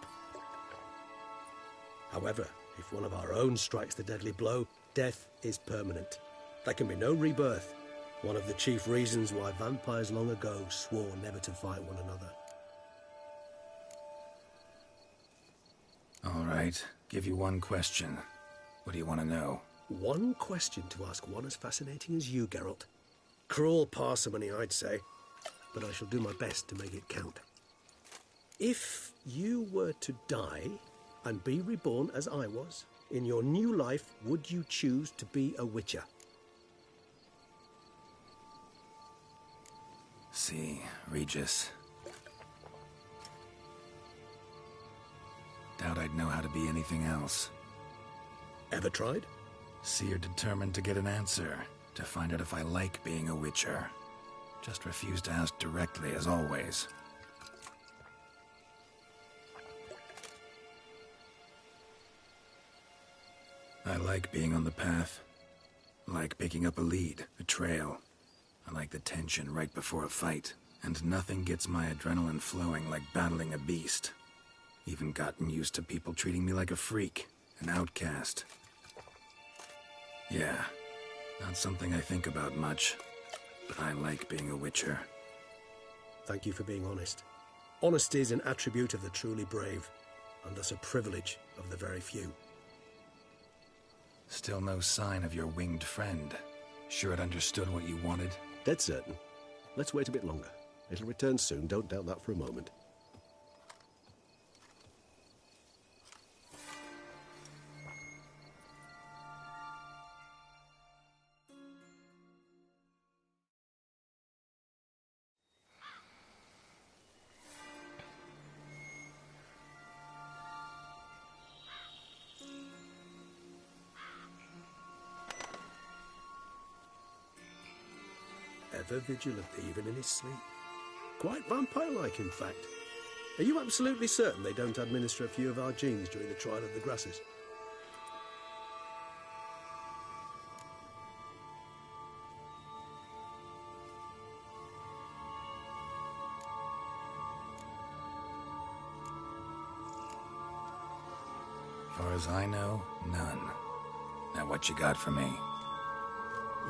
However, if one of our own strikes the deadly blow, death is permanent. There can be no rebirth. One of the chief reasons why vampires long ago swore never to fight one another. All right, give you one question. What do you want to know? One question to ask one as fascinating as you, Geralt. Cruel parsimony, I'd say, but I shall do my best to make it count. If you were to die and be reborn as I was, in your new life, would you choose to be a witcher? See, Regis. Doubt I'd know how to be anything else. Ever tried? See, you're determined to get an answer, to find out if I like being a witcher. Just refuse to ask directly, as always. I like being on the path. I like picking up a lead, a trail. I like the tension right before a fight. And nothing gets my adrenaline flowing like battling a beast. Even gotten used to people treating me like a freak, an outcast. Yeah, not something I think about much, but I like being a witcher. Thank you for being honest. Honesty is an attribute of the truly brave, and thus a privilege of the very few. Still no sign of your winged friend. Sure it understood what you wanted? Dead certain. Let's wait a bit longer. It'll return soon, don't doubt that for a moment. Ever vigilant, even in his sleep. Quite vampire-like, in fact. Are you absolutely certain they don't administer a few of our genes during the trial of the grasses? Far as I know, none. Now what you got for me?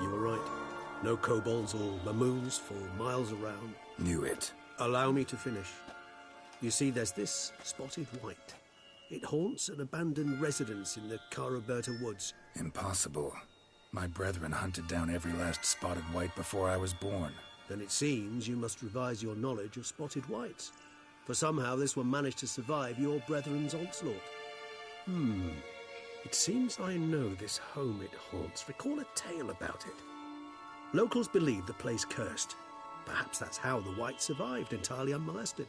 You were right. No kobolds or mamoons for miles around. Knew it. Allow me to finish. You see, there's this spotted white. It haunts an abandoned residence in the Caraberta woods. Impossible. My brethren hunted down every last spotted white before I was born. Then it seems you must revise your knowledge of spotted whites. For somehow this one managed to survive your brethren's onslaught. It seems I know this home it haunts. Recall a tale about it. Locals believe the place cursed. Perhaps that's how the white survived entirely unmolested.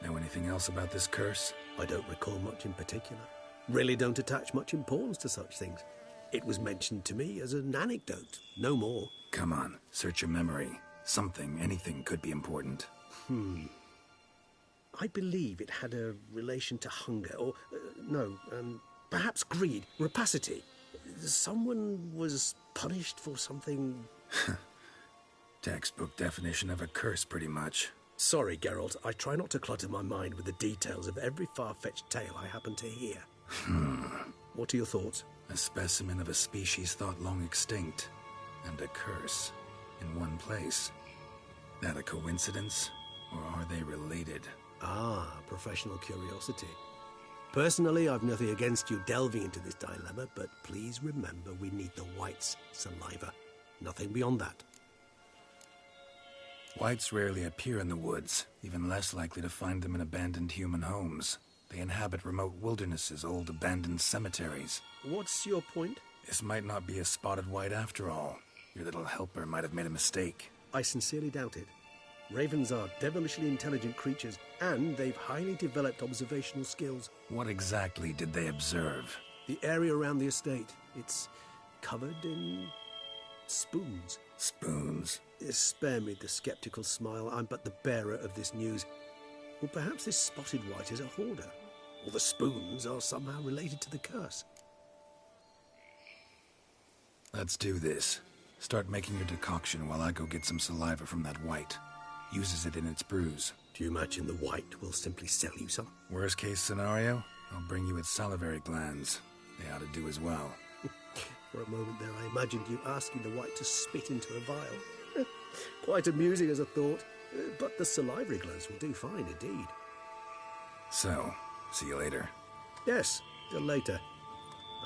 Know anything else about this curse? I don't recall much in particular. Really don't attach much importance to such things. It was mentioned to me as an anecdote, no more. Come on, search your memory. Something, anything could be important. I believe it had a relation to hunger, or, perhaps greed, rapacity. Someone was punished for something... Textbook definition of a curse, pretty much. Sorry, Geralt, I try not to clutter my mind with the details of every far-fetched tale I happen to hear. What are your thoughts? A specimen of a species thought long extinct, and a curse in one place. That a coincidence, or are they related? Ah, professional curiosity. Personally, I've nothing against you delving into this dilemma, but please remember we need the whites' saliva. Nothing beyond that. Whites rarely appear in the woods, even less likely to find them in abandoned human homes. They inhabit remote wildernesses, old abandoned cemeteries. What's your point? This might not be a spotted white after all. Your little helper might have made a mistake. I sincerely doubt it. Ravens are devilishly intelligent creatures, and they've highly developed observational skills. What exactly did they observe? The area around the estate. It's covered in spoons. Spoons? Spare me the skeptical smile. I'm but the bearer of this news. Or perhaps this spotted white is a hoarder. Or the spoons are somehow related to the curse. Let's do this. Start making your decoction while I go get some saliva from that white. Uses it in its brews. Do you imagine the white will simply sell you some? Worst case scenario, I'll bring you its salivary glands. They ought to do as well. For a moment there, I imagined you asking the white to spit into a vial. Quite amusing as a thought, but the salivary glands will do fine indeed. So, see you later. Yes, till later.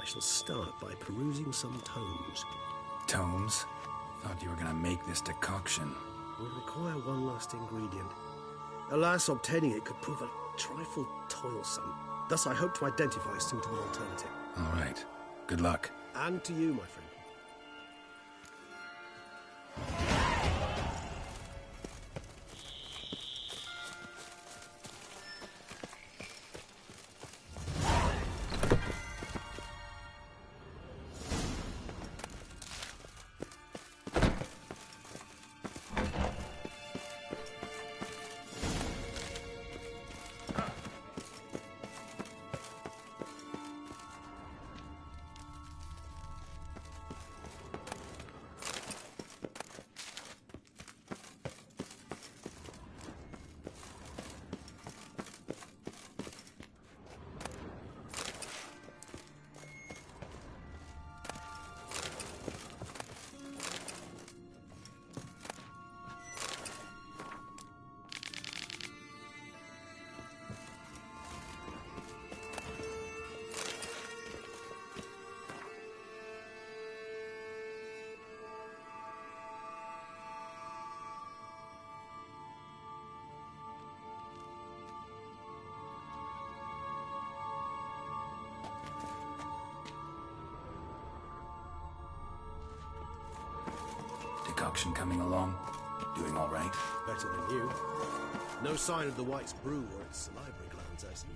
I shall start by perusing some tomes. Tomes? Thought you were gonna make this decoction. Will require one last ingredient. Alas, obtaining it could prove a trifle toilsome. Thus, I hope to identify a suitable alternative. All right. Good luck. And to you, my friend. Decoction coming along? Doing all right? Better than you. No sign of the white's brew or its salivary glands, I see.